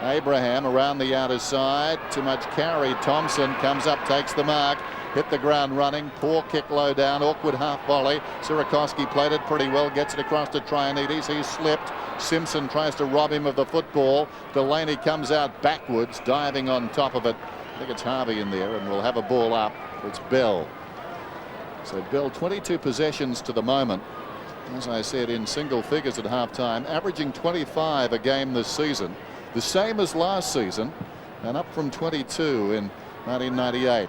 S5: Abraham around the outer side, too much carry. Thompson comes up, takes the mark, hit the ground running. Poor kick low down, awkward half volley. Sierakowski played it pretty well, gets it across to Trianides. He's slipped. Simpson tries to rob him of the football. Delaney comes out backwards, diving on top of it. I think it's Harvey in there, and we'll have a ball up. It's Bell. So Bell, 22 possessions to the moment. As I said, in single figures at half-time, averaging 25 a game this season. The same as last season, and up from 22 in 1998.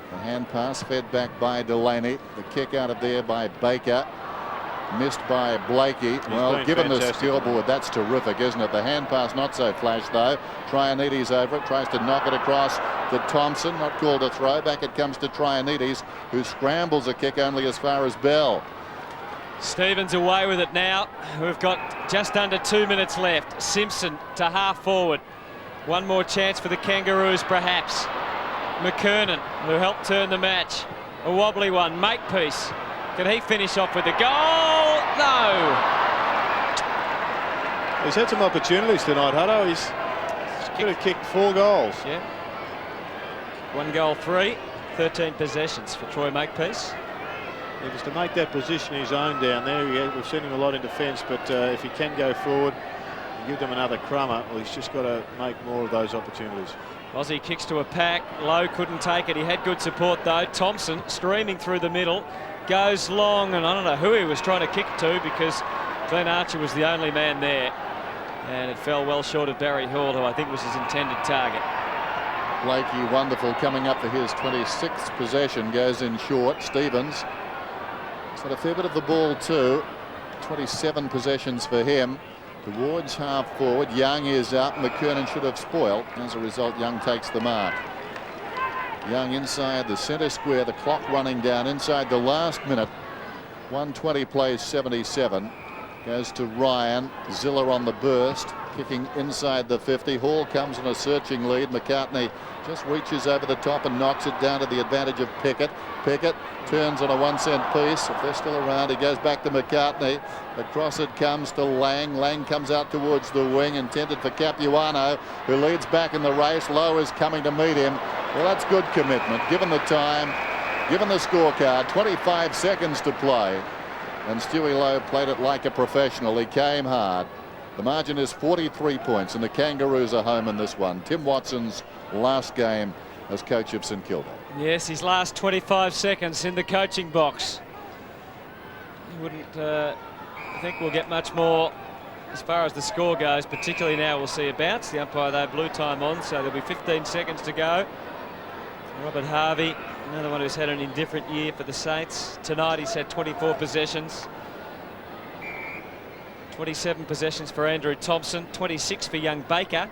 S5: The hand pass fed back by Delaney. The kick out of there by Baker. Missed by Blakey. Well, given the scoreboard, that's terrific, isn't it? The hand pass not so flash, though. Trianides over it, tries to knock it across to Thompson. Not called a throw. Back it comes to Trianides, who scrambles a kick only as far as Bell.
S4: Stevens away with it now. We've got just under 2 minutes left. Simpson to half forward. One more chance for the Kangaroos, perhaps. McKernan, who helped turn the match. A wobbly one. Makepeace. Can he finish off with the goal? No.
S3: He's had some opportunities tonight, Hutto. He's could have kicked 4 goals.
S4: Yeah. 1 goal, 3. 13 possessions for Troy Makepeace.
S3: It was to make that position his own down there. We've seen him a lot in defence, but if he can go forward and give them another crummer, well, he's just got to make more of those opportunities.
S4: Aussie kicks to a pack. Lowe couldn't take it. He had good support, though. Thompson streaming through the middle. Goes long, and I don't know who he was trying to kick to because Glenn Archer was the only man there. And it fell well short of Barry Hall, who I think was his intended target.
S5: Blakey, wonderful, coming up for his 26th possession, goes in short. Stevens he's had a fair bit of the ball too. 27 possessions for him. Towards half forward, Young is up. McKernan should have spoiled. As a result, Young takes the mark. Young inside the centre square, the clock running down inside the last minute. 120 plays 77. Goes to Ryan. Ziller on the burst, kicking inside the 50. Hall comes on a searching lead. McCartney just reaches over the top and knocks it down to the advantage of Pickett. Pickett turns on a 1-cent piece. If they're still around, he goes back to McCartney. Across it comes to Lang. Lang comes out towards the wing, intended for Capuano, who leads back in the race. Lowe is coming to meet him. Well, that's good commitment, given the time, given the scorecard. 25 seconds to play. And Stewie Lowe played it like a professional. He came hard. The margin is 43 points, and the Kangaroos are home in this one. Tim Watson's last game as coach of St Kilda.
S4: Yes, his last 25 seconds in the coaching box. He wouldn't think we'll get much more as far as the score goes, particularly now we'll see a bounce. The umpire, though, blew time on, so there'll be 15 seconds to go. Robert Harvey, another one who's had an indifferent year for the Saints. Tonight he's had 24 possessions. 27 possessions for Andrew Thompson, 26 for young Baker.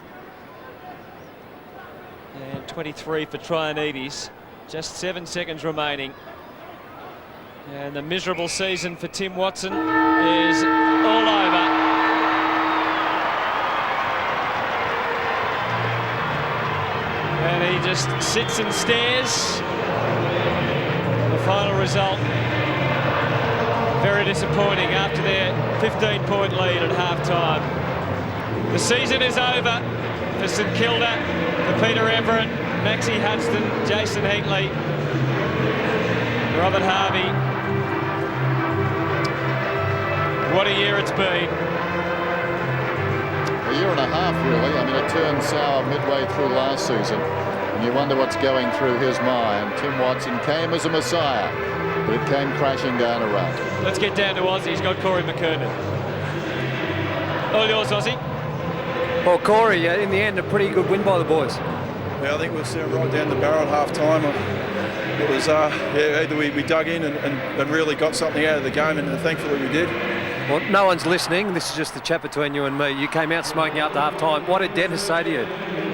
S4: And 23 for Trianides. Just 7 seconds remaining. And the miserable season for Tim Watson is all over. And he just sits and stares. The final result, very disappointing after their 15-point lead at half-time. The season is over for St Kilda, for Peter Everett, Maxie Hudson, Jason Heatley, Robert Harvey. What a year it's been.
S5: A year and a half, really. I mean, it turned sour midway through last season. And you wonder what's going through his mind. Tim Watson came as a messiah, but it came crashing down a run.
S4: Let's get down to Aussie. He's got Corey McKernan. All yours, Aussie.
S6: Well, Corey, in the end, a pretty good win by the boys.
S7: Yeah, I think we were sitting right down the barrel at half time. It was, either we dug in and really got something out of the game, and thankfully we did.
S6: Well, no one's listening. This is just the chat between you and me. You came out smoking after half time. What did Dennis say to you?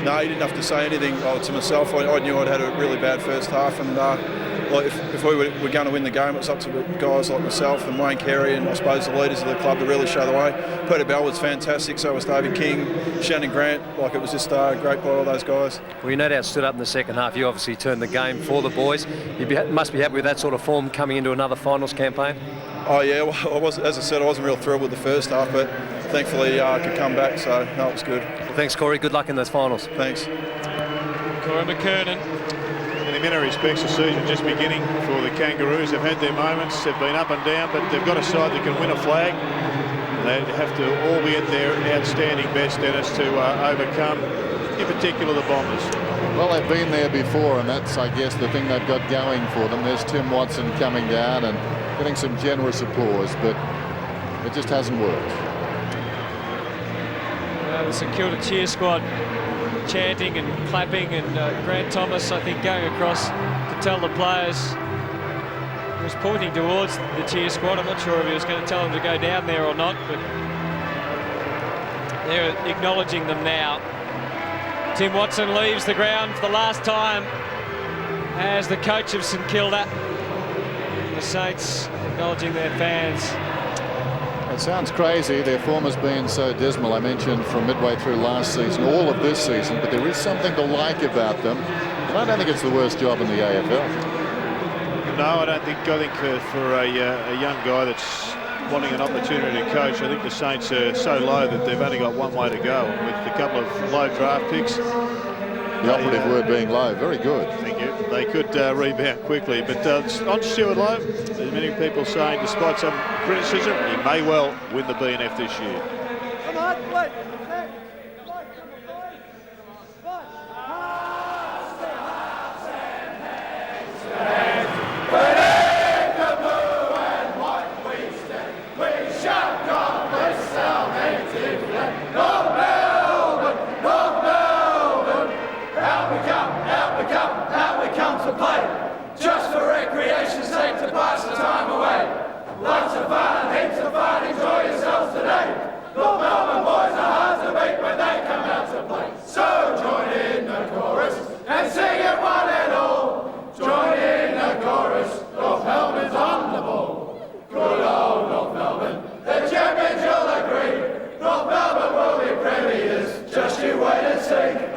S7: No, he didn't have to say anything to myself. I knew I'd had a really bad first half, and like if we were going to win the game, it's up to guys like myself and Wayne Carey and I suppose the leaders of the club to really show the way. Peter Bell was fantastic, so was David King, Shannon Grant. Like, it was just great by all those guys.
S6: Well, you no doubt stood up in the second half. You obviously turned the game for the boys. You must be happy with that sort of form coming into another finals campaign.
S7: Oh yeah, well, as I said, I wasn't real thrilled with the first half, but thankfully I could come back, so no, it was good.
S6: Well, thanks, Corey. Good luck in those finals.
S7: Thanks.
S4: Corey McKernan.
S3: In many respects, the season just beginning for the Kangaroos. They've had their moments, they've been up and down, but they've got a side that can win a flag. They have to all be at their outstanding best, Dennis, to overcome, in particular, the Bombers.
S5: Well, they've been there before, and that's, I guess, the thing they've got going for them. There's Tim Watson coming down and getting some generous applause, but it just hasn't worked.
S4: The St Kilda cheer squad chanting and clapping, and Grant Thomas, I think, going across to tell the players. He was pointing towards the cheer squad. I'm not sure if he was going to tell them to go down there or not, but they're acknowledging them now. Tim Watson leaves the ground for the last time as the coach of St Kilda. The Saints acknowledging their fans.
S5: It sounds crazy. Their form has been so dismal. I mentioned from midway through last season, all of this season, but there is something to like about them. And I don't think it's the worst job in the AFL.
S3: No, I don't think. I think for a young guy that's wanting an opportunity to coach, I think the Saints are so low that they've only got one way to go. With a couple of low draft picks.
S5: The operative word being low. Very good.
S3: Thank you. They could rebound quickly, but on Stuart Lowe, there's many people saying, despite some criticism, he may well win the BNF this year.
S8: Come on, wait.
S9: Lots of fun, heaps of fun, enjoy yourselves today. The Melbourne boys are hard to beat when they come out to play. So join in the chorus and sing it one and all. Join in the chorus, North Melbourne's on the ball. Good old North Melbourne, the champions you'll agree. North Melbourne will be premiers, just you wait and see.